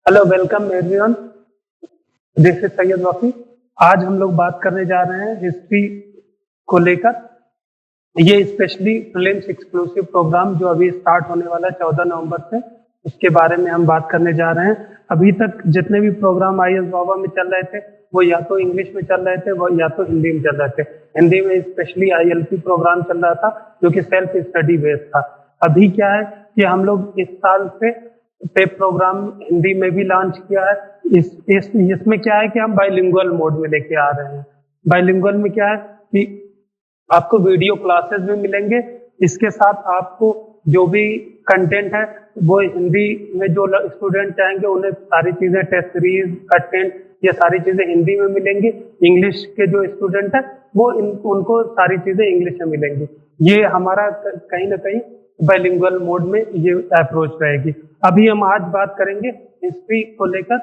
Hello, welcome everyone. This is Syed Wafi. आज हम लोग बात करने जा रहे हैं हिस्ट्री को लेकर। ये स्पेशली प्रीलिम्स एक्सक्लूसिव प्रोग्राम जो अभी स्टार्ट होने वाला है 14 नवंबर से, उसके बारे में हम बात करने जा रहे हैं। अभी तक जितने भी प्रोग्राम IAS बाबा में चल रहे थे वो या तो इंग्लिश में चल रहे थे वो या तो हिंदी में चल रहे थे। हिंदी में स्पेशली ILP प्रोग्राम चल रहा था जो कि सेल्फ स्टडी बेस्ड था। अभी क्या है कि हम लोग इस साल से पेप प्रोग्राम हिंदी में भी लॉन्च किया है। इसमें क्या है कि हम बाइलिंगुअल मोड में लेके आ रहे हैं। बाइलिंगुअल में क्या है कि आपको वीडियो क्लासेस भी मिलेंगे, इसके साथ आपको जो भी कंटेंट है वो हिंदी में जो स्टूडेंट चाहेंगे उन्हें सारी चीजें टेस्ट सीरीज कंटेंट ये सारी चीजें हिंदी में मिलेंगी। इंग्लिश के जो स्टूडेंट है वो उनको सारी चीजें इंग्लिश में मिलेंगी। ये हमारा कहीं ना कहीं बाइलिंगुअल मोड में ये अप्रोच रहेगी। अभी हम आज बात करेंगे हिस्ट्री को लेकर,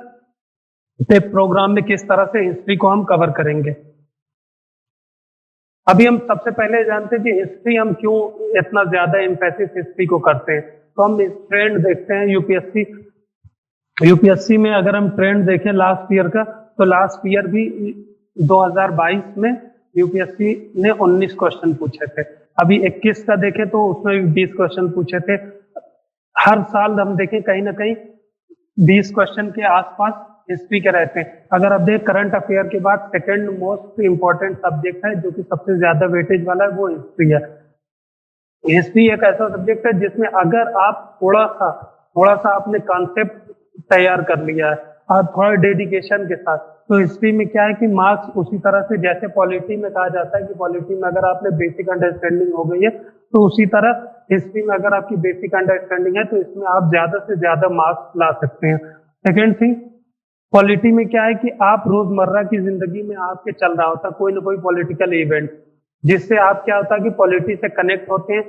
पेप प्रोग्राम में किस तरह से हिस्ट्री को हम कवर करेंगे। अभी हम सबसे पहले जानते हैं कि हिस्ट्री हम क्यों इतना ज्यादा एम्फेसिस हिस्ट्री को करते हैं। तो हम इस ट्रेंड देखते हैं यूपीएससी में। अगर हम ट्रेंड देखें लास्ट ईयर का, तो लास्ट ईयर भी 2022 में यूपीएससी ने 19 क्वेश्चन पूछे थे। अभी 21 का देखें तो उसमें भी 20 क्वेश्चन पूछे थे। हर साल हम देखें कहीं ना कहीं 20 क्वेश्चन के आसपास हिस्ट्री के रहते हैं। अगर आप देख करंट अफेयर के बाद सेकंड मोस्ट इंपॉर्टेंट सब्जेक्ट है जो कि सबसे ज्यादा वेटेज वाला है वो हिस्ट्री है। हिस्ट्री एक ऐसा सब्जेक्ट है जिसमें अगर आप थोड़ा सा आपने कॉन्सेप्ट तैयार कर लिया है और थोड़ा डेडिकेशन के साथ, तो हिस्ट्री में क्या है कि मार्क्स उसी तरह से, जैसे पॉलिटी में कहा जाता है कि पॉलिटी में अगर आपने बेसिक अंडरस्टैंडिंग हो गई है तो उसी तरह हिस्ट्री में अगर आपकी बेसिक अंडरस्टैंडिंग है तो इसमें आप ज्यादा से ज्यादा मार्क्स ला सकते हैं। सेकेंड थिंग, पॉलिटी में क्या है कि आप रोजमर्रा की जिंदगी में आपके चल रहा होता है कोई ना कोई पॉलिटिकल इवेंट, जिससे आप क्या होता है कि पॉलिटी से कनेक्ट होते हैं।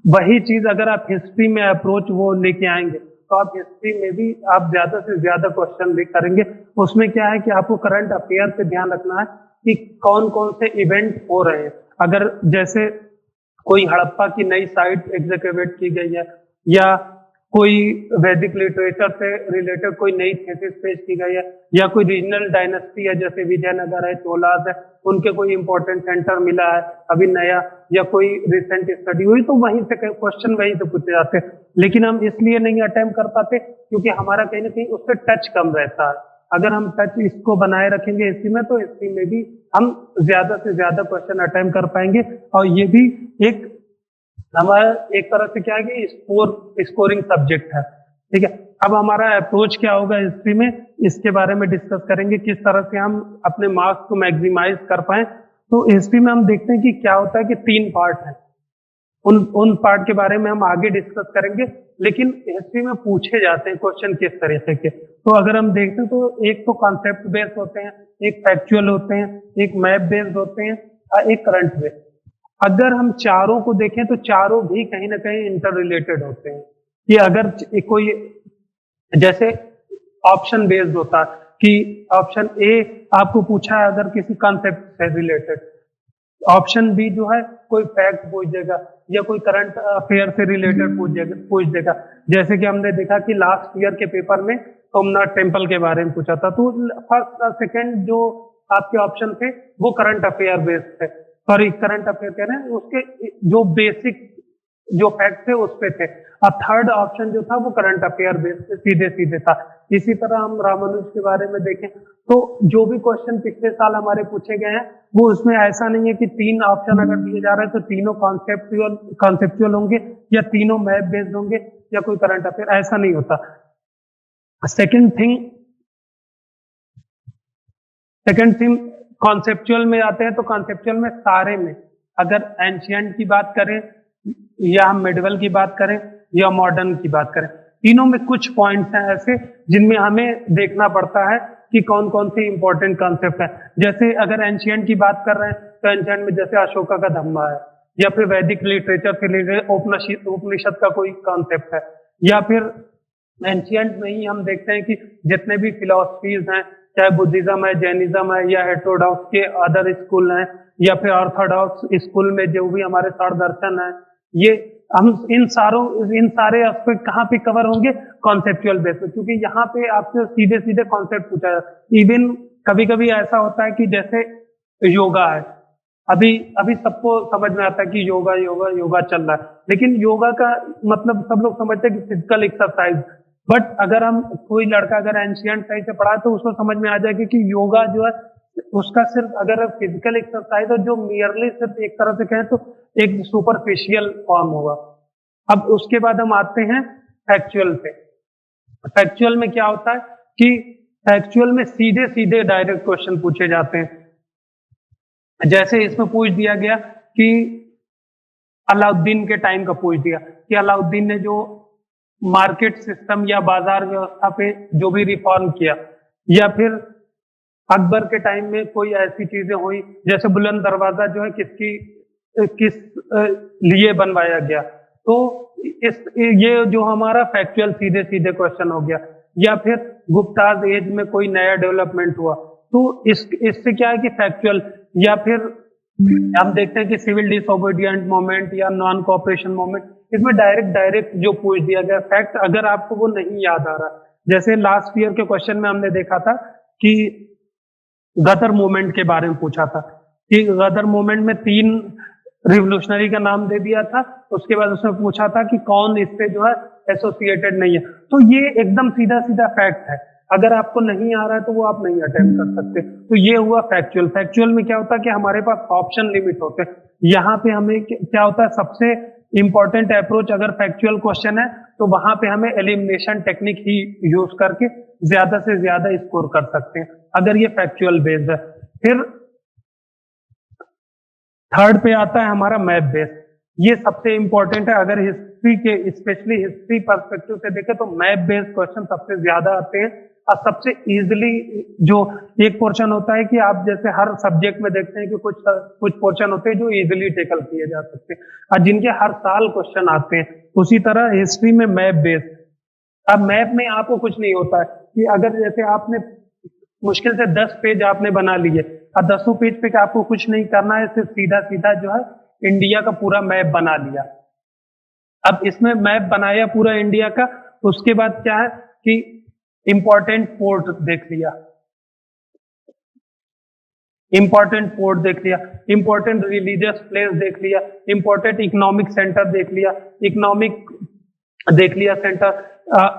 वही चीज अगर आप हिस्ट्री में अप्रोच वो लेके आएंगे तो आप हिस्ट्री में भी आप ज्यादा से ज्यादा क्वेश्चन भी करेंगे। उसमें क्या है कि आपको करंट अफेयर पे ध्यान रखना है कि कौन कौन से इवेंट हो रहे हैं। अगर जैसे कोई हड़प्पा की नई साइट एग्जीक्यूट की गई है या कोई वैदिक लिटरेचर से रिलेटेड कोई नई थीसिस पेश की गई है या कोई रीजनल डायनेस्टी है जैसे विजयनगर है, चोलास है, उनके कोई इंपॉर्टेंट सेंटर मिला है अभी नया, या कोई रिसेंट स्टडी हुई, तो वहीं से क्वेश्चन वहीं से पूछे जाते हैं। लेकिन हम इसलिए नहीं अटेम्प्ट कर पाते क्योंकि हमारा कहीं ना कहीं उससे टच कम रहता है। अगर हम टच इसको बनाए रखेंगे हिस्ट्री में तो हिस्ट्री में भी हम ज्यादा से ज्यादा क्वेश्चन अटेम्प्ट कर पाएंगे। और ये भी एक हमारा एक तरह से क्या है कि स्कोरिंग सब्जेक्ट है। ठीक है, अब हमारा अप्रोच क्या होगा हिस्ट्री में, इसके बारे में डिस्कस करेंगे किस तरह से हम अपने मार्क्स को मैक्सिमाइज कर पाए। तो हिस्ट्री में हम देखते हैं कि क्या होता है कि 3 पार्ट है। उन पार्ट के बारे में हम आगे डिस्कस करेंगे, लेकिन हिस्ट्री में पूछे जाते हैं क्वेश्चन किस तरीके के। तो अगर हम देखते हैं तो एक तो कॉन्सेप्ट बेस्ड होते हैं, एक फैक्चुअल होते हैं, एक मैप बेस्ड होते हैं और एक करंट बेस्ड। अगर हम चारों को देखें तो चारों भी कहीं ना कहीं इंटर रिलेटेड होते हैं। कि अगर कोई जैसे ऑप्शन बेस्ड होता कि ऑप्शन ए आपको पूछा है अगर किसी कॉन्सेप्ट से रिलेटेड, ऑप्शन बी जो है कोई फैक्ट पूछ देगा या कोई करंट अफेयर से रिलेटेड पूछ देगा। जैसे कि हमने देखा कि लास्ट ईयर के पेपर में सोमनाथ टेम्पल के बारे में पूछा था, तो फर्स्ट और सेकेंड जो आपके ऑप्शन थे वो करंट अफेयर बेस्ड थे, सॉरी करंट अफेयर कह रहे हैं, उसके जो बेसिक जो फैक्ट थे उस पे थे। और थर्ड ऑप्शन जो था वो करंट अफेयर बेस्ड सीधे सीधे था। इसी तरह हम रामानुज के बारे में देखें तो जो भी क्वेश्चन पिछले साल हमारे पूछे गए हैं वो उसमें ऐसा नहीं है कि 3 ऑप्शन अगर दिए जा रहे हैं तो तीनों कॉन्सेप्चुअल होंगे या तीनों मैप बेस्ड होंगे या कोई करंट अफेयर, ऐसा नहीं होता। सेकेंड थिंग कॉन्सेप्चुअल में आते हैं तो कॉन्सेप्चुअल में सारे में अगर एंशियंट की बात करें या हम मिडिवल की बात करें या मॉडर्न की बात करें, तीनों में कुछ पॉइंट्स हैं ऐसे जिनमें हमें देखना पड़ता है कि कौन कौन से इंपॉर्टेंट कॉन्सेप्ट है। जैसे अगर एंशियंट की बात कर रहे हैं तो एंशियंट में जैसे अशोका का धम्मा है, या फिर वैदिक लिटरेचर से रिलेटेड उपनिषद का कोई कॉन्सेप्ट है, या फिर एंशियंट में ही हम देखते हैं कि जितने भी फिलोसफीज हैं, चाहे बुद्धिज्म है, जैनिज्म है, या हेटेरोडॉक्स के अदर स्कूल हैं, या फिर ऑर्थोडॉक्स स्कूल में जो भी हमारे षड दर्शन है, ये हम इन सारे एस्पेक्ट कहाँ पे कवर होंगे, कॉन्सेप्चुअल बेस पे, क्योंकि यहाँ पे आपसे सीधे सीधे कॉन्सेप्ट पूछा जाता है। इवन कभी कभी ऐसा होता है कि जैसे योगा है, अभी अभी सबको समझ में आता है कि योगा योगा योगा चल रहा है, लेकिन योगा का मतलब सब लोग समझते हैं कि फिजिकल एक्सरसाइज, बट अगर हम कोई लड़का अगर एंशियंट सही से पढ़ा तो उसको समझ में आ जाएगा कि योगा जो है उसका सिर्फ अगर फिजिकल एक्सरसाइज है जो मियरली सिर्फ एक तरह से कहें तो एक सुपरफिशियल फॉर्म होगा। अब उसके बाद हम आते हैं फैक्चुअल पे। फैक्चुअल में क्या होता है कि फैक्चुअल में सीधे सीधे डायरेक्ट क्वेश्चन पूछे जाते हैं। जैसे इसमें पूछ दिया गया कि अलाउद्दीन के टाइम का पूछ दिया कि अलाउद्दीन ने जो मार्केट सिस्टम या बाजार व्यवस्था पे जो भी रिफॉर्म किया, या फिर अकबर के टाइम में कोई ऐसी चीजें हुई जैसे बुलंद दरवाजा जो है किस लिए बनवाया गया, तो ये जो हमारा फैक्चुअल सीधे सीधे क्वेश्चन हो गया। या फिर गुप्ताज एज में कोई नया डेवलपमेंट हुआ, तो इससे क्या है कि फैक्चुअल। या फिर हम देखते हैं कि सिविल डिसओबीडिएंट मोमेंट या नॉन कोऑपरेशन मोमेंट, इसमें डायरेक्ट जो पूछ दिया गया फैक्ट, अगर आपको वो नहीं याद आ रहा, जैसे लास्ट ईयर के क्वेश्चन में हमने देखा था कि गदर मूवमेंट के बारे में पूछा था कि गदर मूवमेंट में 3 रिवोल्यूशनरी का नाम दे दिया था, उसके बाद उसमें पूछा था कि कौन इससे जो है एसोसिएटेड नहीं है। तो ये एकदम सीधा सीधा फैक्ट है, अगर आपको नहीं आ रहा है तो वो आप नहीं अटेम्प्ट कर सकते। तो ये हुआ फैक्चुअल। फैक्चुअल में क्या होता है कि हमारे पास ऑप्शन लिमिट होते हैं। यहाँ पे हमें क्या होता है, सबसे इंपॉर्टेंट अप्रोच अगर फैक्चुअल क्वेश्चन है तो वहां पे हमें एलिमिनेशन टेक्निक ही यूज करके ज्यादा से ज्यादा स्कोर कर सकते हैं, अगर ये फैक्चुअल बेस्ड है। फिर थर्ड पे आता है हमारा मैप बेस। ये सबसे इंपॉर्टेंट है, अगर हिस्ट्री के स्पेशली हिस्ट्री पर्सपेक्टिव से देखें तो मैप बेस्ड क्वेश्चन सबसे ज्यादा आते हैं और सबसे इजीली। जो एक पोर्शन होता है कि आप जैसे हर सब्जेक्ट में देखते हैं कि कुछ पोर्शन होते हैं जो इजीली टेकल किए जा सकते हैं और जिनके हर साल क्वेश्चन आते हैं, उसी तरह हिस्ट्री में मैप बेस्ड। अब मैप में आपको कुछ नहीं होता है कि अगर जैसे आपने मुश्किल से 10 पेज आपने बना लिए और 10 पेज पे आपको कुछ नहीं करना है, सिर्फ सीधा सीधा जो है इंडिया का पूरा मैप बना लिया। अब इसमें मैप बनाया पूरा इंडिया का, उसके बाद क्या है कि इंपॉर्टेंट पोर्ट देख लिया, इंपॉर्टेंट पोर्ट देख लिया, इंपॉर्टेंट रिलीजियस प्लेस देख लिया, इंपॉर्टेंट इकोनॉमिक सेंटर देख लिया, इकोनॉमिक देख लिया सेंटर।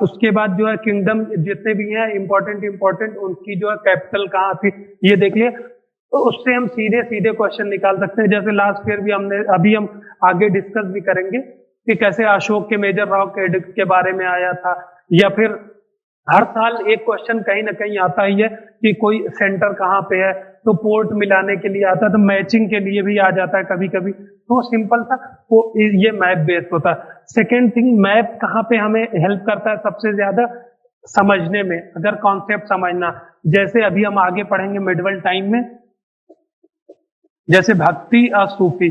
उसके बाद जो है किंगडम जितने भी हैं इंपॉर्टेंट उनकी जो है कैपिटल कहाँ थी ये देख लिया। तो उससे हम सीधे सीधे क्वेश्चन निकाल सकते हैं। जैसे लास्ट ईयर भी हमने, अभी हम आगे डिस्कस भी करेंगे कि कैसे अशोक के मेजर रॉक एडिक्ट के बारे में आया था, या फिर हर साल एक क्वेश्चन कहीं ना कहीं आता ही है कि कोई सेंटर कहाँ पे है, तो पोर्ट मिलाने के लिए आता है, तो मैचिंग के लिए भी आ जाता है कभी कभी। तो सिंपल सा वो ये मैप बेस्ड होता है। सेकेंड थिंग, मैप कहाँ पे हमें हेल्प करता है सबसे ज्यादा समझने में, अगर कॉन्सेप्ट समझना। जैसे अभी हम आगे पढ़ेंगे मिडिवल टाइम में, जैसे भक्ति और सूफी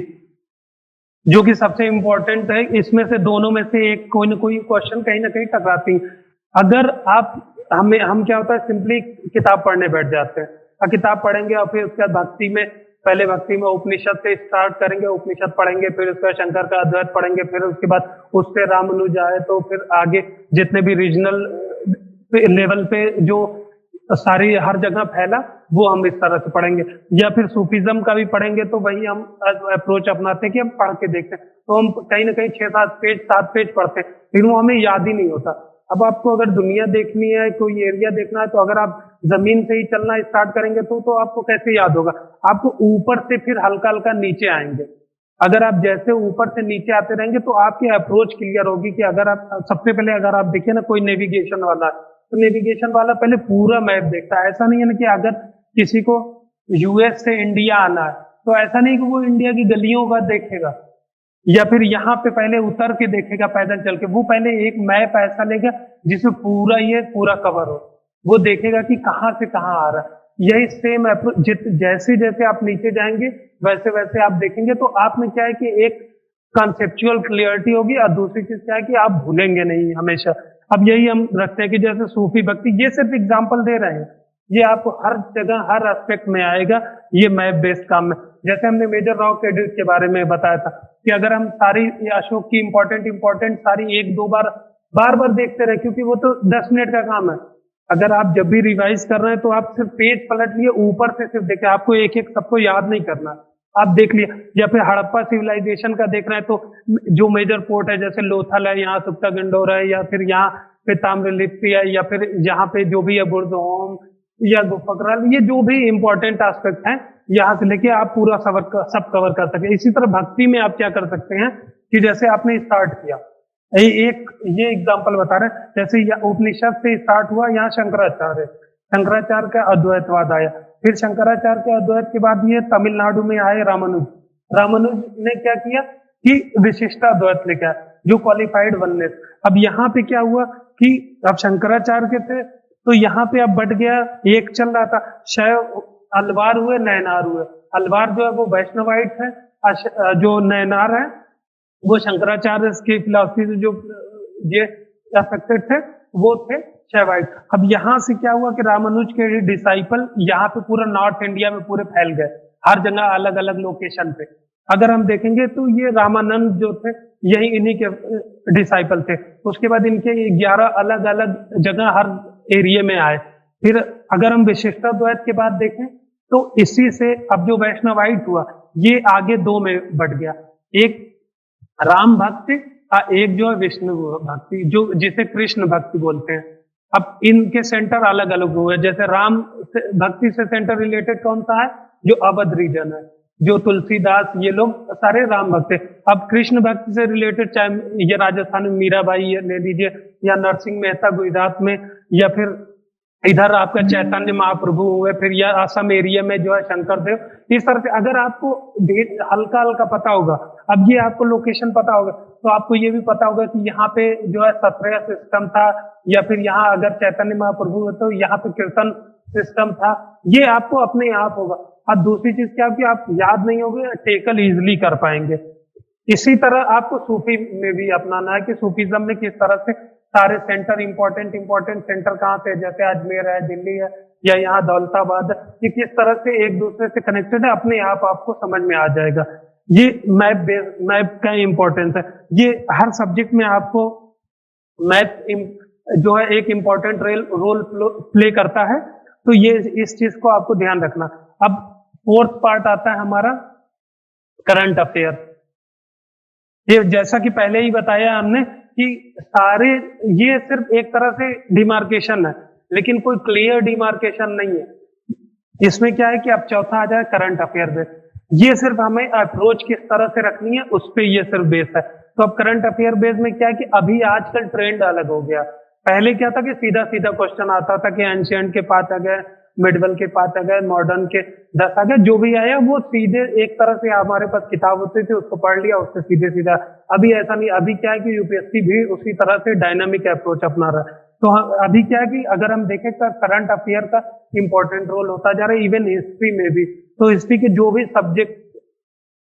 जो कि सबसे इंपॉर्टेंट है, इसमें से दोनों में से एक कोई ना कोई क्वेश्चन कहीं ना कहीं टकराती है। अगर आप हम क्या होता है सिंपली किताब पढ़ने बैठ जाते हैं और किताब पढ़ेंगे और फिर उसके बाद भक्ति में, पहले भक्ति में उपनिषद से स्टार्ट करेंगे, उपनिषद पढ़ेंगे, फिर उसके बाद शंकर का अद्वैत पढ़ेंगे, फिर उसके बाद उससे रामानुज आए, तो फिर आगे जितने भी रीजनल लेवल पे जो सारी हर जगह फैला वो हम इस तरह से पढ़ेंगे। या फिर सूफिज्म का भी पढ़ेंगे तो वही हम अप्रोच अपनाते हैं कि हम पढ़ के देखते हैं, तो हम कहीं ना कहीं 7 पेज पढ़ते हैं, लेकिन वो हमें याद ही नहीं होता। अब आपको अगर दुनिया देखनी है, कोई एरिया देखना है, तो अगर आप जमीन से ही चलना स्टार्ट करेंगे तो आपको कैसे याद होगा? आपको ऊपर से फिर हल्का हल्का नीचे आएंगे। अगर आप जैसे ऊपर से नीचे आते रहेंगे तो आपकी अप्रोच क्लियर होगी कि अगर आप सबसे पहले अगर आप देखिए ना, कोई नेविगेशन वाला है तो नेविगेशन वाला पहले पूरा मैप देखता है। ऐसा नहीं है ना कि अगर किसी को यूएस से इंडिया आना है तो ऐसा नहीं कि वो इंडिया की गलियों का देखेगा या फिर यहाँ पे पहले उतर के देखेगा पैदल चल के। वो पहले एक मैप ऐसा लेगा जिसमें पूरा ये पूरा कवर हो, वो देखेगा कि कहाँ से कहाँ आ रहा है। यही सेम अप्रोच जैसे जैसे आप नीचे जाएंगे वैसे वैसे आप देखेंगे, तो आप में क्या है कि एक कंसेप्चुअल क्लियरिटी होगी और दूसरी चीज क्या है कि आप भूलेंगे नहीं हमेशा। अब यही हम रखते हैं कि जैसे सूफी भक्ति, ये सिर्फ एग्जाम्पल दे रहे हैं, ये आपको हर जगह हर एस्पेक्ट में आएगा, ये मैप बेस्ड काम में। जैसे हमने मेजर रॉक एडिट के बारे में बताया था कि अगर हम सारी अशोक की इंपॉर्टेंट सारी एक दो बार बार बार देखते रहे, क्योंकि वो तो 10 मिनट का काम है। अगर आप जब भी रिवाइज कर रहे हैं तो आप सिर्फ पेज पलट लिए, ऊपर से सिर्फ देखें, आपको एक एक सबको याद नहीं करना, आप देख लिया। या फिर हड़प्पा सिविलाइजेशन का देख रहे हैं तो जो मेजर पोर्ट है जैसे लोथल है, यहाँ सुक्ता गंडोर है, या फिर यहाँ पे ताम्रलिप्ति है, या फिर यहाँ पे जो भी है बुर्दहोम या गुफकराल, ये जो भी इंपॉर्टेंट एस्पेक्ट है यहाँ से लेके आप पूरा सब कवर कर सके। इसी तरह भक्ति में आप क्या कर सकते हैं कि जैसे आपने स्टार्ट किया, ये एग्जांपल बता रहे हैं, जैसे उपनिषद से स्टार्ट हुआ, यहाँ शंकराचार्य का अद्वैतवाद आया, फिर शंकराचार्य के अद्वैत के बाद ये तमिलनाडु में आए रामानुज ने क्या किया कि विशिष्टाद्वैत लेके आया, जो क्वालिफाइड वननेस। अब यहाँ पे क्या हुआ कि अब शंकराचार्य के थे तो यहाँ पे अब बढ़ गया, एक चल रहा था शैव, अलवार हुए, नयनार हुए। अलवार जो है वो वैष्णवाइट है, जो नयनार है वो शंकराचार्य की फिलॉसफी से जो ये अफेक्टेड थे वो थे शैवाइट। अब यहाँ से क्या हुआ कि रामानुज के डिसाइपल यहाँ पे पूरा नॉर्थ इंडिया में पूरे फैल गए, हर जगह अलग अलग लोकेशन पे। अगर हम देखेंगे तो ये रामानंद जो थे यही इन्हीं के डिसाइपल थे। उसके बाद इनके 11 अलग अलग जगह हर एरिया में आए। फिर अगर हम विशिष्टाद्वैत के बाद देखें तो इसी से अब जो वैष्णवाइट हुआ ये आगे दो में बढ़ गया, एक राम भक्ति और एक जो है विष्णु भक्ति, जो जिसे कृष्ण भक्ति बोलते हैं। अब इनके सेंटर अलग अलग हुए, जैसे राम भक्ति से सेंटर रिलेटेड कौन सा है, जो अवध रीजन है, जो तुलसीदास ये लोग सारे राम भक्त है। अब कृष्ण भक्ति से रिलेटेड चाहे ये राजस्थान में मीराबाई ले लीजिए, या नरसिंह मेहता गुजरात में, या फिर इधर आपका चैतन्य महाप्रभु हुए, फिर यह असम एरिया में जो है शंकर देव। इस तरह से अगर आपको हल्का हल्का पता होगा, अब ये आपको लोकेशन पता होगा तो आपको ये भी पता होगा कि यहाँ पे जो है सत्रह सिस्टम था, या फिर यहाँ अगर चैतन्य महाप्रभु है तो यहाँ पे कीर्तन सिस्टम था। ये आपको अपने आप होगा। अब दूसरी चीज क्या कि आप याद नहीं होगे, टेकल इजिली कर पाएंगे। इसी तरह आपको सूफी में भी अपनाना है कि सूफीज्म में किस तरह से सारे सेंटर इंपॉर्टेंट सेंटर कहाँ से, जैसे अजमेर है, दिल्ली है, या यहाँ दौलताबाद है, ये किस तरह से एक दूसरे से कनेक्टेड है, अपने आप आपको समझ में आ जाएगा। ये मैप का इंपॉर्टेंस है। ये हर सब्जेक्ट में आपको मैथ जो है एक इंपॉर्टेंट रोल प्ले करता है, तो ये इस चीज को आपको ध्यान रखना। अब फोर्थ पार्ट आता है हमारा करंट अफेयर। ये जैसा कि पहले ही बताया हमने कि सारे ये सिर्फ एक तरह से डिमार्केशन है, लेकिन कोई क्लियर डिमार्केशन नहीं है। इसमें क्या है कि अब चौथा आ जाए करंट अफेयर बेस। ये सिर्फ हमें अप्रोच किस तरह से रखनी है उस पे ये सिर्फ बेस है। तो अब करंट अफेयर बेस में क्या है कि अभी आजकल ट्रेंड अलग हो गया। पहले क्या था कि सीधा सीधा क्वेश्चन आता था कि एंशिएंट के 5 आ गए, मिडवल के 5 आ गए, मॉडर्न के 10 आ गए, जो भी आया वो सीधे एक तरह से हमारे पास किताब होती थी उसको पढ़ लिया, उससे सीधे सीधा। अभी ऐसा नहीं, अभी क्या है कि यूपीएससी भी उसी तरह से डायनामिक अप्रोच अपना रहा है। तो अभी क्या है कि अगर हम देखें तो करंट अफेयर का इंपॉर्टेंट रोल होता जा रहा है, इवन हिस्ट्री में भी। तो हिस्ट्री के जो भी सब्जेक्ट,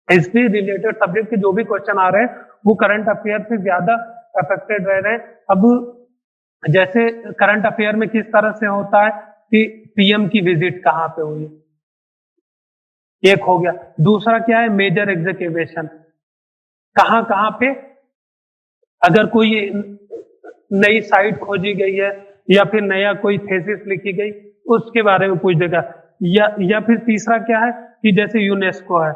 हिस्ट्री रिलेटेड सब्जेक्ट के जो भी क्वेश्चन आ रहे हैं वो करंट अफेयर से ज्यादा अफेक्टेड रह रहे हैं। अब जैसे करंट अफेयर में किस तरह से होता है कि पीएम की विजिट कहाँ पे हुई, एक हो गया। दूसरा क्या है, मेजर एग्जीक्यूशन, कहाँ कहाँ पे अगर कोई नई साइट खोजी गई है या फिर नया कोई थेसिस लिखी गई उसके बारे में पूछ देगा। या फिर तीसरा क्या है कि जैसे यूनेस्को है,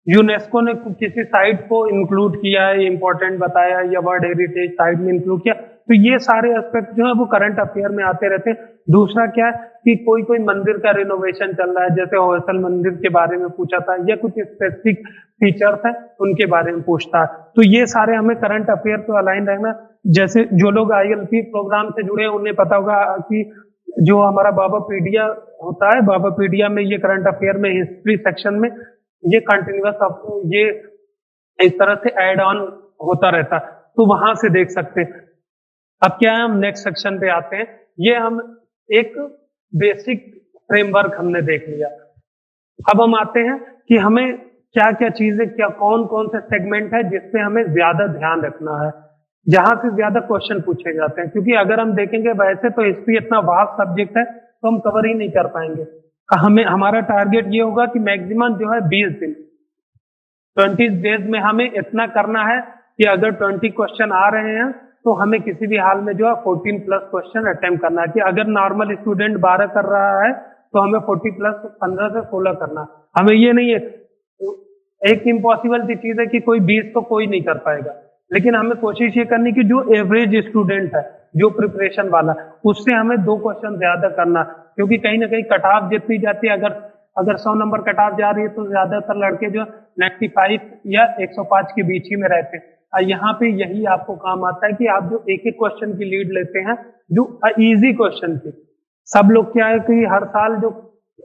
यूनेस्को ने किसी साइट को इंक्लूड किया है, इंपॉर्टेंट बताया, या वर्ल्ड हेरिटेज साइट में इंक्लूड किया, तो ये सारे एस्पेक्ट जो है वो करंट अफेयर में आते रहते हैं। दूसरा क्या है कि कोई मंदिर का रिनोवेशन चल रहा है, जैसे होयसल मंदिर के बारे में पूछा था, या कुछ स्पेसिफिक फीचर्स हैं उनके बारे में पूछता है। तो ये सारे हमें करंट अफेयर को अलाइन रखना। जैसे जो लोग आईएलपी प्रोग्राम से जुड़े हैं उन्हें पता होगा कि जो हमारा बाबापीडिया होता है, बाबापीडिया में ये करंट अफेयर में हिस्ट्री सेक्शन में ये कंटिन्यूअस ये इस तरह से ऐड ऑन होता रहता, तो वहां से देख सकते हैं। अब क्या है, हम नेक्स्ट सेक्शन पे आते हैं। ये हम एक बेसिक फ्रेमवर्क हमने देख लिया। अब हम आते हैं कि हमें क्या क्या चीजें, क्या कौन कौन से सेगमेंट है जिसपे हमें ज्यादा ध्यान रखना है, जहां से ज्यादा क्वेश्चन पूछे जाते हैं। क्योंकि अगर हम देखेंगे वैसे तो हिस्ट्री इतना वास्ट सब्जेक्ट है तो हम कवर ही नहीं कर पाएंगे। हमें हमारा टारगेट ये होगा कि मैक्सिमम जो है 20 दिन 20 डेज में हमें इतना करना है कि अगर 20 क्वेश्चन आ रहे हैं तो हमें किसी भी हाल में जो है 14 प्लस क्वेश्चन अटेम्प्ट करना है। कि अगर नॉर्मल स्टूडेंट 12 कर रहा है तो हमें 40 प्लस 15 से 16 करना है। हमें ये नहीं है, एक इम्पॉसिबल सी चीज है कि कोई 20 तो कोई नहीं कर पाएगा, लेकिन हमें कोशिश ये करनी कि जो एवरेज स्टूडेंट है, जो प्रिपरेशन वाला, उससे हमें 2 क्वेश्चन ज्यादा करना। क्योंकि कहीं ना कहीं कट ऑफ जितनी जाती है, अगर अगर 100 नंबर कट ऑफ जा रही है तो ज्यादातर लड़के जो 95 या 105 के बीच ही में रहते हैं। यहाँ पे यही आपको काम आता है कि आप जो एक एक क्वेश्चन की लीड लेते हैं, जो इजी क्वेश्चन की। सब लोग क्या है कि हर साल जो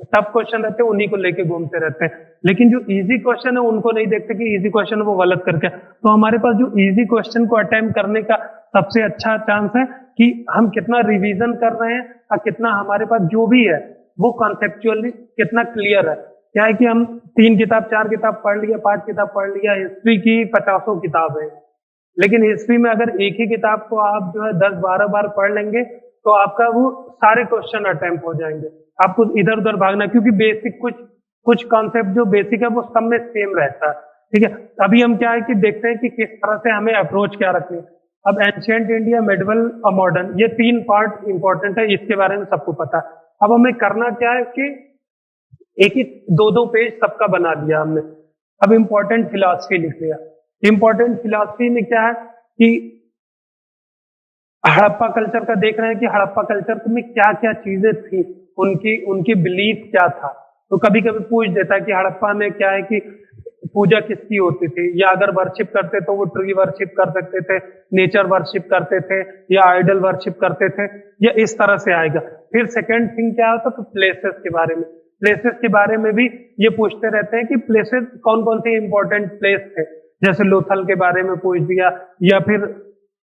टफ क्वेश्चन रहते हैं उन्हीं को लेके घूमते रहते हैं, लेकिन जो इजी क्वेश्चन है उनको नहीं देखते कि इजी क्वेश्चन वो गलत करके। तो हमारे पास जो इजी क्वेश्चन को अटेम्प्ट करने का सबसे अच्छा चांस है कि हम कितना रिवीजन कर रहे हैं और कितना हमारे पास जो भी है वो कॉन्सेप्चुअली कितना क्लियर है। क्या है कि हम 3 किताब 4 किताब पढ़ लिया, 5 किताब पढ़ लिया, हिस्ट्री की 50 किताब है, लेकिन हिस्ट्री में अगर एक ही किताब को आप जो है 10-12 बार पढ़ लेंगे तो आपका वो सारे क्वेश्चन अटेम्प्ट हो जाएंगे। आपको इधर उधर भागना, क्योंकि बेसिक कुछ कुछ कॉन्सेप्ट जो बेसिक है वो सब में सेम रहता है। ठीक है, अभी हम क्या है कि देखते हैं कि किस तरह से हमें अप्रोच क्या रखनी है। अब एंशिएंट इंडिया, मेडिवल और मॉडर्न, ये 3 पार्ट इंपॉर्टेंट है, इसके बारे में सबको पता है। अब हमें करना क्या है कि एक ही 2-2 पेज सबका बना दिया हमने। अब इंपॉर्टेंट फिलॉसफी लिख लिया। इंपॉर्टेंट फिलॉसफी में क्या है कि हड़प्पा कल्चर का देख रहे हैं कि हड़प्पा कल्चर में क्या क्या चीजें थी, उनकी उनकी बिलीफ क्या था। तो कभी कभी पूछ देता है कि हड़प्पा में क्या है कि पूजा किसकी होती थी, या अगर वर्शिप करते तो वो ट्री वर्शिप कर सकते थे, नेचर वर्शिप करते थे, या आइडल वर्शिप करते थे, या इस तरह से आएगा। फिर सेकंड थिंग क्या होता, तो प्लेसेस के बारे में। प्लेसेस के बारे में भी ये पूछते रहते हैं कि प्लेसेस कौन कौन से इंपॉर्टेंट प्लेस थे, जैसे लोथल के बारे में पूछ दिया, या फिर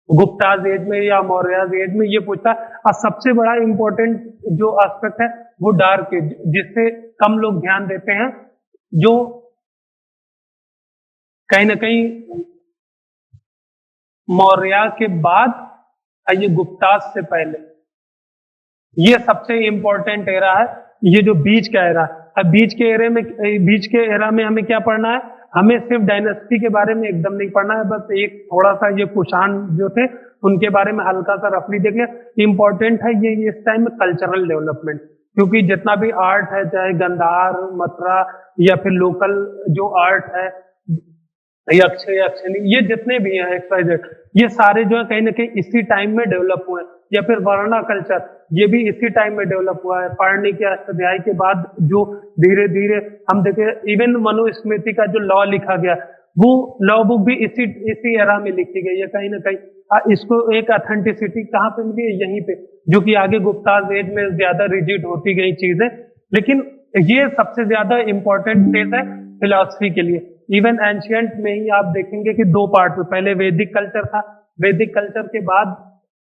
गुप्ताज एज में या मौर्याज एज में ये पूछता। और सबसे बड़ा इंपॉर्टेंट जो एस्पेक्ट है वो डार्क एज, जिससे कम लोग ध्यान देते हैं, जो कहीं ना कहीं मौर्य के बाद ये गुप्ताज से पहले, ये सबसे इंपॉर्टेंट एरा है। ये जो बीच का एरा है, अब बीच के एरा में हमें क्या पढ़ना है, हमें सिर्फ डायनेस्टी के बारे में एकदम नहीं पढ़ना है, बस एक थोड़ा सा ये कुषाण जो थे उनके बारे में हल्का सा रफली देख लिया। इंपॉर्टेंट है ये इस टाइम में कल्चरल डेवलपमेंट, क्योंकि जितना भी आर्ट है, चाहे गंधार, मथुरा, या फिर लोकल जो आर्ट है, यक्ष यक्षिणी, ये जितने भी हैं XYZ, ये सारे जो है कहीं ना कहीं इसी टाइम में डेवलप हुए हैं। या फिर वर्णा कल्चर, ये भी इसी टाइम में डेवलप हुआ है। पाणिनि के अष्टाध्यायी के बाद जो धीरे धीरे हम देखे, इवन मनुस्मृति का जो लॉ लिखा गया, वो लॉ बुक भी इसी एरा में लिखी गई है कहीं ना कहीं। इसको एक अथेंटिसिटी कहाँ पे मिली है, यहीं पे, जो कि आगे गुप्ताज एज में ज्यादा रिजिड होती गई चीजें। लेकिन ये सबसे ज्यादा इंपॉर्टेंट फेज है फिलॉसफी के लिए। इवन एंशियंट में ही आप देखेंगे कि 2 पार्ट में, पहले वैदिक कल्चर था, वैदिक कल्चर के बाद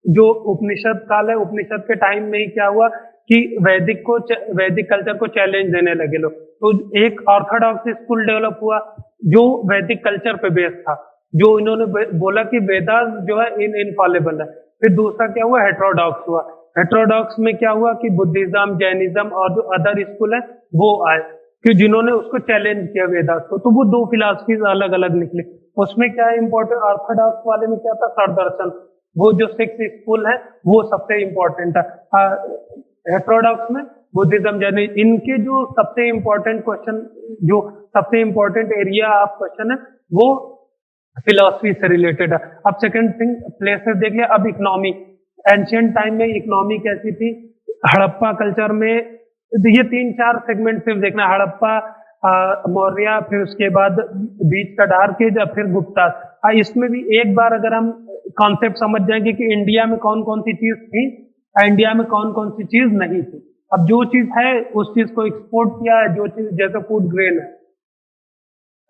जो उपनिषद काल है, उपनिषद के टाइम में ही क्या हुआ कि वैदिक कल्चर को चैलेंज देने लगे लोग। तो एक ऑर्थोडॉक्स स्कूल डेवलप हुआ जो वैदिक कल्चर पे बेस्ड था, जो इन्होंने बोला कि वेदास जो है इनफॉलेबल है। फिर दूसरा क्या हुआ, हेटेरोडॉक्स हुआ। हेटेरोडॉक्स में क्या हुआ कि बुद्धिज्म, जैनिज्म और जो अदर स्कूल है वो आए, कि जिन्होंने उसको चैलेंज किया वेदास को। तो वो 2 फिलॉसफीज अलग अलग निकले। उसमें क्या है इंपॉर्टेंट, ऑर्थोडॉक्स वाले में क्या था, सरदर्शन, वो जो 6 स्कूल है वो सबसे इंपॉर्टेंट है। हेटेरोडॉक्स में बुद्धिज्म, जैन, इनके जो सबसे इंपॉर्टेंट क्वेश्चन, जो सबसे इंपॉर्टेंट एरिया ऑफ क्वेश्चन है वो फिलॉसफी से रिलेटेड है। अब सेकंड थिंग प्लेसेस देख लिया। अब इकोनॉमी, एंशियंट टाइम में इकोनॉमी कैसी थी, हड़प्पा कल्चर में ये 3-4 सेगमेंट सिर्फ देखना, हड़प्पा, मौर्य, फिर उसके बाद बीच का डार्क एज, फिर गुप्ता। इसमें भी एक बार अगर हम कॉन्सेप्ट समझ जाएंगे कि इंडिया में कौन कौन सी चीज थी, इंडिया में कौन कौन सी चीज नहीं थी। अब जो चीज है उस चीज को एक्सपोर्ट किया है, जो चीज जैसे फूड ग्रेन है।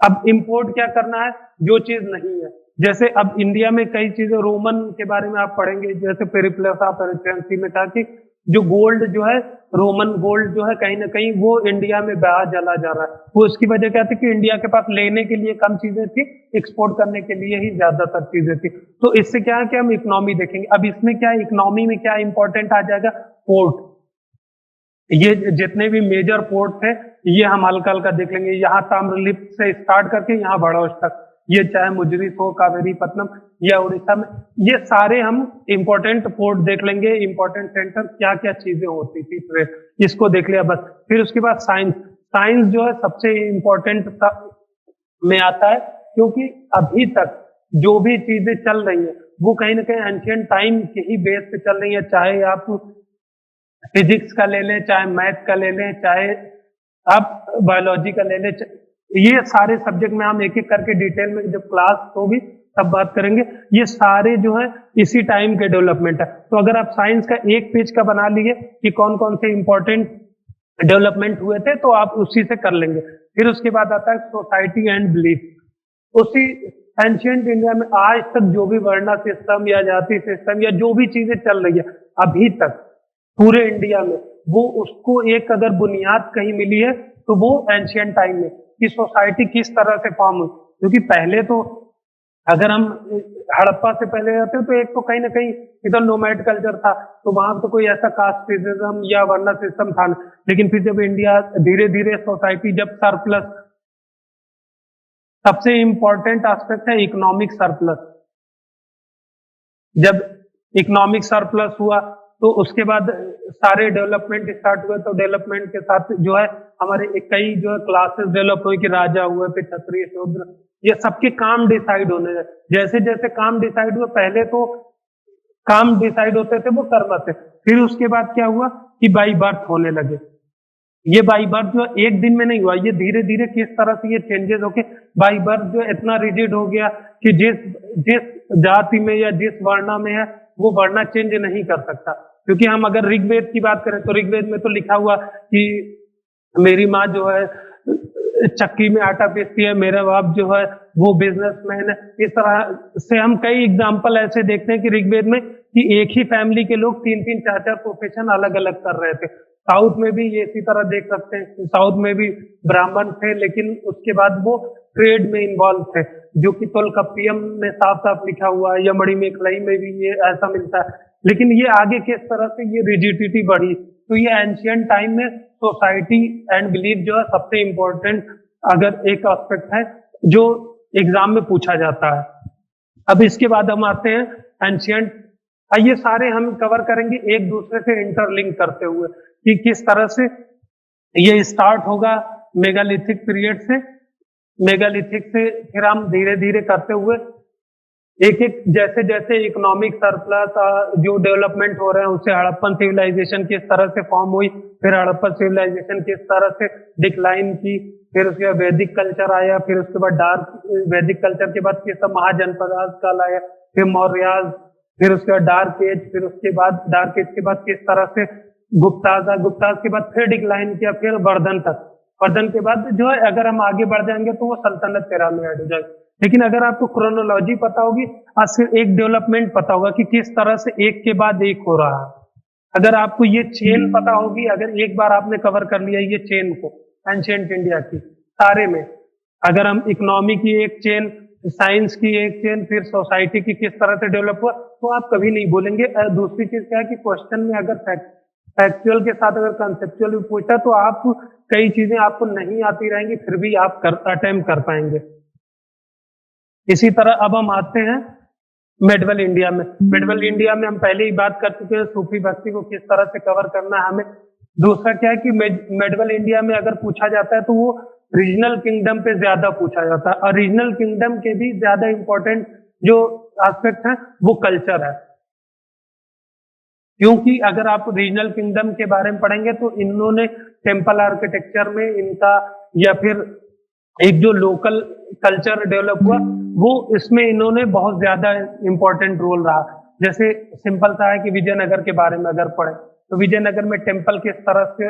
अब इंपोर्ट क्या करना है, जो चीज नहीं है। जैसे अब इंडिया में कई चीजें, रोमन के बारे में आप पढ़ेंगे, जैसे पेरिप्लस ऑफ एफिशिएंसी में था कि जो गोल्ड जो है, रोमन गोल्ड जो है कहीं ना कहीं वो इंडिया में बहा चला जा रहा है। वो उसकी वजह क्या थी कि इंडिया के पास लेने के लिए कम चीजें थी, एक्सपोर्ट करने के लिए ही ज्यादातर चीजें थी। तो इससे क्या है कि हम इकोनॉमी देखेंगे। अब इसमें क्या, इकोनॉमी में क्या इंपॉर्टेंट आ जाएगा, पोर्ट। ये जितने भी मेजर पोर्ट थे ये हम हल्का हल्का देख लेंगे। यहाँ ताम्रलिप्त से स्टार्ट करके यहाँ भड़ौस तक, ये चाहे मुजरिस हो, कावेरीपत्तनम या उड़ीसा में, ये सारे हम इंपॉर्टेंट पोर्ट देख लेंगे, इंपॉर्टेंट सेंटर, क्या क्या चीजें होती थी ट्रेड, इसको देख लिया बस। फिर उसके बाद साइंस, साइंस जो है सबसे इम्पोर्टेंट में आता है, क्योंकि अभी तक जो भी चीजें चल रही है वो कहीं ना कहीं एंशिएंट टाइम के ही बेस पे चल रही है। चाहे आप फिजिक्स का ले लें, चाहे मैथ का ले लें, चाहे आप बायोलॉजी का ले लें, ये सारे सब्जेक्ट में हम एक एक करके डिटेल में जब क्लास होगी तब बात करेंगे। ये सारे जो है इसी टाइम के डेवलपमेंट है। तो अगर आप साइंस का एक पेज का बना लिए कि कौन कौन से इंपॉर्टेंट डेवलपमेंट हुए थे, तो आप उसी से कर लेंगे। फिर उसके बाद आता है सोसाइटी एंड बिलीफ। उसी एंशिएंट इंडिया में आज तक जो भी वर्णा सिस्टम या जाति सिस्टम या जो भी चीजें चल रही है अभी तक पूरे इंडिया में, वो उसको एक अगर बुनियाद कहीं मिली है तो वो एंशिएंट टाइम में कि सोसाइटी किस तरह से फॉर्म हुई। क्योंकि पहले तो अगर हम हड़प्पा से पहले जाते हैं तो एक तो कहीं ना कहीं इधर नोमैड कल्चर था, तो वहां तो कोई ऐसा कास्ट सिस्टम या वर्णा सिस्टम था नहीं। लेकिन फिर जब इंडिया धीरे धीरे सोसाइटी जब सरप्लस, सबसे इंपॉर्टेंट एस्पेक्ट है इकोनॉमिक सरप्लस, जब इकोनॉमिक सरप्लस हुआ तो उसके बाद सारे डेवलपमेंट स्टार्ट हुए। तो डेवलपमेंट के साथ जो है हमारे कई जो है क्लासेस डेवलप हुए कि राजा हुए, फिर क्षत्रिय, शूद्र, ये सबके काम डिसाइड होने लगे। जैसे जैसे काम डिसाइड हुए, पहले तो काम डिसाइड होते थे वो कर्म से, फिर उसके बाद क्या हुआ कि बाई बर्थ होने लगे। ये बाई बर्थ जो एक दिन में नहीं हुआ, ये धीरे धीरे किस तरह से ये चेंजेस होके बाई बर्थ जो इतना रिजिड हो गया कि जिस जिस जाति में या जिस वर्णा में है वो वर्णा चेंज नहीं कर सकता। क्योंकि हम अगर ऋग्वेद की बात करें तो ऋग्वेद में तो लिखा हुआ कि मेरी माँ जो है चक्की में आटा पीसती है, मेरा बाप जो है वो बिजनेसमैन है। इस तरह से हम कई एग्जाम्पल ऐसे देखते हैं कि ऋग्वेद में कि एक ही फैमिली के लोग तीन तीन चार चार प्रोफेशन अलग अलग कर रहे थे। साउथ में भी ये इसी तरह देख सकते हैं, साउथ में भी ब्राह्मण थे लेकिन उसके बाद वो ट्रेड में इन्वॉल्व थे, जो कि तोलकप्पियम में साफ साफ लिखा हुआ है, या मणिमेखलाई में भी ये ऐसा मिलता है। लेकिन ये आगे किस तरह से ये रिजिडिटी बढ़ी, तो ये एंशिएंट टाइम में सोसाइटी एंड बिलीफ जो है सबसे इंपॉर्टेंट अगर एक एस्पेक्ट है जो एग्जाम में पूछा जाता है। अब इसके बाद हम आते हैं एंशिएंट, ये सारे हम कवर करेंगे एक दूसरे से इंटरलिंक करते हुए कि किस तरह से ये स्टार्ट होगा मेगालिथिक पीरियड से, मेगालिथिक से फिर हम धीरे धीरे करते हुए एक एक जैसे जैसे इकोनॉमिक सरप्लस जो डेवलपमेंट हो रहे हैं उससे हड़प्पन सिविलाइजेशन किस तरह से फॉर्म हुई, फिर हड़प्पन सिविलाइजेशन किस तरह से डिक्लाइन की, फिर उसके बाद वैदिक कल्चर आया, फिर उसके बाद डार्क वैदिक कल्चर के बाद किस महाजनपद काल आया, फिर मौर्याज, फिर उसके बाद डार्क एज, फिर उसके बाद डार्क एज के बाद किस तरह से गुप्ताज, गुप्ताज के बाद फिर डिक्लाइन किया, फिर वर्धन तक, वर्धन के बाद जो है अगर हम आगे बढ़ जाएंगे तो वो सल्तनत तेरह में ऐड हो जाएगी। लेकिन अगर आपको क्रोनोलॉजी पता होगी और सिर्फ एक डेवलपमेंट पता होगा कि किस तरह से एक के बाद एक हो रहा है, अगर आपको ये चेन पता होगी, अगर एक बार आपने कवर कर लिया ये चेन को एंशिएंट इंडिया की सारे में, अगर हम इकोनॉमी की एक चेन, साइंस की एक चेन, फिर सोसाइटी की किस तरह से डेवलप हुआ, तो आप कभी नहीं बोलेंगे। दूसरी चीज क्या है कि क्वेश्चन में अगर फैक्चुअल के साथ अगर कंसेप्चुअल भी पूछा तो आप कई चीजें आपको नहीं आती रहेंगी फिर भी आप अटेम्प्ट कर पाएंगे। इसी तरह अब हम आते हैं मेडवल इंडिया में। मेडवल इंडिया में हम पहले ही बात कर चुके हैं सूफी भक्ति को किस तरह से कवर करना है हमें। दूसरा क्या है कि मेडवल इंडिया में अगर पूछा जाता है तो वो रीजनल किंगडम पे ज्यादा पूछा जाता है, और रीजनल किंगडम के भी ज्यादा इंपॉर्टेंट जो एस्पेक्ट है वो कल्चर है। क्योंकि अगर आप रीजनल किंगडम के बारे में पढ़ेंगे तो इन्होंने टेम्पल आर्किटेक्चर में इनका, या फिर एक जो लोकल कल्चर डेवलप हुआ वो इसमें इन्होंने बहुत ज्यादा इंपॉर्टेंट रोल रहा। जैसे सिंपल सा है कि विजयनगर के बारे में अगर पढ़े तो विजयनगर में टेम्पल किस तरह से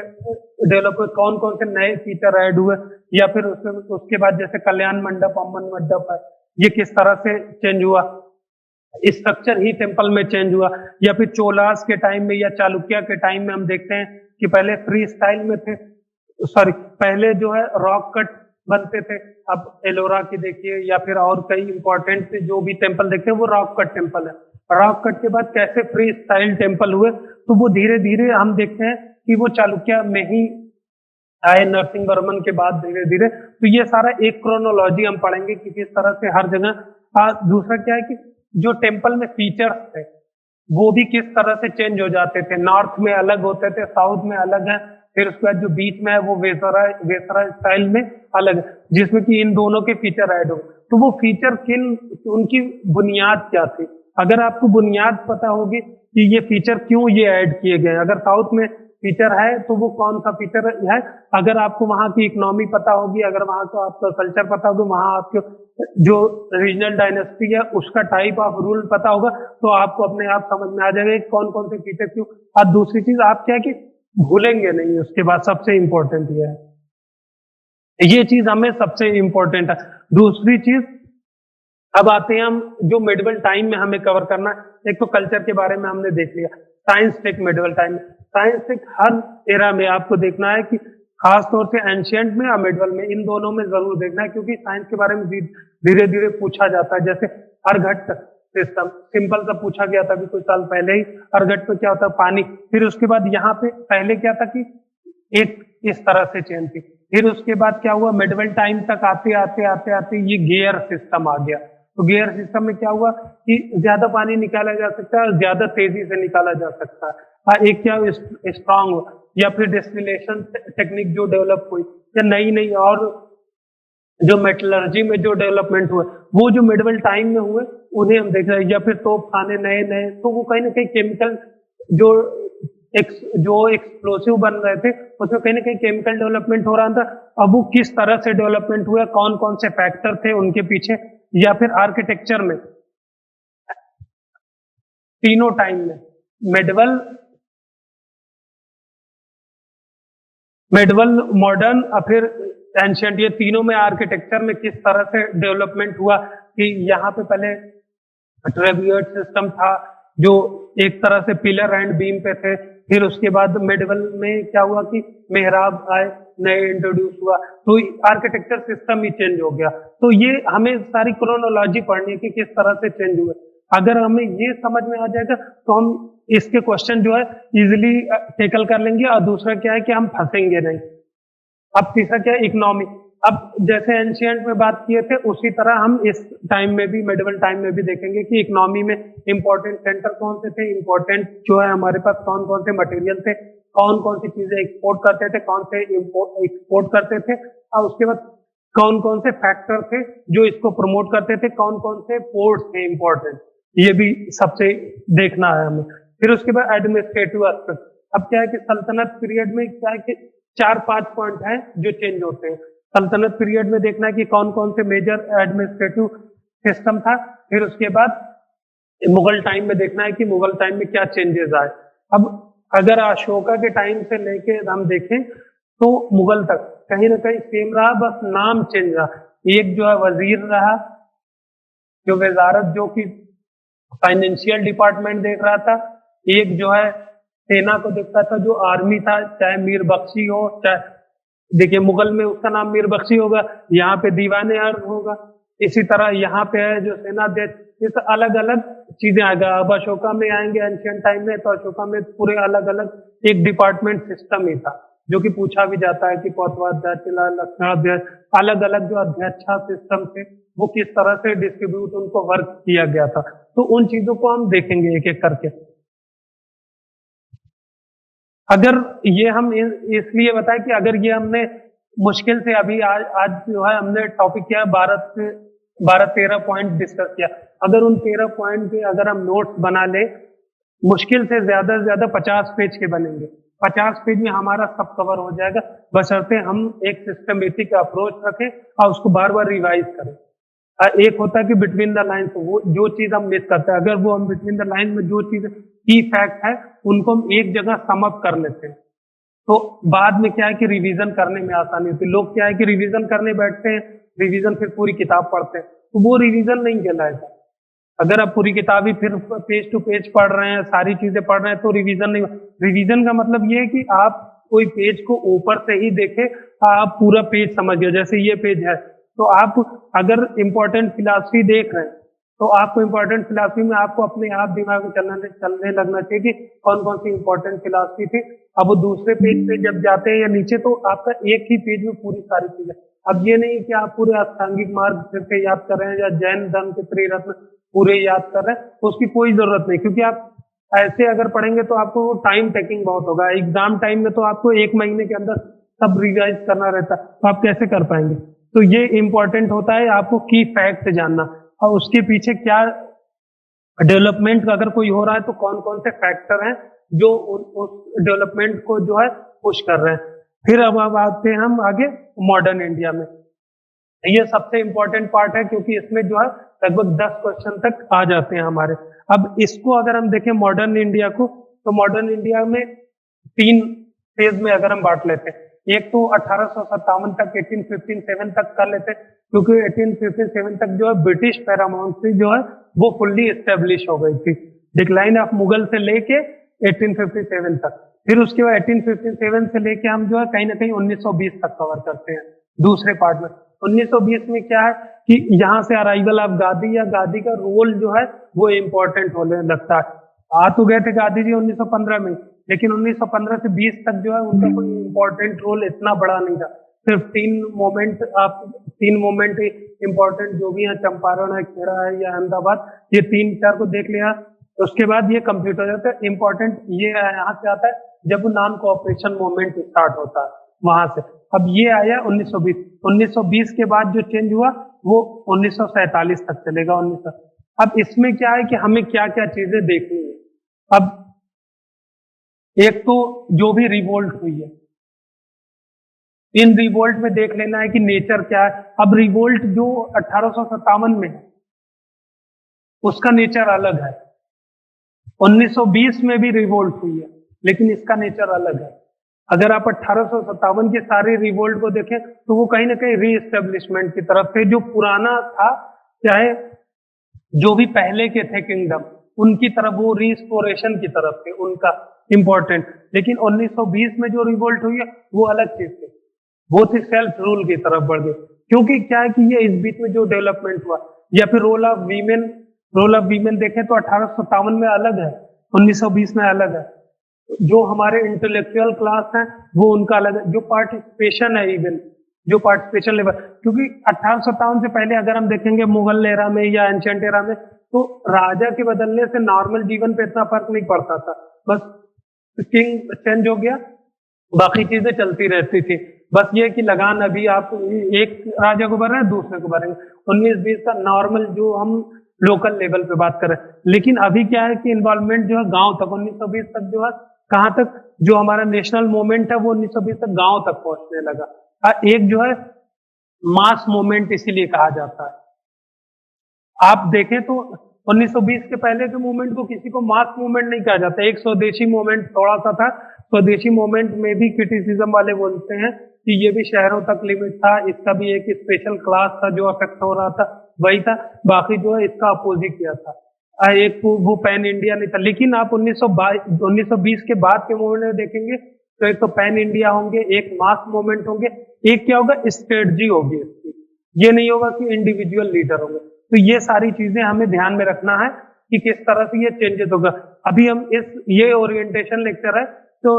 डेवलप हुए, कौन कौन से नए फीचर ऐड हुए, या फिर उसके बाद जैसे कल्याण मंडप, अम्मन मंडप है, ये किस तरह से चेंज हुआ, स्ट्रक्चर ही टेम्पल में चेंज हुआ। या फिर चोलास के टाइम में या चालुक्य के टाइम में हम देखते हैं कि पहले फ्री स्टाइल में थे, सॉरी पहले जो है रॉक कट बनते थे, अब एलोरा की देखिए या फिर और कई इंपॉर्टेंट जो भी टेम्पल देखते हैं वो रॉक कट टेम्पल है। रॉक कट के बाद कैसे फ्री स्टाइल टेम्पल हुए, तो वो धीरे धीरे हम देखते हैं कि वो चालुक्य में ही आए नरसिंह वर्मन के बाद धीरे धीरे। तो ये सारा एक क्रोनोलॉजी हम पढ़ेंगे कि किस तरह से हर जगह। दूसरा क्या है कि जो टेम्पल में फीचर्स थे वो भी किस तरह से चेंज हो जाते थे, नॉर्थ में अलग होते थे, साउथ में अलग है, फिर उसके बाद जो बीच में है वो वेसरा वेसरा स्टाइल में अलग है, जिसमें कि इन दोनों के फीचर ऐड हो। तो वो फीचर किन, उनकी बुनियाद क्या थी, अगर आपको बुनियाद पता होगी कि ये फीचर क्यों ये ऐड किए गए, अगर साउथ में फीचर है तो वो कौन सा फीचर है, अगर आपको वहां की इकोनॉमी पता होगी, अगर वहां का आपका कल्चर पता होगा, वहां आपके जो रीजनल डायनेस्टी है उसका टाइप ऑफ रूल पता होगा, तो आपको अपने आप समझ में आ जाएगा कौन कौन से फीचर क्यों। और दूसरी चीज आप क्या है कि भूलेंगे नहीं, उसके बाद सबसे इंपॉर्टेंट ये चीज हमें सबसे इंपॉर्टेंट है। दूसरी चीज, अब आते हैं हम जो मिडिवल टाइम में हमें कवर करना है। एक तो कल्चर के बारे में हमने देख लिया, साइंस टेक मिडिवल टाइम में, साइंस टेक हर एरा में आपको देखना है कि खास तौर से एंशियंट में और मिडिवल में, इन दोनों में जरूर देखना है, क्योंकि साइंस के बारे में धीरे धीरे पूछा जाता है। जैसे अर्घट सिस्टम सिंपल सा पूछा गया था अभी कुछ साल पहले ही, अर्घट में क्या होता है, पानी। फिर उसके बाद यहाँ पे पहले क्या था कि एक इस तरह से चेन थी, फिर उसके बाद क्या हुआ, मिडिवल टाइम तक आते आते आते आते ये गियर सिस्टम आ गया। तो गियर सिस्टम में क्या हुआ कि ज्यादा पानी निकाला जा सकता है और ज्यादा तेजी से निकाला जा सकता है। एक क्या स्ट्रांग, या फिर डिस्टिलेशन टेक्निक जो डेवलप हुई, या नई नई और जो मेटलर्जी में जो डेवलपमेंट हुए वो जो मिडिवल टाइम में हुए उन्हें हम देख रहे हैं। या फिर तोप खाने नए नए, तो वो कहीं ना कहीं केमिकल जो एक्सप्लोसिव बन रहे थे उसमें कहीं ना कहीं केमिकल डेवलपमेंट हो रहा था। अब वो किस तरह से डेवलपमेंट हुआ, कौन कौन से फैक्टर थे उनके पीछे, या फिर आर्किटेक्चर में, तीनों टाइम में मिडिवल मॉडर्न और फिर एंशियंट, ये तीनों में आर्किटेक्चर में किस तरह से डेवलपमेंट हुआ कि यहाँ पे पहले ट्रेवियर्ड सिस्टम था जो एक तरह से पिलर एंड बीम पे थे, फिर उसके बाद मिडिवल में क्या हुआ कि मेहराब आए, नए इंट्रोड्यूस हुआ, तो आर्किटेक्चर सिस्टम ही चेंज हो गया। तो ये हमें सारी क्रोनोलॉजी पढ़नी है कि किस तरह से चेंज हुए। अगर हमें ये समझ में आ जाएगा तो हम इसके क्वेश्चन जो है इजिली टेकल कर लेंगे, और दूसरा क्या है कि हम फंसेंगे नहीं। अब तीसरा क्या है, इकोनॉमी। अब जैसे एंशियंट में बात किए थे उसी तरह हम इस टाइम में भी, मिडिवल टाइम में भी देखेंगे कि इकोनॉमी में इंपॉर्टेंट सेंटर कौन से थे, इंपॉर्टेंट जो है हमारे पास कौन कौन से मटेरियल थे, कौन कौन सी चीजें एक्सपोर्ट करते थे, कौन से एक्सपोर्ट करते थे, और उसके बाद कौन कौन से फैक्टर थे जो इसको प्रमोट करते थे, कौन कौन से पोर्ट्स थे इंपॉर्टेंट, ये भी सबसे देखना है हमें। फिर उसके बाद एडमिनिस्ट्रेटिव एस्पेक्ट। अब क्या है कि सल्तनत पीरियड में क्या है कि 4-5 पॉइंट हैं जो चेंज होते हैं। सल्तनत पीरियड में देखना है कि कौन कौन से मेजर एडमिनिस्ट्रेटिव सिस्टम था। फिर उसके बाद मुगल टाइम में देखना है कि मुगल टाइम में क्या चेंजेस आए। अब अगर अशोका के टाइम से लेके हम देखें तो मुगल तक कहीं ना कहीं सेम रहा, बस नाम चेंज रहा। एक जो है वजीर रहा, जो वजारत जो कि फाइनेंशियल डिपार्टमेंट देख रहा था, एक जो है सेना को देखता था जो आर्मी था, चाहे मीर बख्शी हो, चाहे देखिए मुगल में उसका नाम मीर बख्शी होगा, यहाँ पे दीवाने अर्ज होगा, इसी तरह यहाँ पे है जो सेनाध्यक्ष, इस अलग अलग चीजें आ गया। अब अशोका में आएंगे एंशियंट टाइम में, तो अशोका में पूरे अलग अलग एक डिपार्टमेंट सिस्टम ही था, जो कि पूछा भी जाता है कि कोतवाध्यक्ष, लक्षणाध्यक्ष, अलग अलग जो अध्यक्षा सिस्टम थे वो किस तरह से डिस्ट्रीब्यूट उनको वर्क किया गया था। तो उन चीजों को हम देखेंगे एक एक करके। अगर ये हम इसलिए बताएं कि अगर ये हमने मुश्किल से अभी आज जो है हमने टॉपिक किया 12-13 पॉइंट डिस्कस किया, अगर उन 13 पॉइंट के अगर हम नोट्स बना ले, मुश्किल से ज्यादा 50 पेज के बनेंगे। 50 पेज में हमारा सब कवर हो जाएगा, बशर्ते हम एक सिस्टमेटिक अप्रोच रखें और उसको बार बार रिवाइज करें। एक होता है कि बिटवीन द लाइन्स, वो जो चीज हम मिस करते हैं, अगर वो हम बिटवीन द लाइन में जो चीज की फैक्ट है उनको हम एक जगह सम अप कर लेते हैं, तो बाद में क्या है कि रिवीजन करने में आसानी होती है। लोग क्या है कि रिवीजन करने बैठते हैं, रिवीजन फिर पूरी किताब पढ़ते हैं, तो वो रिवीजन नहीं कहलाएगा। अगर आप पूरी किताब ही फिर पेज टू पेज पढ़ रहे हैं, सारी चीजें पढ़ रहे हैं, तो रिवीजन नहीं। रिवीजन का मतलब ये है कि आप कोई पेज को ऊपर से ही देखें, आप पूरा पेज समझ गए। जैसे ये पेज है, तो आप अगर इंपॉर्टेंट फिलॉसफी देख रहे हैं तो आपको इम्पोर्टेंट फिलॉसफी में आपको अपने आप दिमाग में चलने लगना चाहिए कि कौन कौन सी इम्पोर्टेंट फिलॉसफी थी। अब वो दूसरे पेज पे जब जाते हैं या नीचे, तो आपका एक ही पेज में पूरी सारी चीजें। अब ये नहीं कि आप पूरे अष्टांगिक मार्ग फिर के याद कर रहे हैं या जैन धर्म के त्रिरत्न पूरे याद कर रहे हैं, तो उसकी कोई जरूरत नहीं, क्योंकि आप ऐसे अगर पढ़ेंगे तो आपको टाइम टेकिंग बहुत होगा। एग्जाम टाइम में तो आपको 1 महीने के अंदर सब रिवाइज करना रहता है, तो आप कैसे कर पाएंगे। तो ये इंपॉर्टेंट होता है आपको की फैक्ट जानना, और उसके पीछे क्या डेवलपमेंट अगर कोई हो रहा है तो कौन कौन से फैक्टर हैं जो उस डेवलपमेंट को जो है पुश कर रहे हैं। फिर अब आते हैं हम आगे मॉडर्न इंडिया में। ये सबसे इंपॉर्टेंट पार्ट है, क्योंकि इसमें जो है लगभग 10 क्वेश्चन तक आ जाते हैं हमारे। अब इसको अगर हम देखें मॉडर्न इंडिया को, तो मॉडर्न इंडिया में 3 फेज में अगर हम बांट लेते हैं। एक तो 1857 तक 1857 तक कर लेते हैं, क्योंकि 1857 तक जो है ब्रिटिश पैरामाउंसी जो है वो फुल्ली एस्टेब्लिश हो गई थी, डिक्लाइन ऑफ मुगल से लेके 1857 तक। फिर उसके बाद 1857 से लेके हम जो है कहीं ना कहीं 1920 तक कवर करते हैं दूसरे पार्ट में। 1920 में क्या है कि यहाँ से अराइवल ऑफ गांधी या गांधी का रोल जो है वो इम्पोर्टेंट होने लगता है। आ तो गए थे गांधी जी 1915 में, लेकिन 1915 से 20 तक जो है उनका कोई इम्पोर्टेंट रोल इतना बड़ा नहीं था। सिर्फ 3 मोमेंट इम्पोर्टेंट जो भी है, चंपारण है, खेड़ा है या अहमदाबाद, ये 3-4 को देख लिया। उसके बाद ये कंप्लीट हो जाता है। इम्पोर्टेंट ये यहाँ से आता है जब नॉन कोऑपरेशन मूवमेंट स्टार्ट होता है वहां से। अब ये आया 1920। 1920 के बाद जो चेंज हुआ वो 1947 तक चलेगा। 1900 अब इसमें क्या है कि हमें क्या क्या चीजें देखनी है। अब एक तो जो भी रिवोल्ट हुई है, इन रिवोल्ट में देख लेना है कि नेचर क्या है। अब रिवोल्ट जो 1857 में है उसका नेचर अलग है। 1920 में भी रिवोल्ट हुई है, लेकिन इसका नेचर अलग है। अगर आप 1857 के सारे रिवोल्ट को देखें तो वो कहीं ना कहीं रीएस्टेब्लिशमेंट की तरफ थे। जो पुराना था, चाहे जो भी पहले के थे किंगडम, उनकी तरफ, वो रिस्टोरेशन की तरफ थे, उनका इंपॉर्टेंट। लेकिन 1920 में जो रिवोल्ट हुई है वो अलग चीज थी, वो थी सेल्फ रूल की तरफ बढ़ गई। क्योंकि क्या है कि ये इस बीच में जो डेवलपमेंट हुआ, या फिर रोल ऑफ वीमेन देखें तो 1857 में अलग है, 1920 में अलग है। जो हमारे इंटेलेक्चुअल क्लास है वो उनका अलग है। जो पार्टिसिपेशन है, इवन जो पार्टिसिपेशन लेवल, क्योंकि 1857 से पहले अगर हम देखेंगे मुगल एरा में या एंशिएंट एरा में, तो राजा के बदलने से नॉर्मल जीवन पे इतना फर्क नहीं पड़ता था। बस किंग चेंज हो गया, बाकी चीजें चलती रहती थी। बस ये कि लगान अभी आप एक राजा को भर रहे हैं, दूसरे को भरेंगे। 19-20 का नॉर्मल जो हम लोकल लेवल पे बात कर रहे हैं। लेकिन अभी क्या है कि इन्वॉल्वमेंट जो है गांव तक, 1920 तक जो है कहां तक, जो हमारा नेशनल मूवमेंट है वो 1920 तक गांव तक पहुंचने लगा। एक जो है मास मूवमेंट इसीलिए कहा जाता है। आप देखें तो 1920 के पहले के मूवमेंट को किसी को मास मूवमेंट नहीं कहा जाता। एक स्वदेशी मूवमेंट थोड़ा सा था। स्वदेशी मूवमेंट में भी क्रिटिसिज्म वाले बोलते हैं कि ये भी शहरों तक लिमिट था, इसका भी एक स्पेशल क्लास था जो अफेक्ट हो रहा था, वही था। बाकी जो है इसका अपोजिट किया था, एक वो पैन इंडिया नहीं था। लेकिन आप 1920 के बाद के मूवमेंट में देखेंगे तो एक तो पैन इंडिया होंगे, एक मास मूवमेंट होंगे, एक क्या होगा, स्ट्रेटजी होगी इसकी। ये नहीं होगा कि इंडिविजुअल लीडर होंगे। तो ये सारी चीजें हमें ध्यान में रखना है कि किस तरह से ये चेंजेस होगा। अभी हम ये ओरिएंटेशन लेक्चर है, तो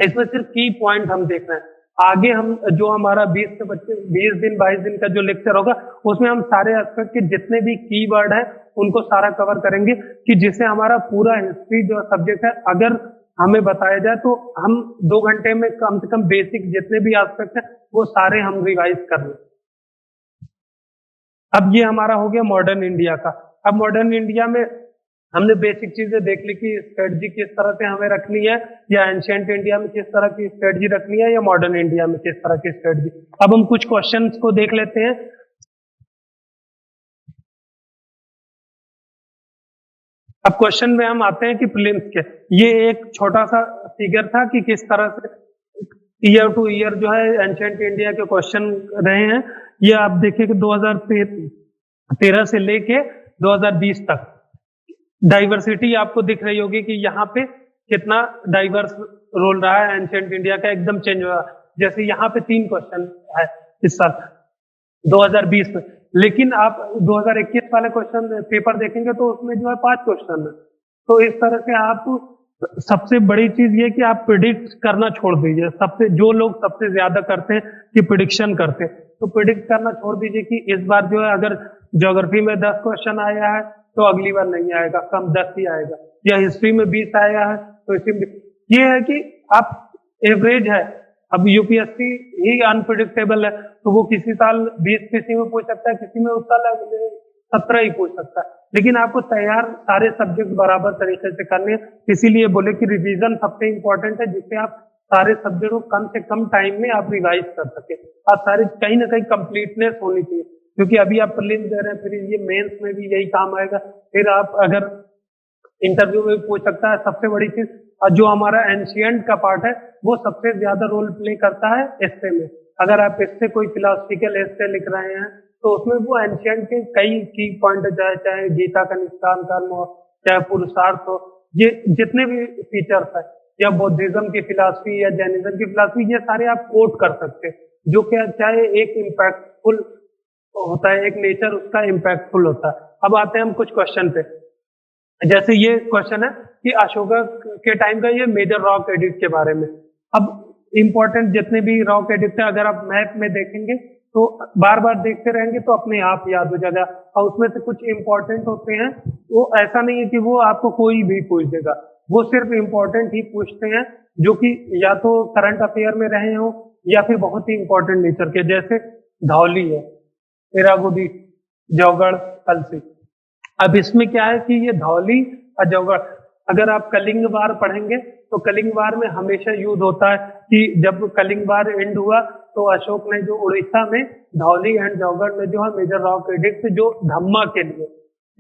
इसमें सिर्फ की पॉइंट हम देख रहे हैं। आगे हम जो हमारा 20 से 20 दिन 22 दिन का जो लेक्चर होगा, उसमें हम सारे एस्पेक्ट के जितने भी कीवर्ड है उनको सारा कवर करेंगे, कि जिससे हमारा पूरा हिस्ट्री जो सब्जेक्ट है अगर हमें बताया जाए तो हम 2 घंटे में कम से कम बेसिक जितने भी एस्पेक्ट है वो सारे हम रिवाइज कर लें। अब ये हमारा हो गया मॉडर्न इंडिया का। अब मॉडर्न इंडिया में हमने बेसिक चीजें देख ली कि स्ट्रेटजी किस तरह से हमें रखनी है, या एंशिएंट इंडिया में किस तरह की स्ट्रेटजी रखनी है, या मॉडर्न इंडिया में किस तरह की स्ट्रेटजी। अब हम कुछ क्वेश्चंस को देख लेते हैं। अब क्वेश्चन में हम आते हैं कि प्रीलिम्स के, ये एक छोटा सा फिगर था कि किस तरह से ईयर टू ईयर जो है एंशिएंट इंडिया के क्वेश्चन रहे हैं। ये आप देखिए कि 2013 से लेके 2020 तक डाइवर्सिटी आपको दिख रही होगी कि यहाँ पे कितना डाइवर्स रोल रहा है एंशिएंट इंडिया का, एकदम चेंज हुआ। जैसे यहाँ पे 3 क्वेश्चन है इस साल 2020 में, लेकिन आप 2021 वाले क्वेश्चन पेपर देखेंगे तो उसमें जो है 5 क्वेश्चन है। तो इस तरह से आप, सबसे बड़ी चीज ये कि आप प्रिडिक्ट करना छोड़ दीजिए। सबसे जो लोग सबसे ज्यादा करते हैं कि प्रिडिक्शन करते हैं, तो प्रिडिक्ट करना छोड़ दीजिए कि इस बार जो है अगर ज्योग्राफी में 10 क्वेश्चन आया है तो अगली बार नहीं आएगा, कम 10 ही आएगा, या हिस्ट्री में 20 आया है तो इसी में ये है कि आप एवरेज है। अब यूपीएससी ही अनप्रिडिक्टेबल है, तो वो किसी साल 20 किसी में पूछ सकता है, किसी में उस साल 17 ही पूछ सकता है। लेकिन आपको तैयार सारे सब्जेक्ट बराबर तरीके से करने हैं, इसीलिए बोले कि रिवीजन सबसे इंपॉर्टेंट है, जिससे आप सारे सब्जेक्ट को कम से कम टाइम में आप रिवाइज कर सके। आप सारे कहीं ना कहीं कंप्लीटनेस होनी चाहिए, क्योंकि अभी आप प्रीलिम्स दे रहे हैं, फिर ये मेंस में भी यही काम आएगा। फिर आप अगर इंटरव्यू में भी पूछ सकता है, सबसे बड़ी चीज जो हमारा एंशियंट का पार्ट है वो सबसे ज्यादा रोल प्ले करता है एस्से में। अगर आप इससे कोई फिलोसफिकल एस्से लिख रहे हैं तो उसमें वो एंशियंट के कई की पॉइंट, चाहे गीता का निष्काम कर्म हो, चाहे पुरुषार्थ हो, ये जितने भी फीचर्स है, या बौद्धिज्म की फिलॉसफी या जैनिज्म की फिलॉसफी, ये सारे आप कोट कर सकते हैं। जो क्या चाहे एक इम्पैक्टफुल होता है, एक नेचर उसका इम्पैक्टफुल होता है। अब आते हैं हम कुछ क्वेश्चन पे। जैसे ये क्वेश्चन है कि अशोका के टाइम का ये मेजर रॉक एडिक्ट के बारे में। अब इंपॉर्टेंट जितने भी रॉक एडिक्ट है, अगर आप मैप में देखेंगे तो बार बार देखते रहेंगे तो अपने आप याद हो जाएगा। और उसमें से कुछ इंपॉर्टेंट होते हैं, वो ऐसा नहीं है कि वो आपको कोई भी पूछ देगा, वो सिर्फ इंपॉर्टेंट ही पूछते हैं, जो कि या तो करंट अफेयर में रहे हो या फिर बहुत ही इंपॉर्टेंट नेचर के। जैसे धौली है, इरागुडी, जौगढ़, कलसी। अब इसमें क्या है कि ये धौली और जौगढ़, अगर आप कलिंग वार पढ़ेंगे तो कलिंग वार में हमेशा यूज होता है कि जब कलिंग वार एंड हुआ तो अशोक ने जो उड़ीसा में धौली एंड जौगढ़ में जो है मेजर रॉक एडिक्ट, जो धम्मा के लिए,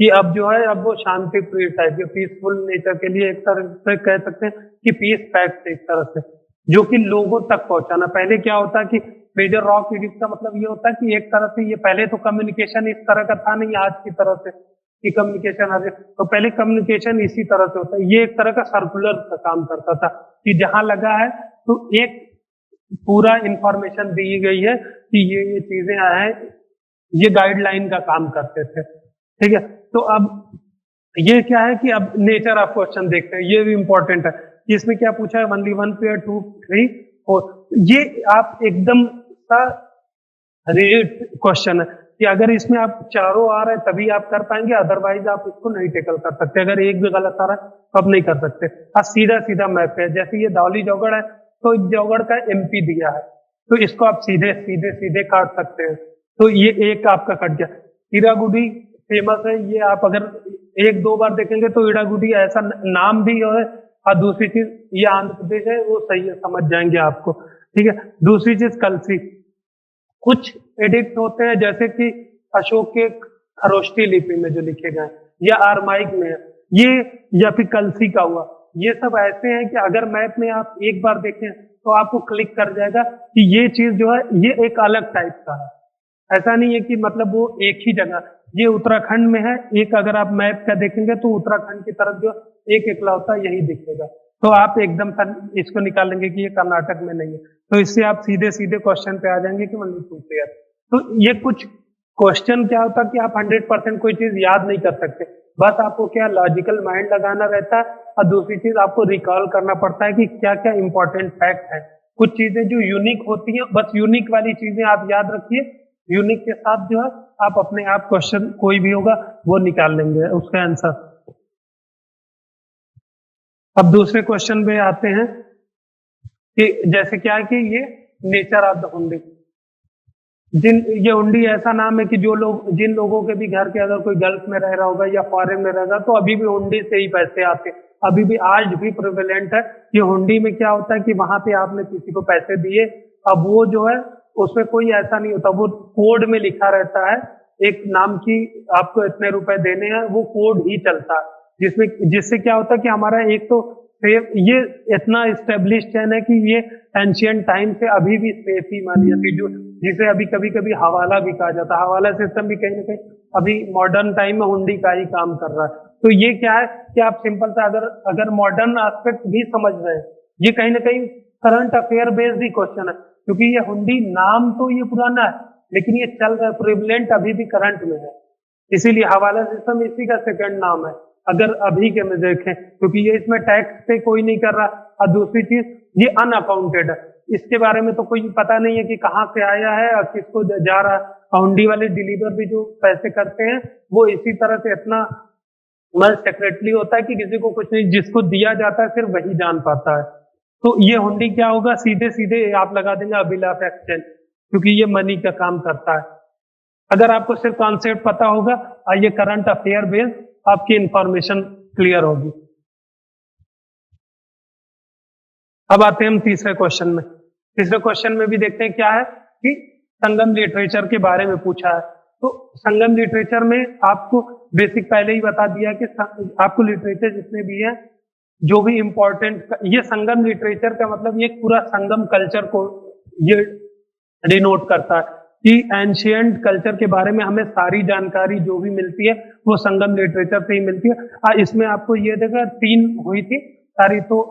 कि अब जो है अब वो शांति प्रिय टाइप के पीसफुल नेचर के लिए, एक तरह से कह सकते हैं कि पीस पैक्ट, एक तरह से जो कि लोगों तक पहुंचाना। पहले क्या होता है कि मेजर रॉक एडिक्ट का मतलब ये होता है कि एक तरह से, ये पहले तो कम्युनिकेशन इस तरह का था नहीं आज की तरह से कि कम्युनिकेशन आ जाए, तो पहले कम्युनिकेशन इसी तरह से होता है। ये एक तरह का सर्कुलर का काम करता था कि जहां लगा है तो एक पूरा इंफॉर्मेशन दी गई है कि ये चीजें हैं, ये गाइडलाइन का काम करते थे। ठीक है, तो अब ये क्या है कि अब नेचर ऑफ क्वेश्चन देखते हैं, ये भी इंपॉर्टेंट है कि इसमें क्या पूछा है, ओनली 1 पेयर 2 3 4। ये आप एकदम सा रिजिड क्वेश्चन है कि अगर इसमें आप चारों आ रहे हैं तभी आप कर पाएंगे, अदरवाइज आप इसको नहीं टेकल कर सकते। अगर एक भी गलत आ रहा है तो आप नहीं कर सकते। अब सीधा सीधा मैप है, जैसे ये धौली जौगढ़ है तो जौगढ़ का एमपी दिया है, तो इसको आप सीधे सीधे सीधे काट सकते हैं, तो ये एक आपका कट गया। ईरागुडी फेमस है, ये आप अगर एक दो बार देखेंगे तो ईरागुडी ऐसा नाम भी है। और दूसरी चीज ये आंध्र प्रदेश है, वो सही है, समझ जाएंगे आपको। ठीक है, दूसरी चीज कलसी। कुछ एडिक्ट होते हैं जैसे कि अशोक के खरोष्टी लिपि में जो लिखे गए या आरमाइक में है ये, या फिर कलसी का हुआ, ये सब ऐसे हैं कि अगर मैप में आप एक बार देखें तो आपको क्लिक कर जाएगा कि ये चीज जो है ये एक अलग टाइप का है। ऐसा नहीं है कि मतलब वो एक ही जगह, ये उत्तराखंड में है, एक अगर आप मैप का देखेंगे तो उत्तराखंड की तरफ जो एक इकलौता यही दिखेगा, तो आप एकदम इसको निकाल लेंगे कि ये कर्नाटक में नहीं है। तो इससे आप सीधे सीधे क्वेश्चन पे आ जाएंगे कि मतलब 2 पेयर। तो ये कुछ क्वेश्चन क्या होता है कि आप 100% कोई चीज याद नहीं कर सकते, बस आपको क्या लॉजिकल माइंड लगाना रहता है, और दूसरी चीज आपको रिकॉल करना पड़ता है कि क्या क्या इंपॉर्टेंट फैक्ट है। कुछ चीजें जो यूनिक होती हैं, बस यूनिक वाली चीजें आप याद रखिए, यूनिक के साथ जो है आप अपने आप क्वेश्चन कोई भी होगा वो निकाल लेंगे उसका आंसर। अब दूसरे क्वेश्चन पे आते हैं कि जैसे क्या है कि ये नेचर ऑफ द हुंडी। ये हुंडी ऐसा नाम है कि जो लोग, जिन लोगों के भी घर के अगर कोई गल्फ में रह रहा होगा या फॉरेन में रहेगा तो अभी भी हुंडी से ही पैसे आते हैं, अभी भी आज भी प्रिवेलेंट है। ये हुंडी में क्या होता है कि वहां पे आपने किसी को पैसे दिए, अब वो जो है उसमें कोई ऐसा नहीं होता, वो कोड में लिखा रहता है एक नाम की, आपको इतने रुपए देने हैं, वो कोड ही चलता है, जिसमें जिससे क्या होता है कि हमारा एक तो ये इतना स्टेब्लिश चैन है कि ये एंशियंट टाइम से अभी भी सेफ ही मानी जाती है, जो जिसे अभी कभी कभी हवाला भी कहा जाता है। हवाला सिस्टम भी कहीं ना कहीं अभी मॉडर्न टाइम में हुंडी का ही काम कर रहा है। तो ये क्या है कि आप सिंपल सा अगर मॉडर्न एस्पेक्ट भी समझ रहे हैं, ये कहीं ना कहीं करंट अफेयर बेस्ड ही क्वेश्चन है, क्योंकि ये हुंडी नाम तो ये पुराना है लेकिन ये चल रहा है, प्रिवलेंट अभी भी करंट में है। इसीलिए हवाला सिस्टम इसी का सेकंड नाम है अगर अभी के में देखें, क्योंकि ये इसमें टैक्स पे कोई नहीं कर रहा। और दूसरी चीज ये अनअकाउंटेड है, इसके बारे में तो कोई पता नहीं है कि कहाँ से आया है और किसको जा रहा है। हुंडी वाले डिलीवर भी जो पैसे करते हैं वो इसी तरह से इतना सेक्रेटली होता है कि किसी को कुछ नहीं, जिसको दिया जाता है सिर्फ वही जान पाता है। तो ये हुंडी क्या होगा, सीधे सीधे आप लगा देंगे अभिलाष एक्सचेंज, क्योंकि ये मनी का काम करता है। अगर आपको सिर्फ कॉन्सेप्ट पता होगा और ये करंट अफेयर बेस्ड आपकी इंफॉर्मेशन क्लियर होगी। अब आते हैं हम तीसरे क्वेश्चन में। तीसरे क्वेश्चन में भी देखते हैं क्या है कि संगम लिटरेचर के बारे में पूछा है। तो संगम लिटरेचर में आपको बेसिक पहले ही बता दिया कि आपको लिटरेचर जितने भी है जो भी इंपॉर्टेंट, ये संगम लिटरेचर का मतलब ये पूरा संगम कल्चर को ये डिनोट करता है कि एंशिएंट कल्चर के बारे में हमें सारी जानकारी जो भी मिलती है वो संगम लिटरेचर से ही मिलती है। इसमें आपको ये देखा 3 हुई थी सारी। तो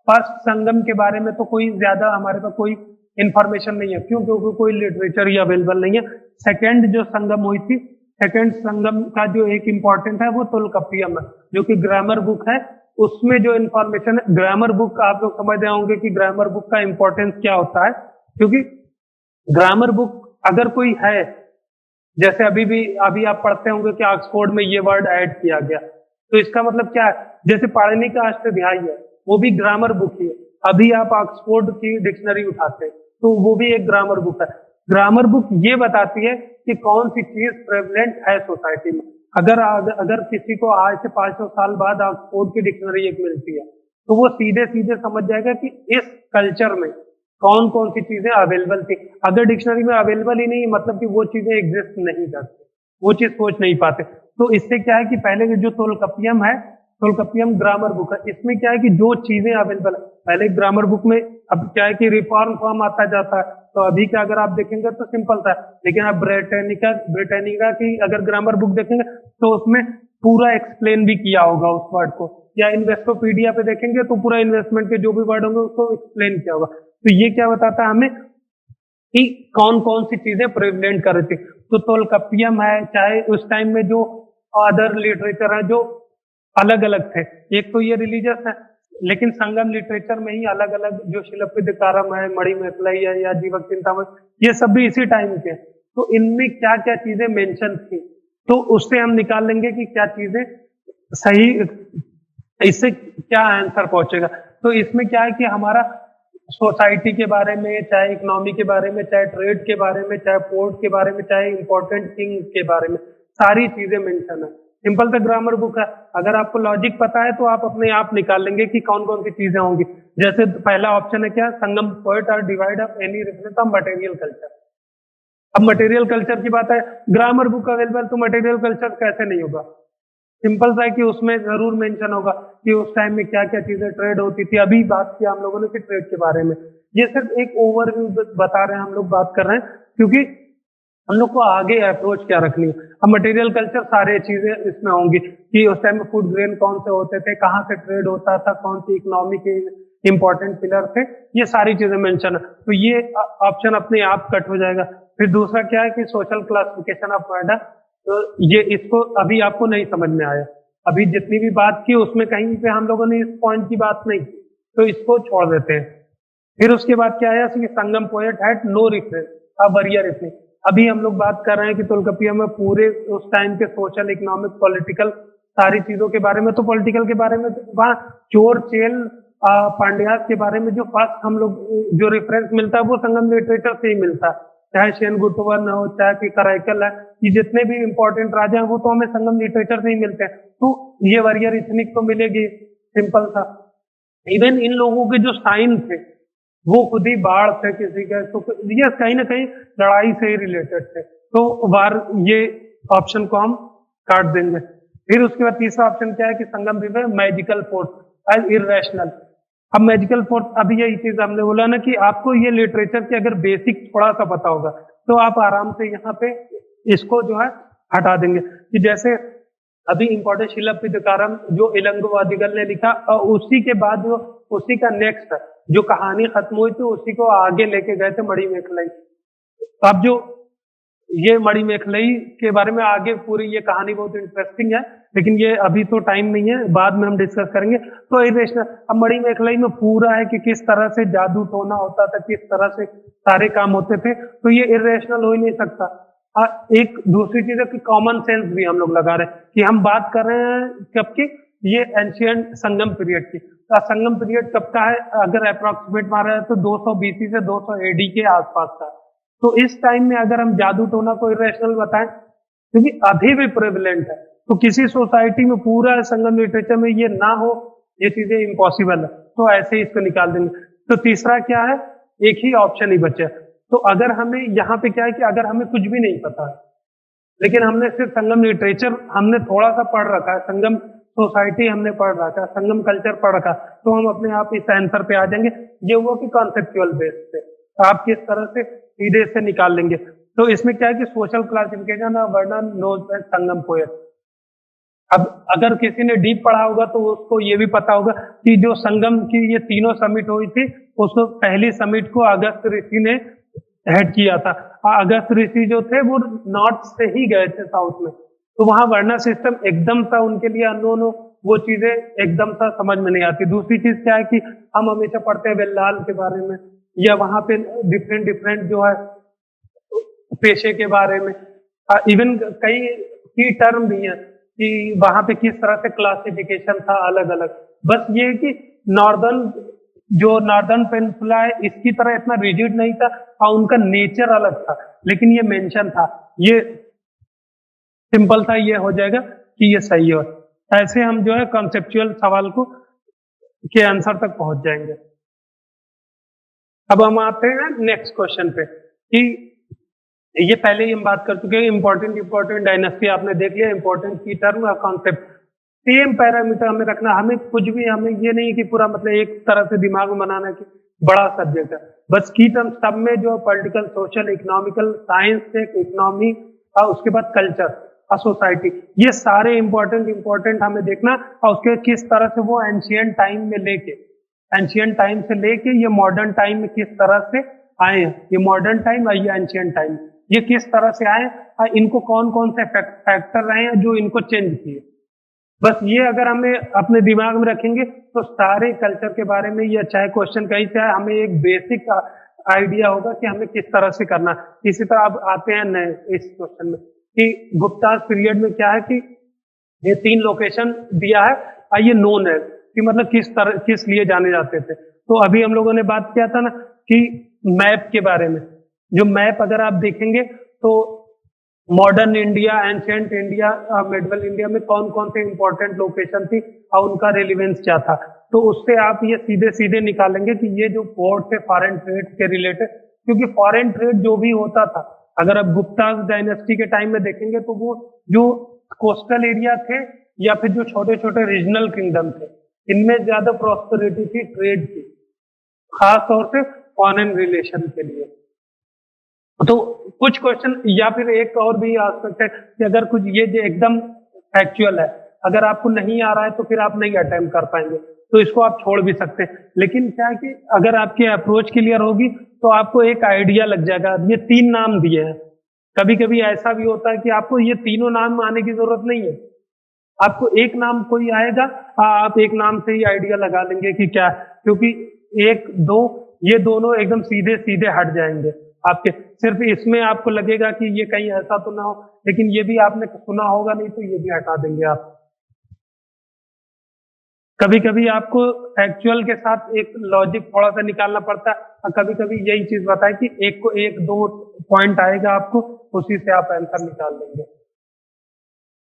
फर्स्ट संगम के बारे में तो कोई ज्यादा हमारे पास कोई इंफॉर्मेशन नहीं है, क्यों? क्योंकि कोई लिटरेचर ही अवेलेबल नहीं है। सेकंड जो संगम हुई थी, सेकंड संगम का जो एक इंपॉर्टेंट है वो तुलकपियम है, जो कि ग्रामर बुक है। उसमें जो इंफॉर्मेशन है, ग्रामर बुक आप लोग समझ रहे होंगे कि ग्रामर बुक का इंपॉर्टेंस क्या होता है। क्योंकि ग्रामर बुक अगर कोई है, जैसे अभी आप पढ़ते होंगे कि ऑक्सफोर्ड में ये वर्ड ऐड किया गया, तो इसका मतलब क्या है? जैसे पाणिनि का अष्टाध्यायी है, वो भी ग्रामर बुक ही है। अभी आप ऑक्सफोर्ड की डिक्शनरी उठाते हैं तो वो भी एक ग्रामर बुक है। ग्रामर बुक ये बताती है कि कौन सी चीज प्रेवलेंट है सोसाइटी में। अगर किसी को आज से 500 साल बाद ऑक्सफोर्ड की डिक्शनरी एक मिलती है तो वो सीधे सीधे समझ जाएगा कि इस कल्चर में कौन कौन सी चीजें अवेलेबल थी। अगर डिक्शनरी में अवेलेबल ही नहीं, मतलब कि वो चीजें एग्जिस्ट नहीं करती, वो चीज सोच नहीं पाते। तो इससे क्या है कि पहले जो तोलकपियम है, तोलकपियम ग्रामर बुक है, इसमें क्या है कि जो चीजें अवेलेबल है पहले ग्रामर बुक में, अब क्या है कि रिफॉर्म फॉर्म आता जाता है। तो अभी का अगर आप देखेंगे तो सिंपल था, लेकिन आप ब्रिटानिका की अगर ग्रामर बुक देखेंगे तो उसमें पूरा एक्सप्लेन भी किया होगा उस वर्ड को, या इन्वेस्टोपीडिया पे देखेंगे तो पूरा इन्वेस्टमेंट के जो भी वर्ड होंगे उसको एक्सप्लेन किया होगा। तो ये क्या बताता है हमें कि कौन कौन सी चीजें प्रेवलेंट कर रही थी। तो तोलकपियम है, चाहे उस टाइम में जो अदर लिटरेचर है जो अलग अलग थे, एक तो ये रिलीजियस है, लेकिन संगम लिटरेचर में ही अलग अलग जो शिलप्पदिकारम है, मणिमेखलाई है या जीवक चिंतामणि, ये सब भी इसी टाइम के। तो इनमें क्या क्या चीजें मेंशन थी, तो उससे हम निकाल लेंगे कि क्या चीजें सही, इससे क्या आंसर पहुंचेगा। तो इसमें क्या है कि हमारा सोसाइटी के बारे में, चाहे इकोनॉमी के बारे में, चाहे ट्रेड के बारे में, चाहे पोर्ट के बारे में, चाहे इंपॉर्टेंट किंग के बारे में, सारी चीजें मेंशन है। सिंपल सा ग्रामर बुक है, अगर आपको लॉजिक पता है तो आप अपने आप निकाल लेंगे कि कौन कौन सी चीजें होंगी। जैसे पहला ऑप्शन है क्या, Sangam poet are devoid of any reference of material culture. अब मटेरियल कल्चर की बात है, ग्रामर बुक अवेलेबल, तो मटेरियल कल्चर कैसे नहीं होगा? सिंपल सा है कि उसमें जरूर मेंशन होगा कि उस टाइम में क्या क्या चीजें ट्रेड होती थी। अभी बात किया हम लोगों ने कि ट्रेड के बारे में, ये सिर्फ एक ओवरव्यू बता रहे हैं, हम लोग बात कर रहे हैं क्योंकि हम लोग को आगे अप्रोच क्या रखनी है। अब मटेरियल कल्चर सारे चीजें इसमें होंगी कि उस टाइम में फूड ग्रेन कौन से होते थे, कहाँ से ट्रेड होता था, कौन सी इकोनॉमी के इंपॉर्टेंट पिलर थे, ये सारी चीजें मेंशन है। तो ये ऑप्शन अपने आप कट हो जाएगा। फिर दूसरा क्या है कि सोशल क्लासिफिकेशन ऑफ वर्ड, तो ये इसको अभी आपको नहीं समझ में आया, अभी जितनी भी बात की उसमें कहीं पे हम लोगों ने इस पॉइंट की बात नहीं की, तो इसको छोड़ देते हैं। फिर उसके बाद क्या आया कि संगम पोएट हैड नो रेफरेंस अब वरियर इतनी। अभी हम लोग बात कर रहे हैं कि तोलकपियम में पूरे उस टाइम के सोशल, इकोनॉमिक, पॉलिटिकल सारी चीजों के बारे में, तो पॉलिटिकल के बारे में वहां चोर चेल पांड्यास के बारे में जो फर्स्ट हम लोग जो रेफरेंस मिलता है वो संगम लिटरेचर से ही मिलता है। चाहे सेनगुप्तवन हो, चाहे कि कराइकल है, ये जितने भी इंपॉर्टेंट राजा हैं वो तो हमें संगम लिटरेचर से ही मिलते हैं। तो ये वरियर इथनिक तो मिलेगी, सिंपल सा। इवन इन लोगों के जो साइन थे वो खुद ही बाढ़ थे किसी के, तो ये कहीं ना कहीं लड़ाई से ही रिलेटेड थे। तो वार ये ऑप्शन को हम काट देंगे। फिर उसके बाद तीसरा ऑप्शन क्या है कि Sangam river magical force as irrational. अब मैजिकल फोर्स, अभी यही चीज हमने बोला ना कि आपको ये लिटरेचर के अगर बेसिक थोड़ा सा पता होगा तो आप आराम से यहाँ पे इसको जो है हटा देंगे। कि जैसे अभी इंपॉर्टेंट शिलप्पदिकारम जो इलंगोवादिगल ने लिखा, और उसी के बाद जो उसी का नेक्स्ट जो कहानी खत्म हुई थी उसी को आगे लेके गए थे मणिमेखलाई। अब जो ये मणिमेखलाई के बारे में आगे पूरी ये कहानी बहुत इंटरेस्टिंग है, लेकिन ये अभी तो टाइम नहीं है, बाद में हम डिस्कस करेंगे। तो इरेशनल, अब मणिमेखलाई में पूरा है कि किस तरह से जादू टोना होता था, किस तरह से सारे काम होते थे, तो ये इरेशनल हो ही नहीं सकता। एक दूसरी चीज है कि कॉमन सेंस भी हम लोग लगा रहे हैं कि हम बात कर रहे हैं कब की, ये एंशियंट संगम पीरियड की। तो संगम पीरियड कब का है, अगर अप्रोक्सीमेट मारा है तो 200 बीसी से 200 एडी के आसपास का। तो इस टाइम में अगर हम जादू टोना को इरेशनल बताएं, क्योंकि अभी भी प्रेवलेंट है, तो किसी सोसाइटी में पूरा संगम लिटरेचर में ये ना हो, ये चीजें इम्पॉसिबल है, तो ऐसे ही इसको निकाल देंगे। तो तीसरा क्या है, एक ही ऑप्शन ही बचा है। तो अगर हमें यहाँ पे क्या है कि अगर हमें कुछ भी नहीं पता है, लेकिन हमने सिर्फ संगम लिटरेचर हमने थोड़ा सा पढ़ रखा है, संगम सोसाइटी हमने पढ़ रखा है, संगम कल्चर पढ़ रखा है, तो हम अपने आप इस आंसर पे आ जाएंगे। ये हुआ कि कॉन्सेप्चुअल बेस पे आप किस तरह से सीधे से निकाल लेंगे। तो इसमें क्या है कि सोशल क्लासिफिकेशन और वर्णन नोज एंड संगम पोएट। अब अगर किसी ने डीप पढ़ा होगा तो उसको ये भी पता होगा कि जो संगम की ये तीनों समिट हुई थी, उसको पहली समिट को अगस्त ऋषि ने हेड किया था। अगस्त ऋषि जो थे वो नॉर्थ से ही गए थे साउथ में, तो वहां वर्णा सिस्टम एकदम सा उनके लिए अननोन हो, वो चीजें एकदम सा समझ में नहीं आती। दूसरी चीज क्या है कि हम हमेशा पढ़ते हैं वेल्लाल के बारे में, या वहां पे डिफरेंट डिफरेंट जो है पेशे के बारे में, इवन कई की टर्म भी है कि वहां पे किस तरह से क्लासिफिकेशन था अलग अलग। बस ये है कि नॉर्दर्न जो नॉर्दर्न पेनिनसुला है इसकी तरह इतना रिजिड नहीं था, और उनका नेचर अलग था, लेकिन ये मेंशन था। ये सिंपल सा ये हो जाएगा कि ये सही हो। ऐसे हम जो है कॉन्सेप्चुअल सवाल को के आंसर तक पहुंच जाएंगे। अब हम आते हैं नेक्स्ट क्वेश्चन पे कि ये पहले ही हम बात कर चुके हैं, इंपॉर्टेंट डायनेस्टी आपने देख लिया, इंपॉर्टेंट की टर्म और कॉन्सेप्ट सेम पैरामीटर हमें रखना। हमें कुछ भी, हमें ये नहीं कि पूरा मतलब एक तरह से दिमाग में बनाना कि बड़ा सब्जेक्ट है, बस की टर्म सब में जो पॉलिटिकल सोशल इकोनॉमिकल साइंस से इकोनॉमी और उसके बाद कल्चर और सोसाइटी, ये सारे इंपॉर्टेंट हमें देखना, और उसके किस तरह से वो एंशियंट टाइम में लेके, एंशियंट टाइम से लेके ये मॉडर्न टाइम में किस तरह से आए हैं, ये मॉडर्न टाइम और ये एंशियंट टाइम ये किस तरह से आए और इनको कौन कौन से फैक्टर रहे हैं जो इनको चेंज किए। बस ये अगर हमें अपने दिमाग में रखेंगे तो सारे कल्चर के बारे में, या चाहे क्वेश्चन कहीं से आए, हमें एक बेसिक आइडिया होगा कि हमें किस तरह से करना है। इसी तरह अब आते हैं नए इस क्वेश्चन में कि गुप्ता पीरियड में क्या है कि ये 3 लोकेशन दिया है और ये नोन है कि मतलब किस लिए जाने जाते थे। तो अभी हम लोगों ने बात किया था ना कि मैप के बारे में, जो मैप अगर आप देखेंगे तो modern India, ancient India, medieval India में कौन कौन से इंपॉर्टेंट लोकेशन थी और उनका रेलिवेंस क्या था, तो उससे आप ये सीधे सीधे निकालेंगे कि ये जो पोर्ट थे फॉरेन ट्रेड के रिलेटेड, क्योंकि फॉरेन ट्रेड जो भी होता था, अगर आप गुप्ता डायनेस्टी के टाइम में देखेंगे तो वो जो कोस्टल एरिया थे या फिर जो छोटे छोटे रीजनल किंगडम थे, इनमें ज्यादा प्रॉस्पेरिटी थी ट्रेड की, खास तौर से फॉरेन रिलेशन के लिए। तो कुछ क्वेश्चन, या फिर एक और भी एस्पेक्ट है कि अगर कुछ ये जो एकदम फैक्चुअल है, अगर आपको नहीं आ रहा है तो फिर आप नहीं अटेम्प्ट कर पाएंगे, तो इसको आप छोड़ भी सकते हैं। लेकिन क्या है कि अगर आपकी अप्रोच क्लियर होगी तो आपको एक आइडिया लग जाएगा। ये 3 नाम दिए हैं, कभी कभी ऐसा भी होता है कि आपको ये तीनों नाम आने की जरूरत नहीं है, आपको एक नाम कोई आएगा, आप एक नाम से ही आइडिया लगा लेंगे कि क्या, क्योंकि 1 2 ये दोनों एकदम सीधे सीधे हट जाएंगे आपके। सिर्फ इसमें आपको लगेगा कि ये कहीं ऐसा तो ना हो, लेकिन ये भी आपने सुना होगा नहीं तो ये भी हटा देंगे आप। कभी कभी आपको एक्चुअल के साथ एक लॉजिक थोड़ा सा निकालना पड़ता है, और कभी कभी यही चीज बताए कि एक को 1 2 पॉइंट आएगा आपको, उसी से आप आंसर निकाल देंगे।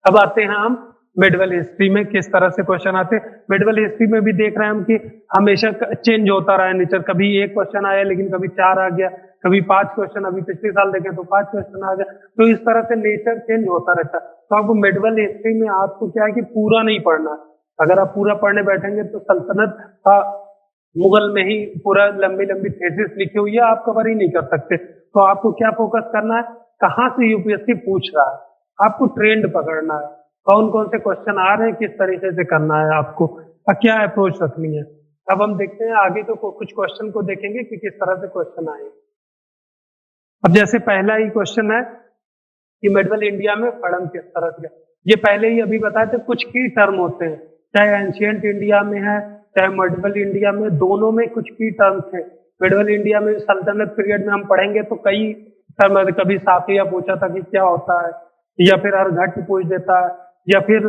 अब आते हैं हम मिडिवल हिस्ट्री में किस तरह से क्वेश्चन आते हैं। मिडिवल हिस्ट्री में भी देख रहे हैं हम कि हमेशा चेंज होता रहा है नेचर, कभी 1 क्वेश्चन आया लेकिन कभी 4 आ गया, कभी 5 क्वेश्चन, अभी पिछले साल देखें तो 5 क्वेश्चन आ गया, तो इस तरह से नेचर चेंज होता रहता है। तो आपको मिडिवल हिस्ट्री में आपको क्या है कि पूरा नहीं पढ़ना, अगर आप पूरा पढ़ने बैठेंगे तो सल्तनत मुगल में ही पूरा लंबी लंबी थेसिस लिखी हुई है, आप कवर ही नहीं कर सकते। तो आपको क्या फोकस करना है, कहाँ से यूपीएससी पूछ रहा है, आपको ट्रेंड पकड़ना है, कौन कौन से क्वेश्चन आ रहे हैं, किस तरीके से करना है आपको, क्या अप्रोच रखनी है। अब हम देखते हैं आगे तो कुछ क्वेश्चन को देखेंगे कि किस तरह से क्वेश्चन आए। अब जैसे पहला ही क्वेश्चन है कि मेडिवल इंडिया में फड़म किस तरह से, ये पहले ही अभी बताए थे। कुछ की टर्म होते हैं, चाहे एंशियंट इंडिया में है चाहे मेडिवल इंडिया में, दोनों में कुछ की टर्म्स है। मेडिवल इंडिया में सल्तनत पीरियड में हम पढ़ेंगे तो कई टर्म, कभी साफिया पूछा था कि क्या होता है, या फिर अर्घट पूछ देता है, या फिर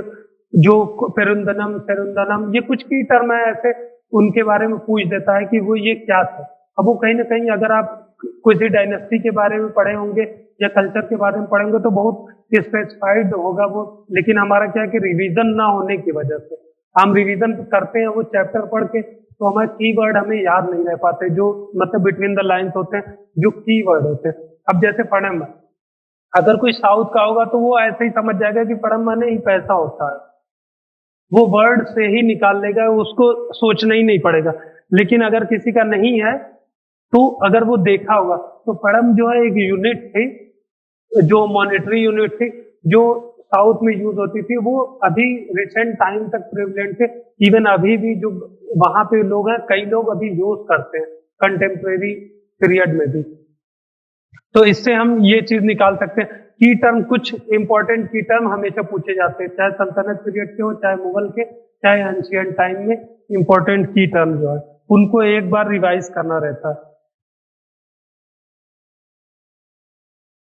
जो पेरुंदनम सेरुंदनम, ये कुछ की टर्म है ऐसे, उनके बारे में पूछ देता है कि वो ये क्या थे। अब वो कहीं ना कहीं अगर आप किसी डायनेस्टी के बारे में पढ़े होंगे या कल्चर के बारे में पढ़ेंगे तो बहुत स्पेसिफाइड होगा वो, लेकिन हमारा क्या है कि रिवीजन ना होने की वजह से हम रिवीजन करते हैं वो चैप्टर पढ़ के, तो हमारे कीवर्ड हमें याद नहीं रह पाते, जो मतलब बिटवीन द लाइंस होते हैं, जो कीवर्ड होते हैं। अब जैसे फड़म, अगर कोई साउथ का होगा तो वो ऐसे ही समझ जाएगा कि फड़म माने ही पैसा होता है, वो वर्ड से ही निकाल लेगा, उसको सोचना ही नहीं पड़ेगा। लेकिन अगर किसी का नहीं है तो अगर वो देखा होगा तो फड़म जो है एक यूनिट थी, जो मॉनेटरी यूनिट थी, जो साउथ में यूज होती थी, वो अभी रिसेंट टाइम तक प्रेवलेंट थे। इवन अभी भी जो वहां पे लोग हैं, कई लोग अभी यूज करते हैं कंटेम्प्रेरी पीरियड में भी। तो इससे हम ये चीज निकाल सकते हैं, की टर्म, कुछ इंपॉर्टेंट की टर्म हमेशा पूछे जाते हैं, चाहे सल्तनत पीरियड के हो, चाहे मुगल के, चाहे एंशियंट टाइम में। इंपॉर्टेंट की टर्म जो है उनको एक बार रिवाइज करना रहता है।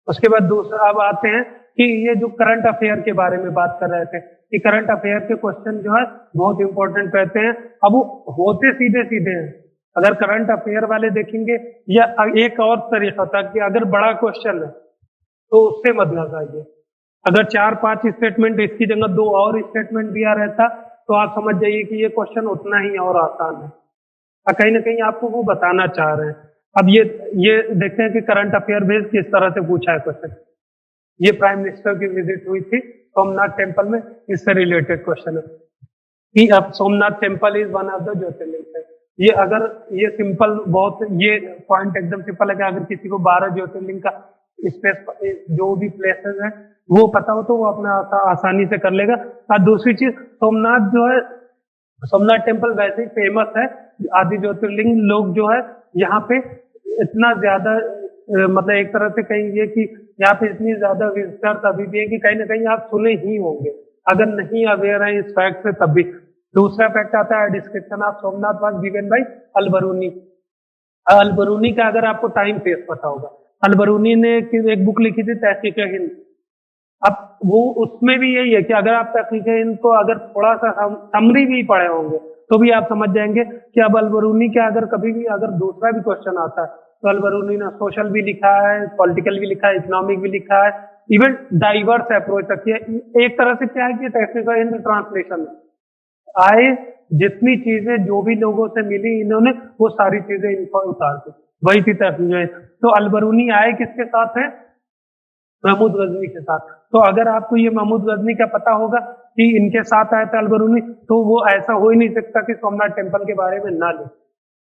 उसके बाद दूसरा अब आते हैं कि ये जो करंट अफेयर के बारे में बात कर रहे थे, कि करंट अफेयर के क्वेश्चन जो है बहुत इंपॉर्टेंट रहते हैं। अब वो होते सीधे सीधे हैं, अगर करंट अफेयर वाले देखेंगे, या एक और तरीका था कि अगर बड़ा क्वेश्चन है तो उससे मत लगाइए। अगर 4-5 स्टेटमेंट इसकी जगह 2 और स्टेटमेंट दिया रहता तो आप समझ जाइए कि ये क्वेश्चन उतना ही और आसान है, और कहीं ना कहीं आपको वो बताना चाह रहे हैं। अब ये देखते हैं कि करंट अफेयर बेस किस तरह से पूछा है क्वेश्चन। ये प्राइम मिनिस्टर की विजिट हुई थी सोमनाथ टेम्पल में, इससे रिलेटेड क्वेश्चन है कि अब Somnath temple is one of the jyotirlinga है। ये अगर ये सिंपल, बहुत ये पॉइंट एकदम सिंपल है कि अगर किसी को 12 ज्योतिर्लिंग का स्पेस, जो भी प्लेसेस है वो पता हो तो वो अपना आसानी से कर लेगा। और दूसरी चीज, सोमनाथ जो है, सोमनाथ टेम्पल वैसे ही फेमस है, आदि ज्योतिर्लिंग लोग जो है यहाँ पे इतना ज्यादा, मतलब एक तरह से कहेंगे कि यहाँ पे इतनी ज्यादा विजिटर्स अभी भी है कि कहीं ना कहीं आप सुने ही होंगे, अगर नहीं अवेयर है इस फैक्ट से तब भी। दूसरा फैक्ट आता है description of Somnath was given by Al-Biruni. Al-Biruni का अगर आपको टाइम फेस पता होगा, अल-बरूनी ने एक बुक लिखी थी तहकीक-ए-हिंद। अब वो उसमें भी यही है कि अगर आप तहकीक-ए-हिंद को अगर थोड़ा सा समरी भी पढ़े होंगे तो भी आप समझ जाएंगे कि अब अल-बरूनी का अगर कभी भी अगर दूसरा भी क्वेश्चन आता है तो अल-बरूनी ने सोशल भी लिखा है, पॉलिटिकल भी लिखा है, इकोनॉमिक भी लिखा है, इवन डाइवर्स अप्रोच रखी है। एक तरह से क्या है कि तहकीक-ए-हिंद ट्रांसलेशन आए, जितनी चीजें जो भी लोगों से मिली इन्होंने वो सारी चीजें इनको उतार दी, वही थी तहकीक। तो अल-बरूनी आए किसके साथ है? महमूद गजनी के साथ। तो अगर आपको ये महमूद गजनी का पता होगा कि इनके साथ आया था अल-बरूनी, तो वो ऐसा हो ही नहीं सकता कि सोमनाथ टेम्पल के बारे में ना ले।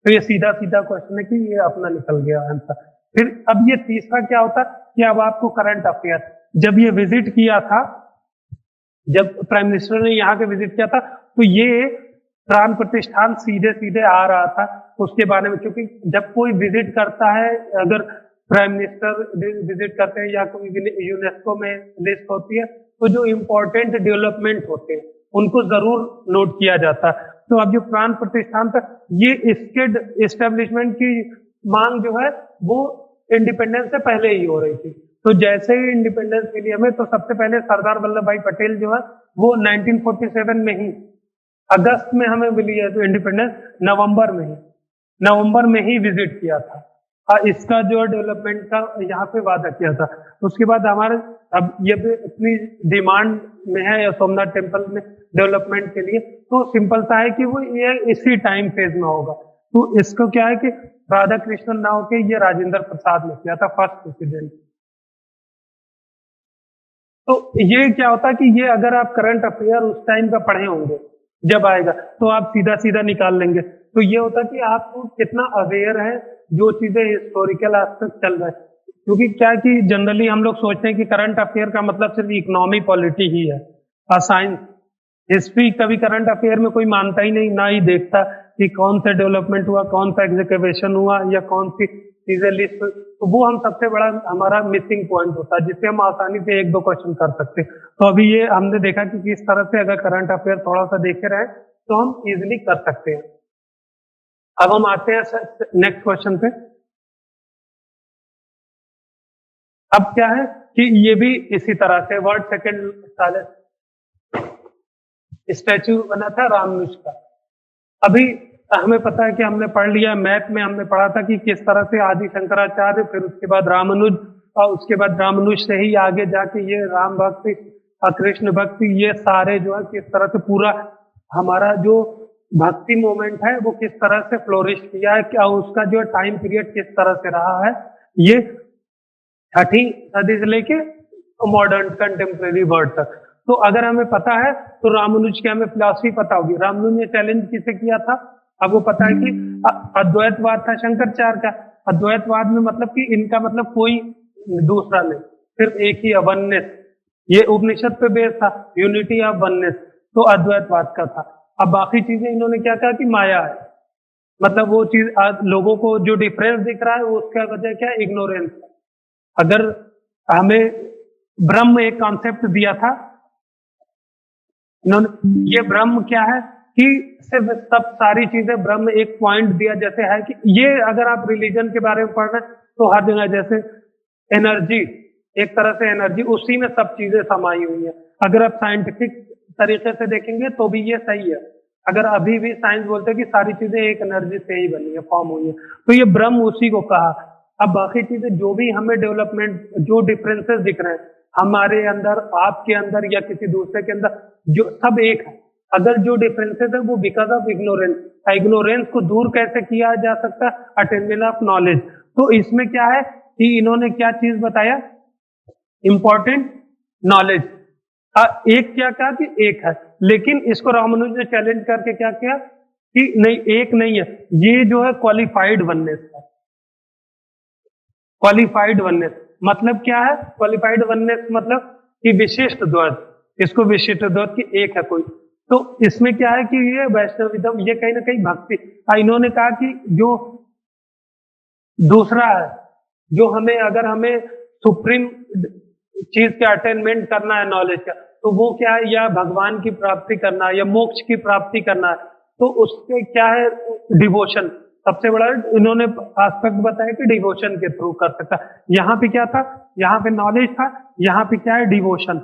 तो ये सीधा सीधा क्वेश्चन है कि ये अपना निकल गया आंसर। फिर अब ये तीसरा क्या होता है कि अब आपको करंट अफेयर, जब ये विजिट किया था, जब प्राइम मिनिस्टर ने यहाँ के विजिट किया था, तो ये प्राण प्रतिष्ठान सीधे सीधे आ रहा था उसके बारे में, क्योंकि जब कोई विजिट करता है, अगर प्राइम मिनिस्टर विजिट करते हैं या कोई यूनेस्को में लिस्ट होती है, तो जो इम्पोर्टेंट डेवलपमेंट होते हैं उनको जरूर नोट किया जाता है। तो अब जो प्राण प्रतिष्ठान था, ये इसके एस्टेब्लिशमेंट की मांग जो है वो इंडिपेंडेंस से पहले ही हो रही थी। तो जैसे ही इंडिपेंडेंस मिली हमें, तो सबसे पहले सरदार वल्लभ भाई पटेल जो है वो 1947 में ही, अगस्त में हमें मिली है तो इंडिपेंडेंस नवंबर में ही विजिट किया था। इसका जो डेवलपमेंट का यहाँ पे वादा किया था। उसके बाद हमारे अब ये भी इतनी डिमांड में है या सोमनाथ टेम्पल में डेवलपमेंट के लिए, तो सिंपल सा है कि वो ये इसी टाइम फेज में होगा। तो इसको क्या है कि राधा कृष्णन ना होके ये राजेंद्र प्रसाद ने किया था, फर्स्ट प्रेसिडेंट। तो ये क्या होता है कि ये अगर आप करंट अफेयर उस टाइम का पढ़े होंगे, जब आएगा तो आप सीधा सीधा निकाल लेंगे। तो ये होता है कि आप कितना अवेयर है जो चीजें हिस्टोरिकल एस्पेक्ट चल रहा है। क्योंकि क्या है कि जनरली हम लोग सोचते हैं कि करंट अफेयर का मतलब सिर्फ इकोनॉमी पॉलिटी ही है, साइंस हिस्ट्री कभी करंट अफेयर में कोई मानता ही नहीं, ना ही देखता कि कौन सा डेवलपमेंट हुआ, कौन सा एग्जीक्यूशन हुआ, या कौन सी चीजें लिस्ट, तो वो हम सबसे बड़ा हमारा मिसिंग पॉइंट होता है, जिससे हम आसानी से एक दो क्वेश्चन कर सकते हैं। तो अभी ये हमने देखा कि किस तरह से अगर करंट अफेयर थोड़ा सा देखे रहे तो हम इजिली कर सकते हैं। अब हम आते हैं नेक्स्ट क्वेश्चन पे। अब क्या है कि ये भी इसी तरह से वर्ल्ड सेकेंड स्टैचू बना था रामानुज का। अभी हमें पता है कि हमने पढ़ लिया, मैथ में हमने पढ़ा था कि किस तरह से आदि शंकराचार्य, फिर उसके बाद रामानुज, और उसके बाद रामानुज से ही आगे जाके ये राम भक्ति और कृष्ण भक्ति, ये सारे जो है किस तरह से पूरा हमारा जो भक्ति मूवमेंट है वो किस तरह से फ्लोरिश किया है, क्या उसका जो टाइम पीरियड किस तरह से रहा है, ये 6वीं सदी से लेके मॉडर्न कंटेम्प्रेरी वर्ल्ड तक। तो अगर हमें पता है तो रामानुज की हमें फिलॉसफी पता होगी। रामानुज ने चैलेंज किसे किया था? आपको पता है कि अद्वैतवाद था शंकराचार्य का। अद्वैतवाद में मतलब कि इनका मतलब कोई दूसरा नहीं, सिर्फ एक ही वननेस। ये उपनिषद पे बेस था, यूनिटी ऑफ वननेस, तो अद्वैतवाद का था। अब बाकी चीजें इन्होंने क्या कहा कि माया है, मतलब वो चीज लोगों को जो डिफरेंस दिख रहा है वो उसका वजह क्या है? इग्नोरेंस। अगर हमें ब्रह्म एक कॉन्सेप्ट दिया था इन्होंने, ये ब्रह्म क्या है कि सिर्फ सब सारी चीजें ब्रह्म एक पॉइंट दिया, जैसे है कि ये अगर आप रिलीजन के बारे में पढ़ रहे हैं तो हर जगह जैसे एनर्जी, एक तरह से एनर्जी, उसी में सब चीजें समाई हुई है। अगर आप साइंटिफिक तरीके से देखेंगे तो भी ये सही है। अगर अभी भी साइंस बोलते हैं कि सारी चीजें एक एनर्जी से ही बनी है, फॉर्म हुई है, तो ये ब्रह्म उसी को कहा। अब बाकी चीजें जो भी हमें डेवलपमेंट, जो डिफरेंसेस दिख रहे हैं हमारे अंदर, आपके अंदर या किसी दूसरे के अंदर, जो सब एक है। अगर जो डिफरेंसेस है वो बिकॉज ऑफ इग्नोरेंस, इग्नोरेंस को दूर कैसे किया जा सकता है? Attainment of knowledge. तो इसमें क्या है कि इन्होंने क्या चीज बताया? Important knowledge. एक क्या कहा कि एक है, लेकिन इसको रामानुज ने चैलेंज करके क्या किया कि नहीं, एक नहीं है, ये जो है क्वालिफाइड वननेस है। क्वालिफाइड वननेस मतलब क्या है? क्वालिफाइड वननेस मतलब कि विशिष्ट द्वैत, इसको विशिष्ट द्वैत की एक है कोई। तो इसमें क्या है कि ये वैष्णविज्म, ये कहीं ना कहीं भक्ति, इन्होंने कहा कि जो दूसरा है, जो हमें, अगर हमें सुप्रीम चीज का अटेनमेंट करना है नॉलेज का, तो वो क्या है? या भगवान की प्राप्ति करना है या मोक्ष की प्राप्ति करना है, तो उसके क्या है? डिवोशन सबसे बड़ा इन्होंने एस्पेक्ट बताया कि डिवोशन के थ्रू कर सकता। यहाँ पे क्या था? यहाँ पे नॉलेज था, यहाँ पे क्या है? डिवोशन।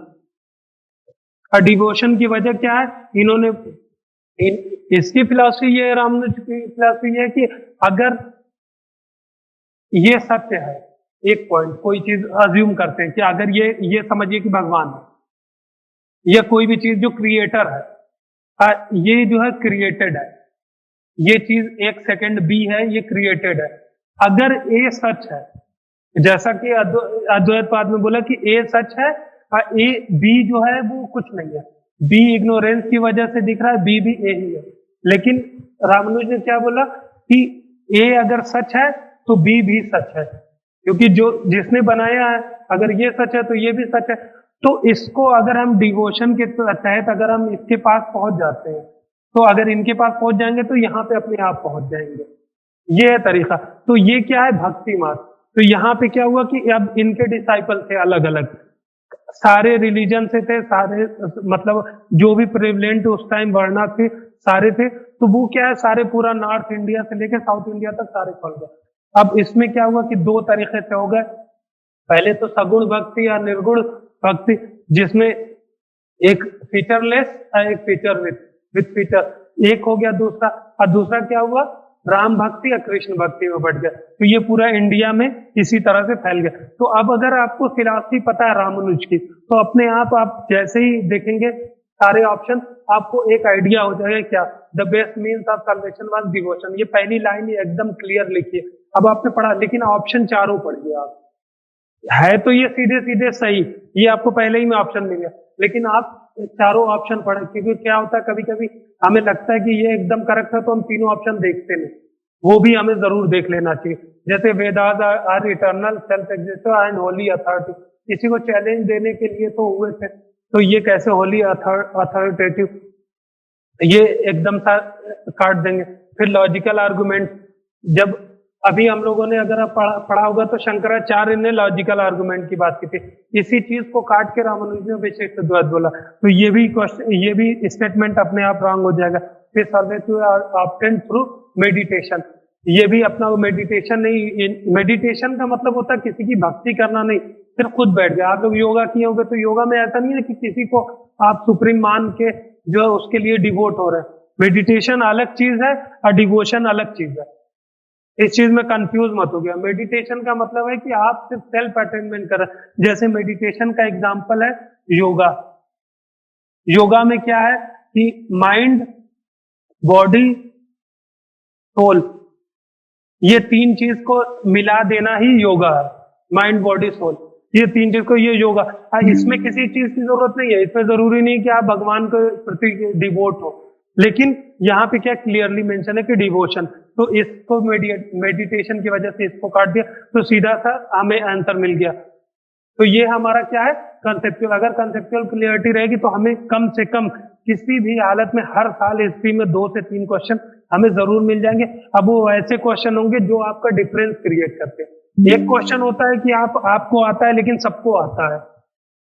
और डिवोशन की वजह क्या है? इन्होंने इसकी फिलॉसफी ये, रामानुज की फिलॉसफी ये है कि अगर ये सत्य है, एक पॉइंट, कोई चीज अज्यूम करते हैं कि अगर ये समझिए कि भगवान है या कोई भी चीज जो क्रिएटर है, ये जो है क्रिएटेड है, ये चीज एक सेकंड बी है, ये क्रिएटेड है। अगर ए सच है, जैसा कि अद्वैतवाद में बोला कि ए सच है, ए बी जो है वो कुछ नहीं है, बी इग्नोरेंस की वजह से दिख रहा है, बी भी ए ही है। लेकिन रामानुज ने क्या बोला कि ए अगर सच है तो बी भी सच है, क्योंकि जो जिसने बनाया है, अगर ये सच है तो ये भी सच है। तो इसको अगर हम डिवोशन के तहत अगर हम इसके पास पहुंच जाते हैं, तो अगर इनके पास पहुंच जाएंगे तो यहाँ पे अपने आप पहुंच जाएंगे। ये है तरीका। तो ये क्या है? भक्ति मार्ग। तो यहाँ पे क्या हुआ कि अब इनके डिसाइपल थे अलग अलग, सारे रिलीजन से थे, सारे मतलब जो भी प्रेवलेंट उस टाइम वर्णा थे सारे थे। तो वो क्या है? सारे पूरा नॉर्थ इंडिया से लेकर साउथ इंडिया तक सारे फैल गए। अब इसमें क्या हुआ कि दो तरीके से हो गए। पहले तो सगुण भक्ति या निर्गुण भक्ति, जिसमें एक फीचरलेस और एक फीचर विथ फीचर, एक हो गया दूसरा। और दूसरा क्या हुआ? राम भक्ति या कृष्ण भक्ति में बढ़ गया। तो ये पूरा इंडिया में इसी तरह से फैल गया। तो अब अगर आपको फिलॉसफी पता है रामानुज की, तो अपने आप जैसे ही देखेंगे सारे ऑप्शन, आपको एक आइडिया हो जाएगा क्या the best means of salvation was devotion. ये पहली लाइन एकदम क्लियर लिखी है। अब आपने पढ़ा, लेकिन ऑप्शन चारों पढ़िए आप, है तो ये सीधे सीधे सही, ये आपको पहले ही में ऑप्शन मिल गया, लेकिन आप चारों ऑप्शन पढ़े, क्योंकि क्या होता है कभी कभी हमें लगता है कि ये एकदम करेक्ट है तो हम तीनों ऑप्शन देखते नहीं, वो भी हमें जरूर देख लेना चाहिए। जैसे Vedas are eternal self existing and holy authority, किसी को चैलेंज देने के लिए तो हुए थे, तो ये कैसे होली अथॉरिटेटिव, ये एकदम सा काट देंगे। फिर लॉजिकल आर्गुमेंट, जब अभी हम लोगों ने अगर आप पढ़ा होगा तो शंकराचार्य ने लॉजिकल आर्गुमेंट की बात की थी, इसी चीज को काट के रामानुज ने विशिष्ट द्वैत बोला। तो ये भी क्वेश्चन, ये भी स्टेटमेंट अपने आप रॉन्ग हो जाएगा। फिर सर्वे ऑब्टेन थ्रू मेडिटेशन, ये भी अपना मेडिटेशन नहीं, मेडिटेशन का मतलब होता है किसी की भक्ति करना नहीं, सिर्फ खुद बैठ गया। आप लोग योगा किए होंगे तो योगा में ऐसा नहीं है कि किसी को आप सुप्रीम मान के जो है उसके लिए डिवोट हो रहे हैं। मेडिटेशन अलग चीज है और डिवोशन अलग चीज है, इस चीज में कंफ्यूज मत हो गया। मेडिटेशन का मतलब है कि आप सिर्फ सेल्फ अटेनमेंट कर रहे हैं। जैसे मेडिटेशन का एग्जांपल है योगा। योगा में क्या है कि माइंड, बॉडी, सोल, ये तीन चीज को मिला देना ही योगा है। माइंड, बॉडी, सोल, ये तीन चीज को, ये योगा। इसमें किसी चीज की जरूरत नहीं है, इसमें जरूरी नहीं कि आप भगवान के प्रति डिवोट हो, लेकिन यहाँ पे क्या क्लियरली मेंशन है कि डिवोशन। तो इसको मेडिटेशन की वजह से इसको काट दिया तो सीधा सा हमें आंसर मिल गया। तो ये हमारा क्या है, कंसेप्चुअल। अगर कंसेप्चुअल क्लियरिटी रहेगी तो हमें कम से कम किसी भी हालत में हर साल हिस्ट्री में 2 से 3 क्वेश्चन हमें जरूर मिल जाएंगे। अब वो ऐसे क्वेश्चन होंगे जो आपका डिफरेंस क्रिएट करते हैं। एक क्वेश्चन होता है कि आपको आता है लेकिन सबको आता है,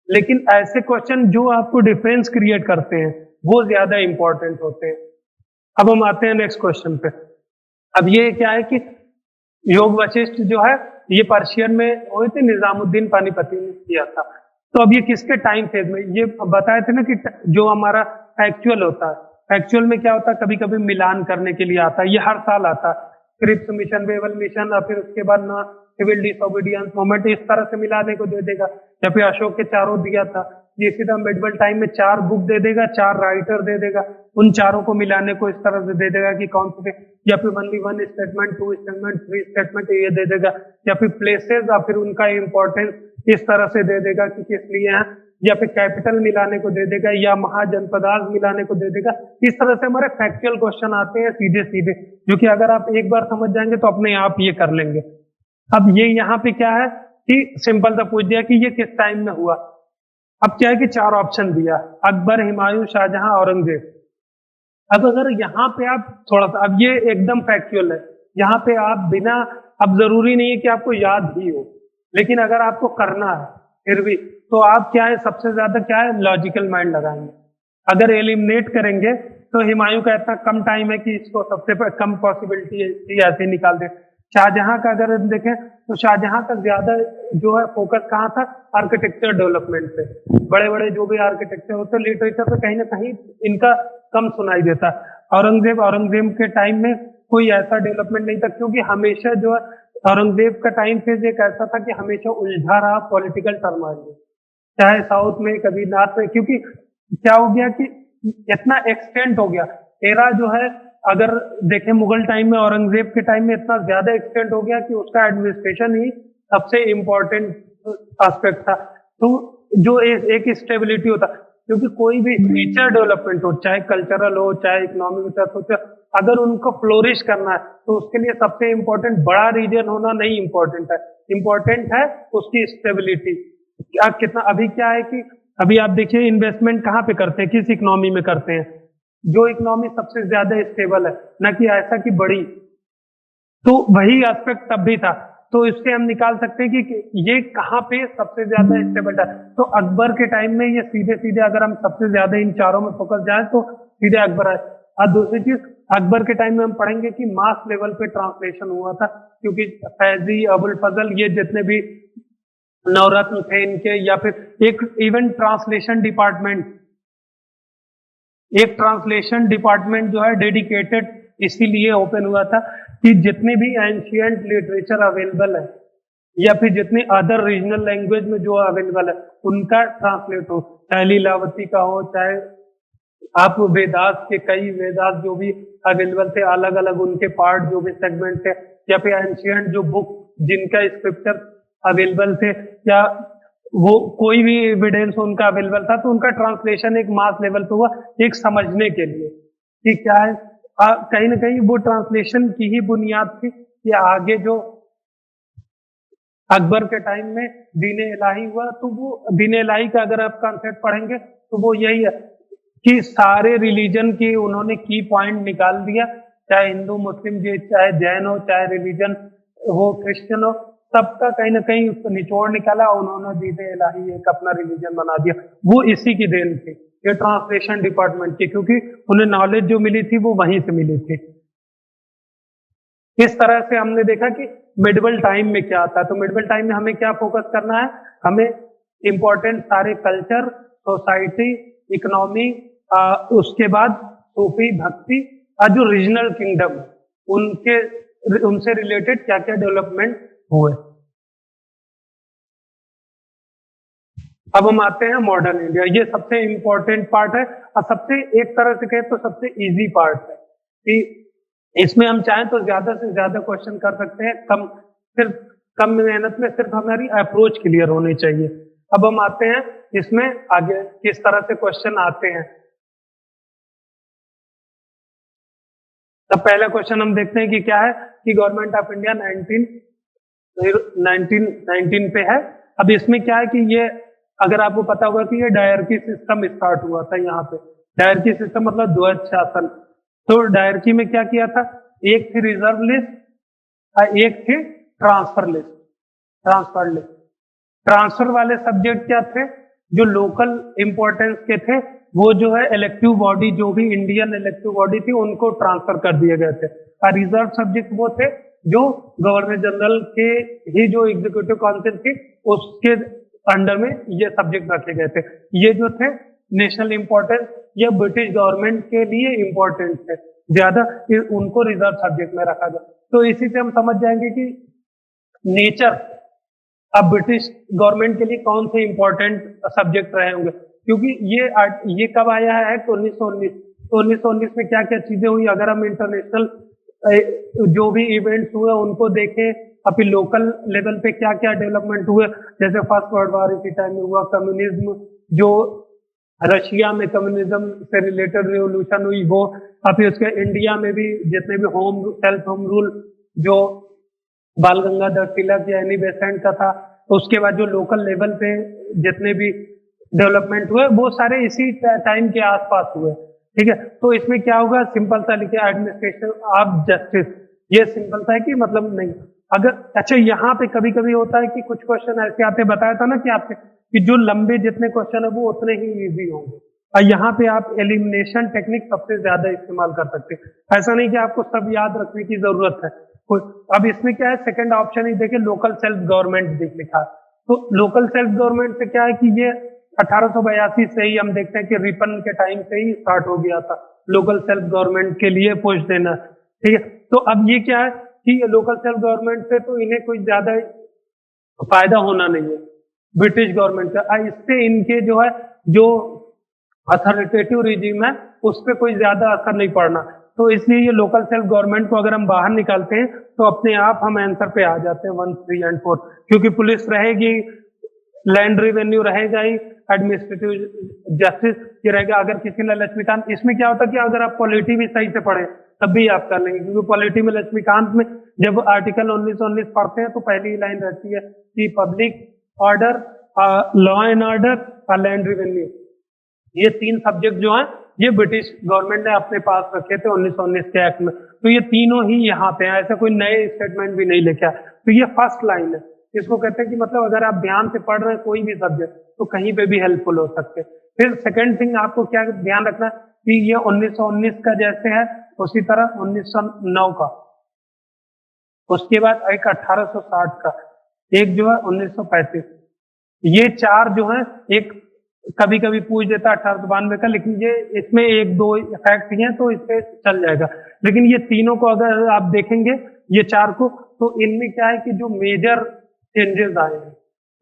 लेकिन ऐसे क्वेश्चन जो आपको डिफरेंस क्रिएट करते हैं वो ज्यादा इंपॉर्टेंट होते हैं। अब हम आते हैं नेक्स्ट क्वेश्चन पे। अब ये क्या है कि योग वशिष्ठ जो है ये पर्शियन में हुए थे, निजामुद्दीन पानीपति ने किया था। तो अब ये किसके टाइम फेज में, ये बताए थे ना कि जो हमारा एक्चुअल होता है, एक्चुअल में क्या होता है, कभी कभी मिलान करने के लिए आता है, ये हर साल आता है। क्रिप्स मिशन, वेवल मिशन, और फिर उसके बाद ना सिविल डिसोबीडियंस मूवमेंट, इस तरह से मिलाने को दे देगा। या फिर अशोक के चारों दिया था, ये सीधा मिडवल टाइम में 4 बुक दे देगा, 4 राइटर दे देगा, उन चारों को मिलाने को इस तरह से दे देगा कि कौन से, या फिर ओनली 1 स्टेटमेंट, 2 स्टेटमेंट, 3 स्टेटमेंट ये दे देगा। या फिर प्लेसेस और फिर उनका इंपॉर्टेंस इस तरह से दे देगा कि किस लिए है, या फिर कैपिटल मिलाने को दे देगा, या महाजनपदार्थ मिलाने को दे देगा। इस तरह से हमारे फैक्चुअल क्वेश्चन आते हैं सीधे सीधे, जो कि अगर आप एक बार समझ जाएंगे तो अपने आप ये कर लेंगे। अब ये यहाँ पे क्या है कि सिंपल सा पूछ दिया कि ये किस टाइम में हुआ। अब क्या है कि 4 ऑप्शन दिया, अकबर, हुमायूं, शाहजहां, औरंगजेब। अब अगर यहाँ पे आप थोड़ा सा, अब ये एकदम फैक्चुअल है, यहाँ पे आप बिना, अब जरूरी नहीं है कि आपको याद ही हो, लेकिन अगर आपको करना है फिर भी, तो आप क्या है, सबसे ज्यादा क्या है, लॉजिकल माइंड लगाएंगे। अगर एलिमिनेट करेंगे तो हुमायूं का इतना कम टाइम है कि इसको सबसे कम पॉसिबिलिटी है ऐसे निकाल दे। शाहजहां का अगर देखें तो शाहजहां का ज्यादा जो है फोकस कहाँ था, आर्किटेक्चर डेवलपमेंट पे। बड़े बड़े जो भी आर्किटेक्चर होते हैं, लिटरेचर पे कहीं ना कहीं इनका कम सुनाई देता। औरंगजेब के टाइम में कोई ऐसा डेवलपमेंट नहीं था, क्योंकि हमेशा जो है औरंगजेब का टाइम फेज एक ऐसा था कि हमेशा उलझा रहा पॉलिटिकल टर्मोइल में, चाहे साउथ में कभी नॉर्थ में। क्योंकि क्या हो गया कि इतना एक्सटेंड हो गया एरा जो है, अगर देखें मुगल टाइम में, औरंगजेब के टाइम में इतना ज्यादा एक्सटेंड हो गया कि उसका एडमिनिस्ट्रेशन ही सबसे इम्पोर्टेंट एस्पेक्ट था। तो जो एक स्टेबिलिटी होता, क्योंकि कोई भी नेचर डेवलपमेंट हो, चाहे कल्चरल हो, चाहे इकोनॉमिक हो, चाहे सोशल, अगर उनको फ्लोरिश करना है तो उसके लिए सबसे इम्पोर्टेंट बड़ा रीजन होना नहीं इम्पोर्टेंट है, इम्पोर्टेंट है उसकी स्टेबिलिटी। क्या कितना, अभी क्या है कि अभी आप देखिए इन्वेस्टमेंट कहाँ पे करते हैं, किस इकोनॉमी में करते हैं, जो इकोनॉमी सबसे ज्यादा स्टेबल है, ना कि ऐसा कि बड़ी। तो वही एस्पेक्ट तब भी था, तो इससे हम निकाल सकते हैं कि ये कहाँ पे सबसे ज्यादा स्टेबल था। तो अकबर के टाइम में ये सीधे सीधे, अगर हम सबसे ज्यादा इन चारों में फोकस जाए तो सीधे अकबर है। और दूसरी चीज, अकबर के टाइम में हम पढ़ेंगे कि मास लेवल पे ट्रांसलेशन हुआ था, क्योंकि फैजी, अबुल फजल, ये जितने भी नवरत्न थे इनके, या फिर एक इवन ट्रांसलेशन डिपार्टमेंट जो है डेडिकेटेड इसीलिए ओपन हुआ था कि जितने भी एंशियंट लिटरेचर अवेलेबल है, या फिर जितने अदर रीजनल लैंग्वेज में जो अवेलेबल है, उनका ट्रांसलेट हो, चाहे लीलावती का हो, चाहे आप वेदास के कई वेदास जो भी अवेलेबल थे, अलग अलग उनके पार्ट जो भी सेगमेंट थे, या फिर एंशियंट जो बुक जिनका स्क्रिप्चर अवेलेबल थे, या वो कोई भी एविडेंस उनका अवेलेबल था, तो उनका ट्रांसलेशन एक मास लेवल पे हुआ, एक समझने के लिए कि क्या है। कहीं ना कहीं वो ट्रांसलेशन की ही बुनियाद थी कि आगे जो अकबर के टाइम में दीन इलाही हुआ, तो वो दीन इलाही का अगर आप कॉन्सेप्ट पढ़ेंगे तो वो यही है कि सारे रिलीजन की उन्होंने की पॉइंट निकाल दिया, चाहे हिंदू मुस्लिम, चाहे जैन हो, चाहे रिलीजन वो क्रिश्चियन हो, सबका कहीं ना कहीं उसको निचोड़ निकाला, उन्होंने दीन इलाही एक अपना रिलीजन बना दिया। वो इसी की देन थी, ये ट्रांसलेशन डिपार्टमेंट की, क्योंकि उन्हें नॉलेज जो मिली थी वो वहीं से मिली थी। इस तरह से हमने देखा कि मिडिवल टाइम में क्या आता है। तो मिडिवल टाइम में हमें क्या फोकस करना है, हमें इंपॉर्टेंट सारे कल्चर, सोसाइटी, इकोनॉमी, उसके बाद सूफी भक्ति और जो रीजनल किंगडम उनके उनसे रिलेटेड क्या क्या डेवलपमेंट हुए। अब हम आते हैं मॉडर्न इंडिया। ये सबसे इंपॉर्टेंट पार्ट है और सबसे, एक तरह से कहें तो सबसे इजी पार्ट है कि इसमें हम चाहें तो ज्यादा से ज्यादा क्वेश्चन कर सकते हैं, सिर्फ कम मेहनत में सिर्फ हमारी अप्रोच क्लियर होनी चाहिए। अब हम आते हैं इसमें आगे किस तरह से क्वेश्चन आते हैं। तब पहला क्वेश्चन हम देखते हैं कि क्या है कि गवर्नमेंट ऑफ इंडिया 1919 पे है। अब इसमें क्या है कि ये, अगर आपको पता होगा कि ये डायरकी सिस्टम स्टार्ट हुआ था यहाँ पे। डायरकी सिस्टम मतलब ध्वज शासन। तो डायरकी में क्या किया था, एक थी रिजर्व लिस्ट और एक थी ट्रांसफर लिस्ट। ट्रांसफर वाले सब्जेक्ट क्या थे, जो लोकल इंपॉर्टेंस के थे, वो जो है इलेक्टिव बॉडी, जो भी इंडियन इलेक्टिव बॉडी थी उनको ट्रांसफर कर दिए गए थे। और रिजर्व सब्जेक्ट वो थे जो गवर्नर जनरल के ही जो एग्जीक्यूटिव काउंसिल थी उसके अंडर में ये सब्जेक्ट रखे गए थे। ये जो थे नेशनल इंपॉर्टेंस, ये ब्रिटिश गवर्नमेंट के लिए इंपॉर्टेंट थे ज्यादा, उनको रिजर्व सब्जेक्ट में रखा गया। तो इसी से हम समझ जाएंगे कि नेचर अब ब्रिटिश गवर्नमेंट के लिए कौन से इंपॉर्टेंट सब्जेक्ट रहे होंगे, क्योंकि ये कब आया है एक्ट 1919। तो 1919 में क्या क्या चीजें हुई, अगर हम इंटरनेशनल जो भी इवेंट्स हुए उनको देखें, अभी लोकल लेवल पे क्या क्या डेवलपमेंट हुए, जैसे फर्स्ट वर्ल्ड वॉर इसी टाइम में हुआ, कम्युनिज्म जो रशिया में कम्युनिज्म से रिलेटेड रिवोल्यूशन हुई वो, अभी उसके इंडिया में भी जितने भी सेल्फ होम रूल जो बाल गंगाधर तिलक या एनी बेसेंट का था, उसके बाद जो लोकल लेवल पे जितने भी डेवलपमेंट हुए वो सारे इसी टाइम के आसपास हुए। ठीक है, तो इसमें क्या होगा, सिंपल सा लिखे एडमिनिस्ट्रेशन ऑफ जस्टिस। ये सिंपल सा है कि मतलब नहीं, अगर अच्छा यहाँ पे कभी कभी होता है कि कुछ क्वेश्चन ऐसे आते, बताया था ना कि आपसे कि जो लंबे जितने क्वेश्चन है वो उतने ही इजी होंगे, और यहाँ पे आप एलिमिनेशन टेक्निक सबसे ज्यादा इस्तेमाल कर सकते हैं। ऐसा नहीं कि आपको सब याद रखने की जरूरत है। अब इसमें क्या है, सेकंड ऑप्शन ही देखिए, लोकल सेल्फ गवर्नमेंट देख लिखा है। तो लोकल सेल्फ गवर्नमेंट से क्या है कि ये 1882 से ही हम देखते हैं कि रिपन के टाइम से ही स्टार्ट हो गया था लोकल सेल्फ गवर्नमेंट के लिए पोस्ट देना। ठीक है, तो अब ये क्या है कि लोकल सेल्फ गवर्नमेंट से तो इन्हें कोई ज्यादा फायदा होना नहीं है ब्रिटिश गवर्नमेंट का, इससे इनके जो है जो अथॉरिटेटिव रिजीम है उस पर कोई ज्यादा असर नहीं पड़ना। तो इसलिए ये लोकल सेल्फ गवर्नमेंट को अगर हम बाहर निकालते हैं तो अपने आप हम आंसर पे आ जाते हैं 1, 3 और 4, क्योंकि पुलिस रहेगी, लैंड रेवेन्यू रहेगा ही, एडमिनिस्ट्रेटिव जस्टिस ये रहेगा। अगर किसी ने लक्ष्मीकांत, इसमें क्या होता है कि अगर आप पॉलिटी भी सही से पढ़े तब भी आप कर लेंगे, क्योंकि पॉलिटी में लक्ष्मीकांत में जब आर्टिकल 1919 पढ़ते हैं तो पहली लाइन रहती है कि public order, law and order और लैंड रेवेन्यू, ये 3 सब्जेक्ट जो हैं ये ब्रिटिश गवर्नमेंट ने अपने पास रखे थे 1919 के एक्ट में। तो ये तीनों ही यहाँ पे हैं, ऐसा कोई नए स्टेटमेंट भी नहीं लेके आया। तो ये फर्स्ट लाइन है, इसको कहते हैं कि मतलब अगर आप ध्यान से पढ़ रहे हैं कोई भी सब्जेक्ट तो कहीं पे भी हेल्पफुल हो सकते हैं। फिर सेकंड थिंग आपको क्या ध्यान रखना है कि ये 1919 का जैसे है उसी तरह 1909 का, उसके बाद एक 1860 का, एक जो है 1935, ये 4 जो है, एक कभी कभी पूछ देता 1892 का, लेकिन ये इसमें 1-2 फैक्ट हैं तो इससे चल जाएगा। लेकिन ये तीनों को अगर आप देखेंगे ये 4 को, तो इनमें क्या है कि जो मेजर चेंजेस आए हैं,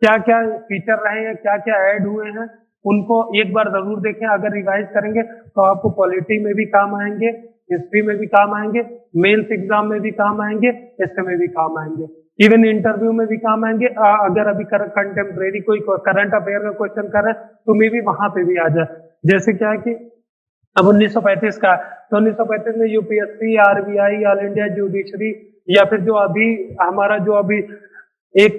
क्या क्या फीचर रहे हैं, क्या क्या ऐड हुए हैं, उनको एक बार जरूर देखें। अगर रिवाइज करेंगे तो आपको पॉलिटी में भी काम आएंगे, हिस्ट्री में भी काम आएंगे, मेंस एग्जाम में भी काम आएंगे, एसए में भी काम आएंगे, इवन इंटरव्यू में भी काम आएंगे। अगर अभी कंटेम्प्रेरी कोई करंट अफेयर का क्वेश्चन कर रहे हैं तो मे भी वहां पे भी आ जाए। जैसे क्या है कि अब 1935 का, तो 1935 में UPSC, RBI, all India judiciary, या फिर जो अभी हमारा जो अभी एक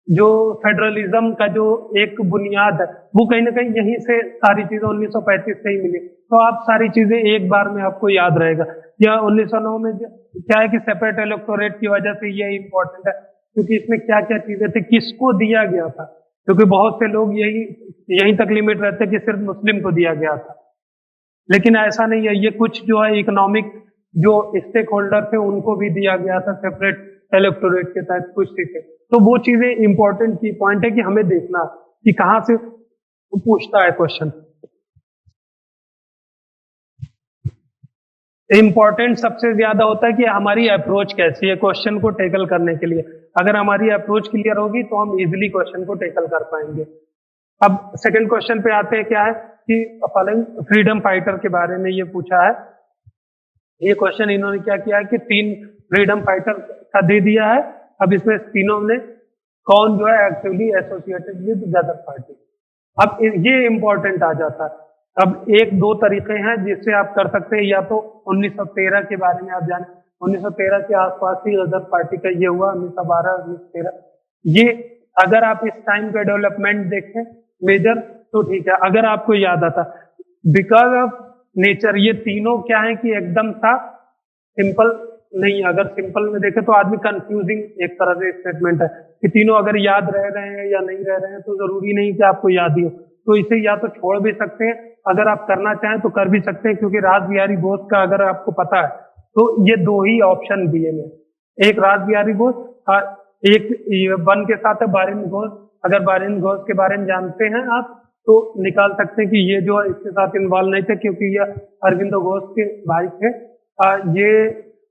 जो फेडरलिज्म का जो एक बुनियाद है वो कहीं ना कहीं यहीं से सारी चीजें 1935 से ही मिली। तो आप सारी चीजें एक बार में आपको याद रहेगा। या 1909 में क्या है कि सेपरेट इलेक्टोरेट की वजह से ये इम्पोर्टेंट है, क्योंकि इसमें क्या क्या चीजें थी, किसको दिया गया था, क्योंकि बहुत से लोग यहीं तक लिमिट रहते कि सिर्फ मुस्लिम को दिया गया था, लेकिन ऐसा नहीं है। ये कुछ जो है इकोनॉमिक जो स्टेक होल्डर थे उनको भी दिया गया था सेपरेट इलेक्टोरेट के तहत कुछ सीटें। तो वो चीजें इंपॉर्टेंट की पॉइंट है कि हमें देखना कि कहाँ से पूछता है क्वेश्चन। इम्पोर्टेंट सबसे ज्यादा होता है कि हमारी अप्रोच कैसी है क्वेश्चन को टेकल करने के लिए। अगर हमारी अप्रोच क्लियर होगी तो हम इजिली क्वेश्चन को टेकल कर पाएंगे। अब सेकंड क्वेश्चन पे आते हैं, क्या है कि फॉलोइंग फ्रीडम फाइटर के बारे में ये पूछा है। ये क्वेश्चन इन्होंने क्या किया है कि 3 फ्रीडम फाइटर का दे दिया है। अब इसमें तीनों ने कौन जो है actively associated with Ghadar party. अब ये इंपॉर्टेंट आ जाता है। अब एक दो तरीके हैं जिससे आप कर सकते हैं, या तो 1913 के बारे में आप जाने, 1913 के आसपास ही गदर पार्टी का ये हुआ, 1912 1913। ये अगर आप इस टाइम का डेवलपमेंट देखें मेजर तो ठीक है। अगर आपको याद आता बिकॉज ऑफ नेचर, ये तीनों क्या है कि एकदम सा सिंपल नहीं। अगर सिंपल में देखें तो आदमी कंफ्यूजिंग एक तरह से स्टेटमेंट है कि तीनों अगर याद रह रहे हैं या नहीं रह रहे हैं तो जरूरी नहीं कि आपको याद ही हो। तो इसे या तो छोड़ भी सकते हैं, अगर आप करना चाहें तो कर भी सकते हैं, क्योंकि रास बिहारी बोस का अगर आपको पता है तो ये 2 ही ऑप्शन दिए में, एक रास बिहारी बोस और एक वन के साथ है बारिन घोष। अगर बारिन घोष के बारे में जानते हैं आप तो निकाल सकते हैं कि ये जो है इसके साथ इन्वॉल्व नहीं थे, क्योंकि ये अरविंदो घोष के भाई थे। ये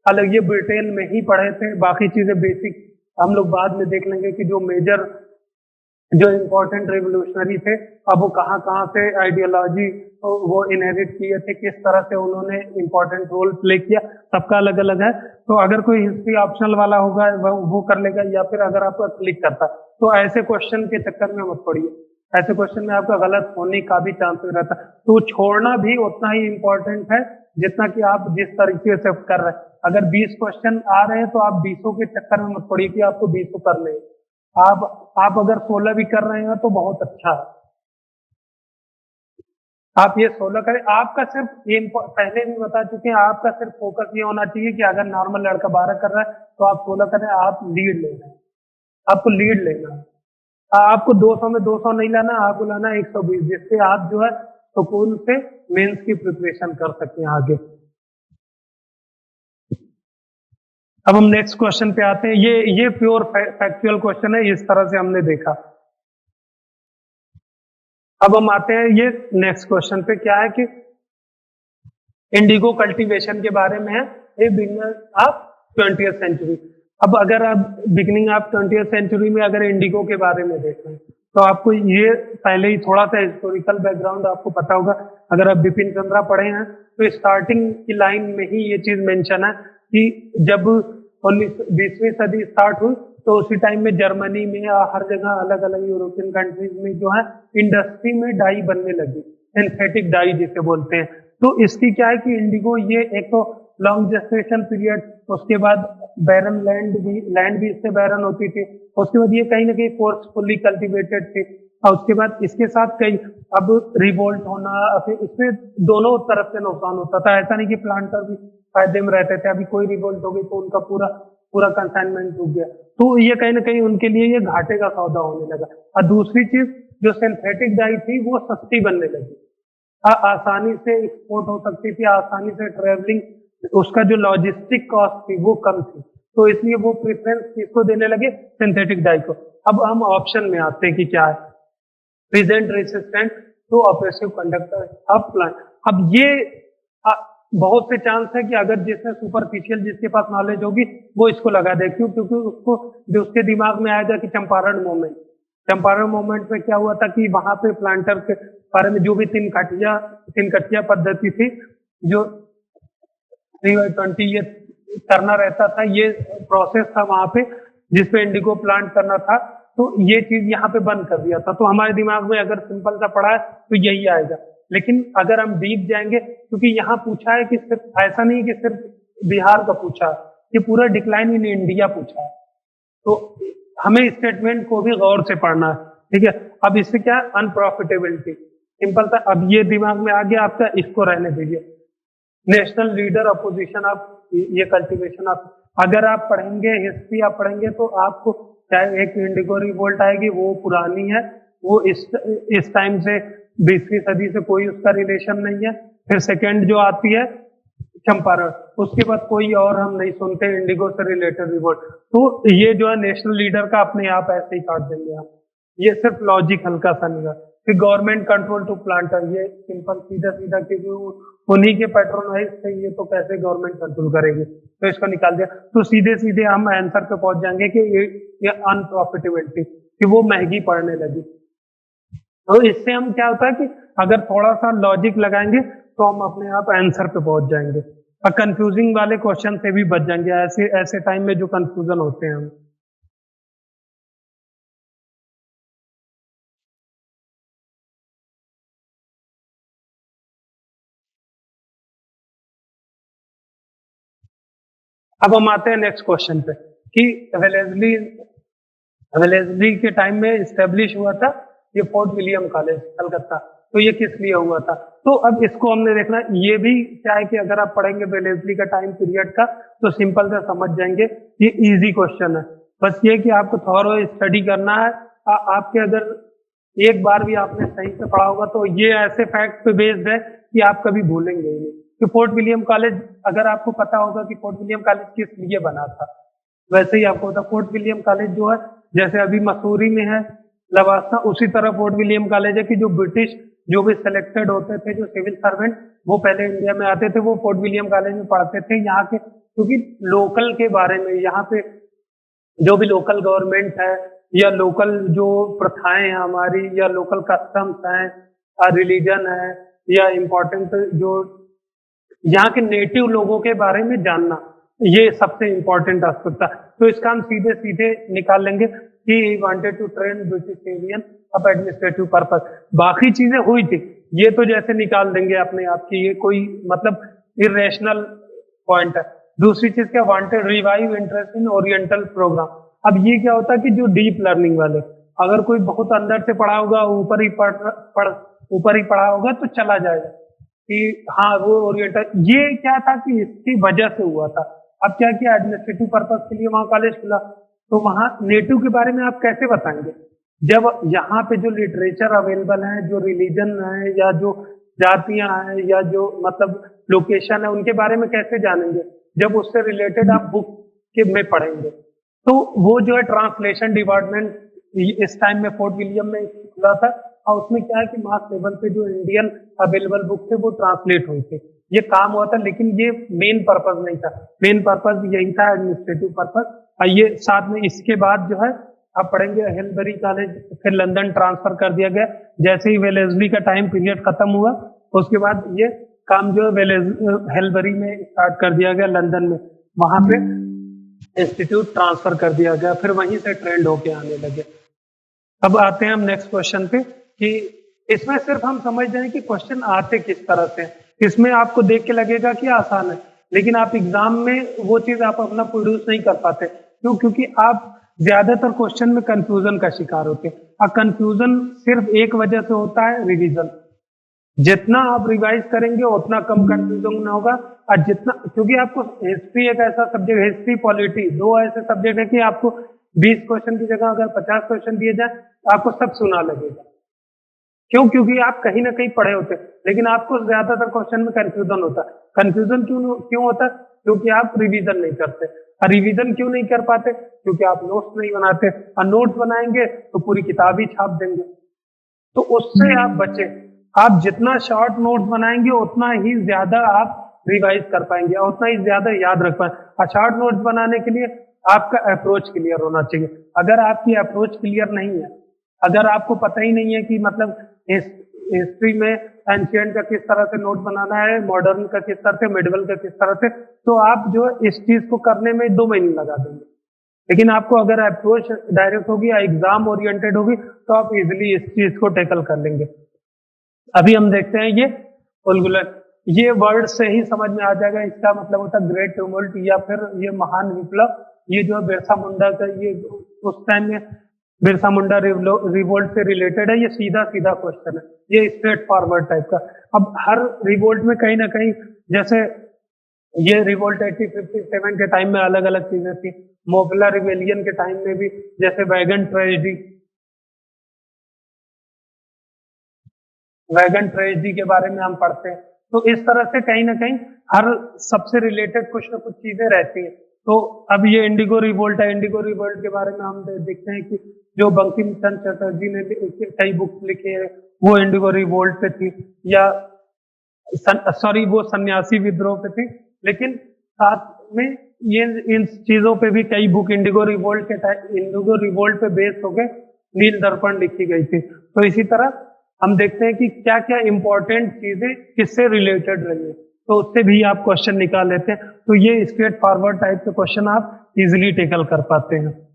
अलग, ये ब्रिटेन में ही पढ़े थे। बाकी चीजें बेसिक हम लोग बाद में देख लेंगे कि जो मेजर जो इम्पोर्टेंट रेवोल्यूशनरी थे, अब वो कहाँ कहाँ से आइडियोलॉजी वो इनहेरिट किए थे, किस तरह से उन्होंने इम्पोर्टेंट रोल प्ले किया, सबका अलग अलग है। तो अगर कोई हिस्ट्री ऑप्शनल वाला होगा वो कर लेगा, या फिर अगर आपका क्लिक करता है तो ऐसे क्वेश्चन के चक्कर में मत पड़िए। ऐसे क्वेश्चन में आपका गलत होने का भी चांसेस रहता है। तो छोड़ना भी उतना ही इम्पोर्टेंट है जितना कि आप जिस तरीके से कर रहे हैं। अगर 20 क्वेश्चन आ रहे हैं तो आप 20 के चक्कर में मत पड़िए कि आपको 20 करने हैं। आप अगर 16 भी कर रहे हैं तो बहुत अच्छा है। आप ये 16 करें। आपका सिर्फ ये पहले भी बता चुके हैं, आपका सिर्फ फोकस ये होना चाहिए कि अगर नॉर्मल लड़का 12 कर रहा है तो आप 16 करें। आप लीड लेना है, आपको लीड लेना है। आपको 200 में 200 नहीं लाना, आपको लाना 120, जिससे आप जो है सुकून से मेंस की प्रिपरेशन कर सकते हैं आगे। अब हम नेक्स्ट क्वेश्चन पे आते हैं। ये प्योर फैक्चुअल क्वेश्चन है, इस तरह से हमने देखा। अब हम आते हैं ये नेक्स्ट क्वेश्चन पे, क्या है कि इंडिगो कल्टीवेशन के बारे में है। ये बिगिनर ऑफ 20th सेंचुरी। अब अगर आप बिगिनिंग ऑफ 20th सेंचुरी में अगर इंडिगो के बारे में देखें तो आपको ये पहले ही थोड़ा सा हिस्टोरिकल बैकग्राउंड आपको पता होगा। अगर आप बिपिन चंद्रा पढ़े हैं तो स्टार्टिंग की लाइन में ही ये चीज मेंशन है कि जब 20वीं सदी स्टार्ट हुई तो उसी टाइम में जर्मनी में हर जगह अलग अलग यूरोपियन कंट्रीज में जो है इंडस्ट्री में डाई बनने लगी, सिंथेटिक डाई जिसे बोलते हैं। तो इसकी क्या है कि इंडिगो ये एक तो लॉन्ग जेस्टेशन पीरियड, उसके बाद बैरन लैंड भी इससे बैरन होती थी, उसके बाद ये कहीं ना कहीं फोर्सफुली कल्टिवेटेड थी, और उसके बाद इसके साथ कई अब रिवोल्ट होना, फिर इसमें दोनों तरफ से नुकसान होता था। ऐसा नहीं कि प्लांटर भी फायदे में रहते थे। अभी कोई रिवोल्ट हो गई तो उनका पूरा पूरा कंसाइनमेंट रुक गया, तो ये कहीं ना कहीं उनके लिए ये घाटे का सौदा होने लगा। और दूसरी चीज जो सिंथेटिक डाई थी वो सस्ती बनने लगी, आसानी से एक्सपोर्ट हो सकती थी, आसानी से ट्रेवलिंग, उसका जो लॉजिस्टिक कॉस्ट थी वो कम थी, तो इसलिए वो प्रेफरेंस किसको देने लगे, सिंथेटिक डाई को। अब हम ऑप्शन में आते हैं कि क्या है, present resistant to oppressive conductor of plant. अब ये बहुत से चांस है कि अगर जिसने सुपरफिशियल जिसके पास नॉलेज होगी वो इसको लगा दे, क्यों, क्योंकि उसको जो उसके दिमाग में आएगा कि चंपारण मूवमेंट में क्या हुआ था कि वहां पे प्लांटर के बारे में जो भी तीन कटिया पद्धति थी, जो 3/20 ये करना रहता था, ये प्रोसेस था वहां पे जिसपे इंडिगो प्लांट करना था, तो ये चीज यहाँ पे बंद कर दिया था। तो हमारे दिमाग में अगर सिंपल सा पड़ा है तो यही आएगा। लेकिन अगर हम डीप जाएंगे, क्योंकि यहाँ पूछा है कि सिर्फ ऐसा नहीं कि सिर्फ बिहार का पूछा, ये पूरा डिक्लाइन इन इंडिया पूछा है, तो हमें स्टेटमेंट को भी गौर से पढ़ना है, ठीक है। अब इससे क्या है, अनप्रॉफिटेबिलिटी, सिंपल था। अब ये दिमाग में आ गया आपका, इसको रहने दीजिए। नेशनल लीडर अपोजिशन, आप ये कल्टीवेशन आप अगर आप पढ़ेंगे, हिस्ट्री आप पढ़ेंगे तो आपको चाहे एक इंडिगो रिवोल्ट आएगी, वो पुरानी है, वो इस टाइम से 20वीं सदी से कोई उसका रिलेशन नहीं है। फिर सेकंड जो आती है चंपारण, उसके बाद कोई और हम नहीं सुनते इंडिगो से रिलेटेड रिवोल्ट। तो ये जो है नेशनल लीडर का अपने आप ऐसे ही काट देंगे आप, ये सिर्फ लॉजिक हल्का सा नहीं है। फिर गवर्नमेंट कंट्रोल टू प्लांटर, ये सिंपल सीधा सीधा, क्योंकि उन्हीं के पेट्रोनाइज से ये तो कैसे गवर्नमेंट कंट्रोल करेगी, तो इसको निकाल दिया। तो सीधे सीधे हम आंसर पे पहुंच जाएंगे कि ये अनप्रॉफिटेबिलिटी, कि वो महंगी पड़ने लगी। तो इससे हम क्या होता है कि अगर थोड़ा सा लॉजिक लगाएंगे तो हम अपने आप आंसर पे पहुंच जाएंगे, और कंफ्यूजिंग वाले क्वेश्चन से भी बच जाएंगे, ऐसे ऐसे टाइम में जो कंफ्यूजन होते हैं हम। अब हम आते हैं नेक्स्ट क्वेश्चन पे कि वेलेस्ली वेलेस्ली के टाइम में स्टेब्लिश हुआ था ये फोर्ट विलियम कॉलेज कलकत्ता, तो ये किस लिए हुआ था। तो अब इसको हमने देखना, ये भी क्या है कि अगर आप पढ़ेंगे वेलेस्ली का टाइम पीरियड का तो सिंपल से समझ जाएंगे, ये इजी क्वेश्चन है। बस ये कि आपको थोड़ा स्टडी करना है। आपके अगर एक बार भी आपने सही से पढ़ा होगा तो ये ऐसे फैक्ट पे बेस्ड है कि आप कभी भूलेंगे ही नहीं। कि फोर्ट विलियम कॉलेज, अगर आपको पता होगा कि फोर्ट विलियम कॉलेज किस लिए बना था, वैसे ही आपको पता फोर्ट विलियम कॉलेज जो है, जैसे अभी मसूरी में है लवासा, उसी तरह फोर्ट विलियम कॉलेज है कि जो ब्रिटिश जो भी सिलेक्टेड होते थे, जो सिविल सर्वेंट वो पहले इंडिया में आते थे, वो फोर्ट विलियम कॉलेज में पढ़ते थे। यहाँ के क्योंकि लोकल के बारे में, यहाँ पे जो भी लोकल गवर्नमेंट है या लोकल जो प्रथाएं हैं हमारी, या लोकल कस्टम्स हैं, रिलीजन है, या इम्पोर्टेंट जो यहाँ के नेटिव लोगों के बारे में जानना, ये सबसे इम्पोर्टेंट एस्पेक्ट था। तो इसका हम सीधे सीधे निकाल लेंगे कि wanted to train British avian अब एडमिनिस्ट्रेटिव पर्पस। बाकी चीजें हुई थी, ये तो जैसे निकाल देंगे अपने आप की, ये कोई मतलब इरेशनल पॉइंट है। दूसरी चीज क्या, wanted revive interest in oriental program. अब ये क्या होता है कि जो डीप लर्निंग वाले, अगर कोई बहुत अंदर से पढ़ा होगा, ऊपर ही पढ़ा होगा तो चला जाएगा कि हाँ वो ओरिएंटल, ये क्या था कि इसकी वजह से हुआ था। अब क्या किया, एडमिनिस्ट्रेटिव पर्पस के लिए वहां कॉलेज खुला, तो वहां नेटिव के बारे में आप कैसे बताएंगे जब यहाँ पे जो लिटरेचर अवेलेबल है, जो रिलीजन है, या जो जातियां हैं, या जो मतलब लोकेशन है, उनके बारे में कैसे जानेंगे जब उससे रिलेटेड आप बुक के में पढ़ेंगे। तो वो जो है ट्रांसलेशन डिपार्टमेंट इस टाइम में फोर्ट विलियम में खुला था, और उसमें क्या है कि मास लेवल पे जो इंडियन अवेलेबल बुक थे वो ट्रांसलेट हुए थे, ये काम हुआ था। लेकिन ये मेन पर्पस नहीं था, मेन पर्पस यही था एडमिनिस्ट्रेटिव पर्पस। और ये साथ में इसके बाद जो है आप पढ़ेंगे हेलबरी कॉलेज फिर लंदन ट्रांसफर कर दिया गया। जैसे ही वेलेस्ली का टाइम पीरियड खत्म हुआ उसके बाद ये काम जो है हेलबरी में स्टार्ट कर दिया गया, लंदन में, वहां पे इंस्टीट्यूट ट्रांसफर कर दिया गया, फिर वहीं से ट्रेंड होके आने लगे। अब आते हैं हम नेक्स्ट क्वेश्चन पे कि इसमें सिर्फ हम समझ जाएं कि क्वेश्चन आते किस तरह से। इसमें आपको देख के लगेगा कि आसान है, लेकिन आप एग्जाम में वो चीज आप अपना प्रोड्यूस नहीं कर पाते। क्यों? क्योंकि आप ज्यादातर क्वेश्चन में कंफ्यूजन का शिकार होते हैं, और कंफ्यूजन सिर्फ एक वजह से होता है, रिवीजन। जितना आप रिवाइज करेंगे उतना कम कंफ्यूजन होगा। और जितना, क्योंकि आपको हिस्ट्री एक ऐसा सब्जेक्ट, हिस्ट्री पॉलिटी दो ऐसे सब्जेक्ट है कि आपको 20 क्वेश्चन की जगह अगर 50 क्वेश्चन दिए जाए तो आपको सब सुना लगेगा। क्यों? क्योंकि आप कहीं ना कहीं पढ़े होते हैं, लेकिन आपको ज्यादातर क्वेश्चन में कंफ्यूजन होता है। कंफ्यूजन क्यों होता है? क्योंकि आप रिवीजन नहीं करते। और रिवीजन क्यों नहीं कर पाते? क्योंकि आप नोट्स नहीं बनाते, और नोट्स बनाएंगे तो पूरी किताब ही छाप देंगे, तो उससे आप बचे। आप जितना शॉर्ट नोट्स बनाएंगे उतना ही ज्यादा आप रिवाइज कर पाएंगे और उतना ही ज्यादा याद रख पाएंगे। और शॉर्ट नोट्स बनाने के लिए आपका अप्रोच क्लियर होना चाहिए। अगर आपकी अप्रोच क्लियर नहीं है, अगर आपको पता ही नहीं है कि मतलब हिस्ट्री में एंशिएंट का किस तरह से नोट बनाना है, मॉडर्न का किस तरह से, मिडिवल का किस तरह से, तो आप जो इस चीज को करने में 2 महीने लगा देंगे। लेकिन आपको अगर अप्रोच डायरेक्ट होगी या एग्जाम ओरिएंटेड होगी तो आप इजिली इस चीज को टैकल कर लेंगे। अभी हम देखते हैं ये उलगुलन, ये वर्ड से ही समझ में आ जाएगा, इसका मतलब होता है ग्रेट टुमुल्ट या फिर ये महान विप्लव, ये जो है बिरसा मुंडा का, ये उस टाइम में बिरसा मुंडा रिवोल्ट से रिलेटेड है। ये सीधा सीधा क्वेश्चन है, ये स्ट्रेट फॉरवर्ड टाइप का। अब हर रिवोल्ट में कहीं ना कहीं, जैसे ये रिवोल्ट 1857 के टाइम में अलग अलग चीजें थी, मोगला रिवेलियन के टाइम में भी, जैसे वैगन ट्रेजेडी के बारे में हम पढ़ते हैं। तो इस तरह से कहीं ना कहीं हर सबसे रिलेटेड कुछ ना कुछ चीजें रहती हैं। तो अब ये इंडिगो रिवोल्ट है, इंडिगो रिवोल्ट के बारे में हम देखते हैं कि जो बंकिम चंद्र चटर्जी ने कई बुक्स लिखे हैं वो इंडिगो रिवोल्ट पे थी, या सॉरी वो सन्यासी विद्रोह पे थी। लेकिन साथ में ये इन चीजों पे भी कई बुक इंडिगो रिवोल्ट पे बेस हो गए नील दर्पण लिखी गई थी। तो इसी तरह हम देखते हैं कि क्या क्या इंपॉर्टेंट चीजें किससे रिलेटेड रही है, तो उससे भी आप क्वेश्चन निकाल लेते हैं। तो ये स्ट्रेट फॉरवर्ड टाइप के क्वेश्चन आप इजीली टेकल कर पाते हैं।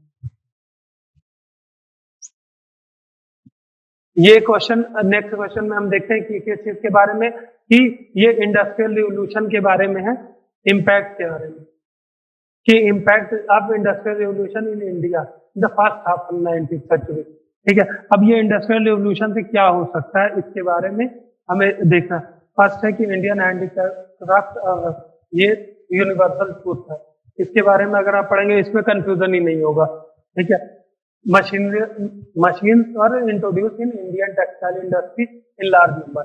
ये क्वेश्चन, नेक्स्ट क्वेश्चन में हम देखते हैं कि किस चीज के बारे में, कि ये इंडस्ट्रियल रिवोल्यूशन के बारे में है, इम्पैक्ट के बारे में, कि impact of industrial revolution in India the first half of 19th century. ठीक है, अब ये इंडस्ट्रियल रिवोल्यूशन से क्या हो सकता है इसके बारे में हमें देखना। फर्स्ट है कि इंडियन हैंडीक्राफ्ट, ये यूनिवर्सल ट्रूथ है, इसके बारे में अगर आप पढ़ेंगे इसमें कंफ्यूजन ही नहीं होगा। ठीक है, मशीन और introduce in Indian textile industry in large number.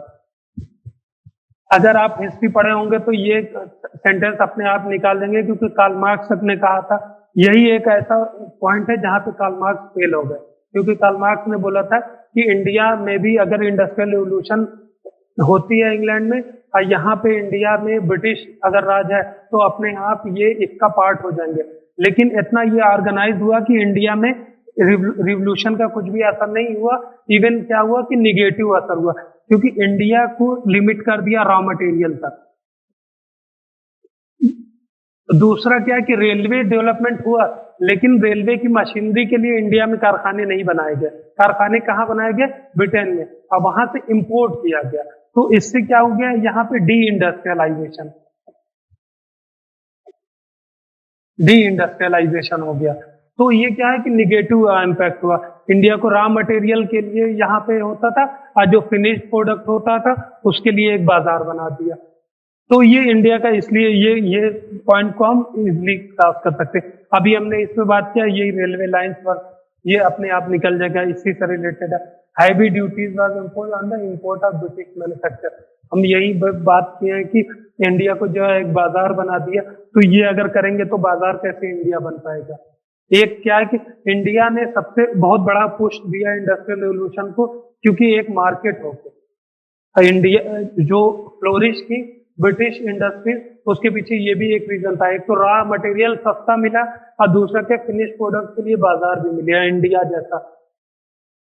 अगर आप हिस्ट्री पढ़े होंगे तो ये सेंटेंस अपने आप निकाल देंगे, क्योंकि कार्ल मार्क्स ने कहा था, यही एक ऐसा पॉइंट है जहां पे कार्ल मार्क्स फेल हो गए, क्योंकि कार्ल मार्क्स ने बोला था कि इंडिया में भी अगर इंडस्ट्रियल रिवोल्यूशन होती है इंग्लैंड में, और यहाँ पे इंडिया में ब्रिटिश अगर राज है, तो अपने आप ये इसका पार्ट हो जाएंगे। लेकिन इतना ये ऑर्गेनाइज हुआ कि इंडिया में रिवोल्यूशन का कुछ भी असर नहीं हुआ। इवन क्या हुआ कि निगेटिव असर हुआ, क्योंकि इंडिया को लिमिट कर दिया रॉ मटेरियल तक। दूसरा क्या है कि रेलवे डेवलपमेंट हुआ, लेकिन रेलवे की मशीनरी के लिए इंडिया में कारखाने नहीं बनाए गए। कारखाने कहाँ बनाए गए? ब्रिटेन में, और वहां से इंपोर्ट किया गया। तो इससे क्या हो गया, यहाँ पे डी इंडस्ट्रियलाइजेशन हो गया। तो ये क्या है कि निगेटिव इम्पैक्ट हुआ। इंडिया को रॉ मटेरियल के लिए यहाँ पे होता था, और जो फिनिश्ड प्रोडक्ट होता था उसके लिए एक बाजार बना दिया। तो ये इंडिया का, इसलिए ये पॉइंट को हम इजिली क्रॉस कर सकते हैं। अभी हमने इसमें बात किया, ये रेलवे लाइंस पर ये अपने आप निकल जाएगा, इसी से रिलेटेड है। Heavy duties was imposed on the import of British manufacture. हम यही बात किए हैं कि इंडिया को जो है एक बाजार बना दिया। तो ये अगर करेंगे तो बाजार कैसे इंडिया बन पाएगा। एक क्या है कि इंडिया ने सबसे बहुत बड़ा पुश दिया इंडस्ट्रियल रिवोल्यूशन को, क्योंकि एक मार्केट हो गया इंडिया जो फ्लोरिश की ब्रिटिश इंडस्ट्रीज, उसके पीछे ये भी एक रीजन था। एक तो रॉ मटेरियल सस्ता मिला, और दूसरा क्या, फिनिश प्रोडक्ट के लिए बाजार भी मिला इंडिया जैसा।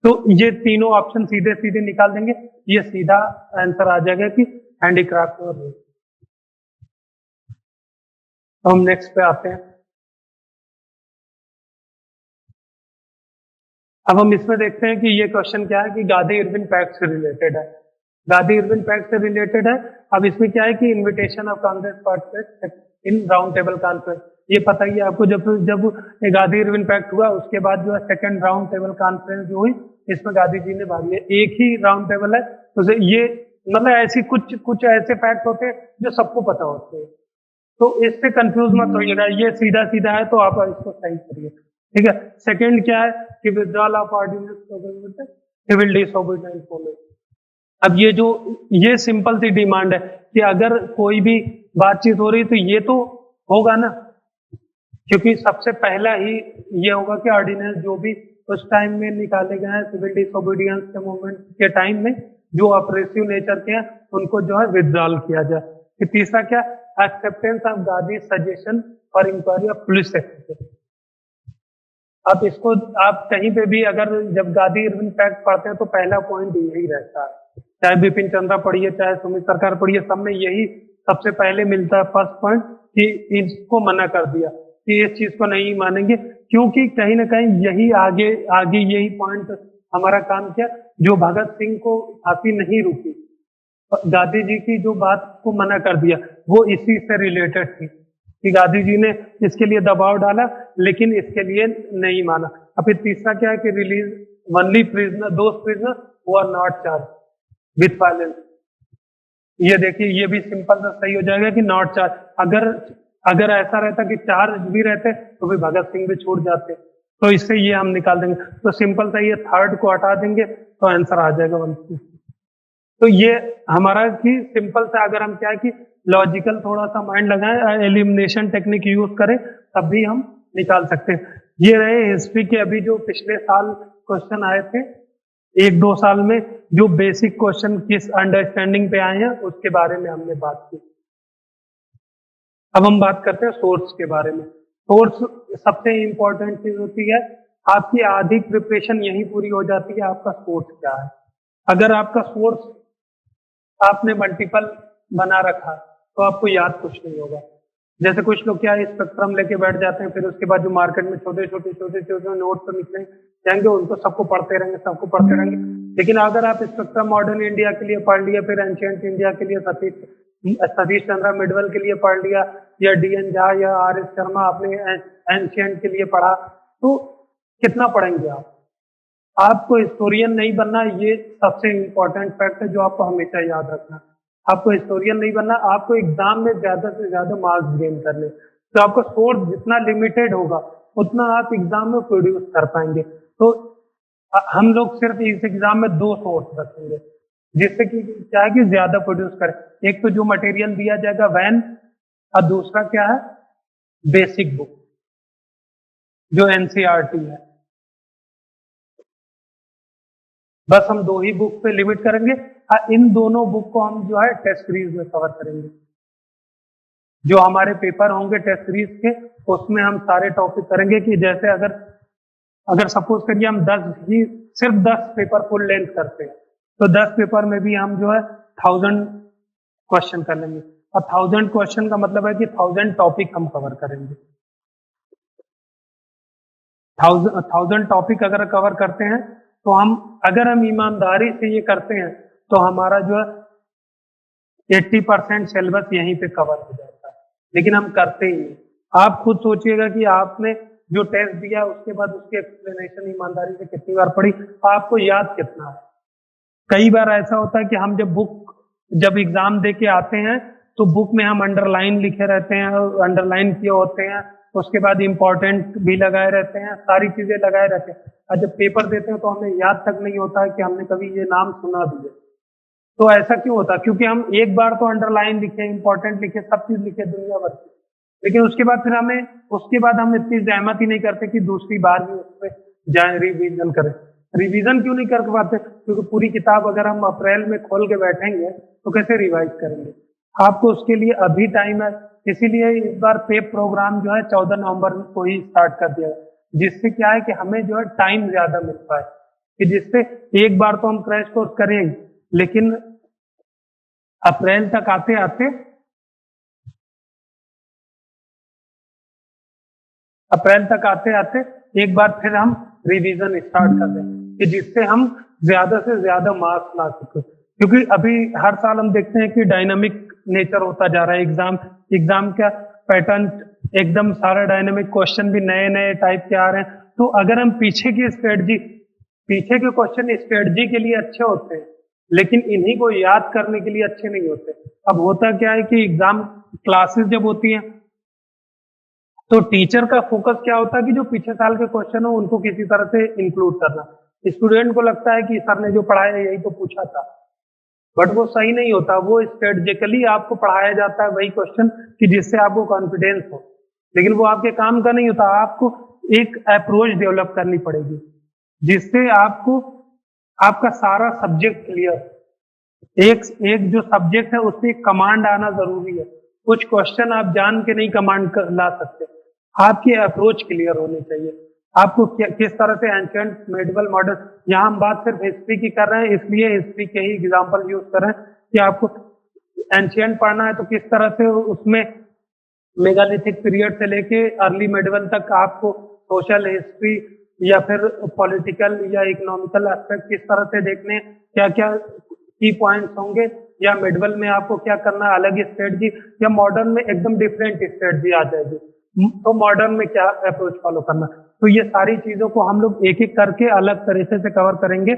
तो ये तीनों ऑप्शन सीधे सीधे निकाल देंगे, ये सीधा आंसर आ जाएगा कि हैंडीक्राफ्ट। और हम नेक्स्ट पे आते हैं। अब हम इसमें देखते हैं कि ये क्वेश्चन क्या है कि गांधी इरविन पैक्ट से रिलेटेड है। गांधी इरविन पैक्ट से रिलेटेड है। अब इसमें क्या है कि invitation of Congress participate in round table conference. ये पता ही है आपको, जब गांधी इरविन पैक्ट हुआ उसके बाद जो है सेकंड राउंड टेबल कॉन्फ्रेंस जो हुई, इसमें गांधी जी ने भाग लिया। एक ही राउंड टेबल है, तो ये मतलब ऐसी कुछ ऐसे फैक्ट होते हैं जो सबको पता होते हैं। तो इससे कंफ्यूज मत होइएगा, ये सीधा सीधा है, तो आप इसको सही करिए। ठीक है, सेकंड क्या है कि withdrawal of ordinance civil disobedience follow. अब ये सिंपल सी डिमांड है कि अगर कोई भी बातचीत हो रही तो ये तो होगा ना, क्योंकि सबसे पहला ही ये होगा कि ऑर्डिनेंस जो भी उस टाइम में निकाले गए हैं सिविल डिसोबीडिएंस के मूवमेंट के टाइम में, जो ऑपरेसिव नेचर के हैं, उनको जो है विथड्रॉल किया जाए। फिर तीसरा क्या, acceptance of Gandhi suggestion for inquiry of police secretary. अब इसको आप कहीं पे भी अगर जब गांधी इरविन पैक्ट पढ़ते हैं तो पहला पॉइंट यही रहता है, चाहे बिपिन चंद्रा पढ़िए चाहे सुमित सरकार पढ़िए, सब में यही सबसे पहले मिलता है फर्स्ट पॉइंट कि इसको मना कर दिया कि इस चीज को नहीं मानेंगे, क्योंकि कहीं ना कहीं यही आगे यही पॉइंट हमारा काम किया। जो भगत सिंह को फांसी नहीं रुकी, गांधी जी की जो बात को मना कर दिया, वो इसी से रिलेटेड थी। कि गांधी जी ने इसके लिए दबाव डाला लेकिन इसके लिए नहीं माना। अब फिर तीसरा क्या है कि release only prisoner those prisoner who are not charge with violence. ये देखिए ये भी सिंपल सा सही हो जाएगा कि नॉट चार्ज। अगर अगर ऐसा रहता कि चार्ज भी रहते तो भी भगत सिंह भी छूट जाते, तो इससे ये हम निकाल देंगे। तो सिंपल सा ये थर्ड को हटा देंगे तो आंसर आ जाएगा 150। तो ये हमारा कि सिंपल सा अगर हम क्या है कि लॉजिकल थोड़ा सा माइंड लगाएं, एलिमिनेशन टेक्निक यूज करें, तब भी हम निकाल सकते हैं। ये रहे हिस्ट्री के अभी जो पिछले साल क्वेश्चन आए थे, 1-2 साल में जो बेसिक क्वेश्चन किस अंडरस्टैंडिंग पे आए हैं उसके बारे में हमने बात की। अब हम बात करते हैं सोर्स के बारे में। सोर्स सबसे इंपॉर्टेंट चीज होती है, आपकी आधी प्रिपरेशन यही पूरी हो जाती है, आपका सोर्स क्या है। अगर आपका सोर्स आपने मल्टीपल बना रखा तो आपको याद कुछ नहीं होगा। जैसे कुछ लोग क्या स्पेक्ट्रम लेके बैठ जाते हैं, फिर उसके बाद जो मार्केट में छोटे छोटे नोट तो निकले जाएंगे, उनको सबको पढ़ते रहेंगे। लेकिन अगर आप स्पेक्ट्रम मॉडर्न इंडिया के लिए पढ़ लिया, फिर एंशिएंट इंडिया के लिए सतीश चंद्रा मिडवल के लिए पढ़ लिया, या DN झा या RS शर्मा आपने एंशिएंट के लिए पढ़ा, तो कितना पढ़ेंगे आप? आपको हिस्टोरियन नहीं बनना, ये सबसे इंपॉर्टेंट फैक्ट है जो आपको हमेशा याद रखना। आपको हिस्टोरियन नहीं बनना, आपको एग्जाम में ज्यादा से ज्यादा मार्क्स गेन करने। तो आपका सोर्स जितना लिमिटेड होगा उतना आप एग्जाम में प्रोड्यूस कर पाएंगे। तो हम लोग सिर्फ इस एग्जाम में 2 सोर्स रखेंगे जिससे कि क्या है कि ज्यादा प्रोड्यूस करें। एक तो जो मटेरियल दिया जाएगा वैन, और दूसरा क्या है बेसिक बुक जो NCERT है। बस हम 2 ही बुक पे लिमिट करेंगे। इन दोनों बुक को हम जो है टेस्ट सीरीज में कवर करेंगे। जो हमारे पेपर होंगे टेस्ट सीरीज के, उसमें हम सारे टॉपिक करेंगे कि जैसे अगर सपोज करिए हम 10 ही सिर्फ 10 पेपर फुल लेंथ करते हैं, तो 10 पेपर में भी हम जो है 1000 क्वेश्चन कर लेंगे। और 1000 क्वेश्चन का मतलब है कि 1000 टॉपिक हम कवर करेंगे। 1000 टॉपिक अगर कवर करते हैं तो अगर हम ईमानदारी से ये करते हैं तो हमारा जो है 80% सिलेबस यहीं पे कवर हो जाता है, लेकिन हम करते ही नहीं। आप खुद सोचिएगा कि आपने जो टेस्ट दिया उसके बाद उसकी एक्सप्लेनेशन ईमानदारी से कितनी बार पढ़ी, आपको याद कितना है। कई बार ऐसा होता है कि हम जब एग्जाम दे के आते हैं तो बुक में हम अंडरलाइन लिखे रहते हैं, अंडरलाइन किए होते हैं, उसके बाद इंपॉर्टेंट भी लगाए रहते हैं, सारी चीजें लगाए रहते हैं, और जब पेपर देते हैं तो हमें याद तक नहीं होता है कि हमने कभी ये नाम सुना भी है। तो ऐसा क्यों होता है? क्योंकि हम एक बार तो अंडरलाइन लिखे, इंपॉर्टेंट लिखे, सब चीज लिखे दुनिया भर की, लेकिन उसके बाद हम इतनी जहमत ही नहीं करते कि दूसरी बार भी उस पर जाए रिवीजन करें। रिवीजन क्यों नहीं कर पाते? क्योंकि पूरी किताब अगर हम अप्रैल में खोल के बैठेंगे तो कैसे रिवाइज करेंगे? आपको उसके लिए अभी टाइम है, इसीलिए इस बार पेप प्रोग्राम जो है 14 नवंबर को ही स्टार्ट कर दिया है, जिससे क्या है कि हमें जो है टाइम ज्यादा मिल पाए, कि जिससे एक बार तो हम क्रैश कोर्स करेंगे, लेकिन अप्रैल तक आते आते एक बार फिर हम रिवीजन स्टार्ट कर दें, कि जिससे हम ज्यादा से ज्यादा मार्क्स ला सके। क्योंकि अभी हर साल हम देखते हैं कि डायनामिक नेचर होता जा रहा है एग्जाम का पैटर्न, एकदम सारा डायनामिक, क्वेश्चन भी नए नए टाइप के आ रहे हैं। तो अगर हम पीछे के क्वेश्चन स्ट्रेटजी के लिए अच्छे होते हैं, लेकिन इन्हीं को याद करने के लिए अच्छे नहीं होते। अब होता क्या है कि एग्जाम क्लासेस जब होती हैं तो टीचर का फोकस क्या होता है कि जो पिछले साल के क्वेश्चन हो उनको किसी तरह से इंक्लूड करना। स्टूडेंट को लगता है कि सर ने जो पढ़ाया यही तो पूछा था, बट वो सही नहीं होता। वो स्ट्रेटेजिकली आपको पढ़ाया जाता है वही क्वेश्चन कि जिससे आपको कॉन्फिडेंस हो, लेकिन वो आपके काम का नहीं होता। आपको एक अप्रोच डेवलप करनी पड़ेगी जिससे आपका सारा सब्जेक्ट क्लियर, एक जो सब्जेक्ट है उससे कमांड आना जरूरी है। कुछ क्वेश्चन आप जान के नहीं कमांड ला सकते, आपकी अप्रोच क्लियर होनी चाहिए। आपको किस तरह से एंशिएंट मेडिवल मॉडर्न, यहाँ हम बात सिर्फ हिस्ट्री की कर रहे हैं, इसलिए हिस्ट्री के ही एग्जांपल यूज कर रहे हैं कि आपको एंशिएंट पढ़ना है तो किस तरह से उसमें मेगालिथिक पीरियड से लेके अर्ली मेडिवल तक आपको सोशल हिस्ट्री या फिर पॉलिटिकल या इकोनॉमिकल एस्पेक्ट किस तरह से देखने, क्या क्या की पॉइंट्स होंगे, या मिडवल में आपको क्या करना है अलग स्ट्रेटजी, या मॉडर्न में एकदम डिफरेंट स्ट्रेटजी आ जाएगी, तो मॉडर्न में क्या अप्रोच फॉलो करना। तो ये सारी चीजों को हम लोग एक एक करके अलग तरीके से कवर करेंगे।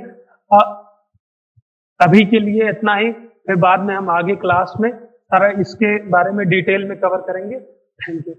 अभी के लिए इतना ही, फिर बाद में हम आगे क्लास में सारा इसके बारे में डिटेल में कवर करेंगे। Thank you.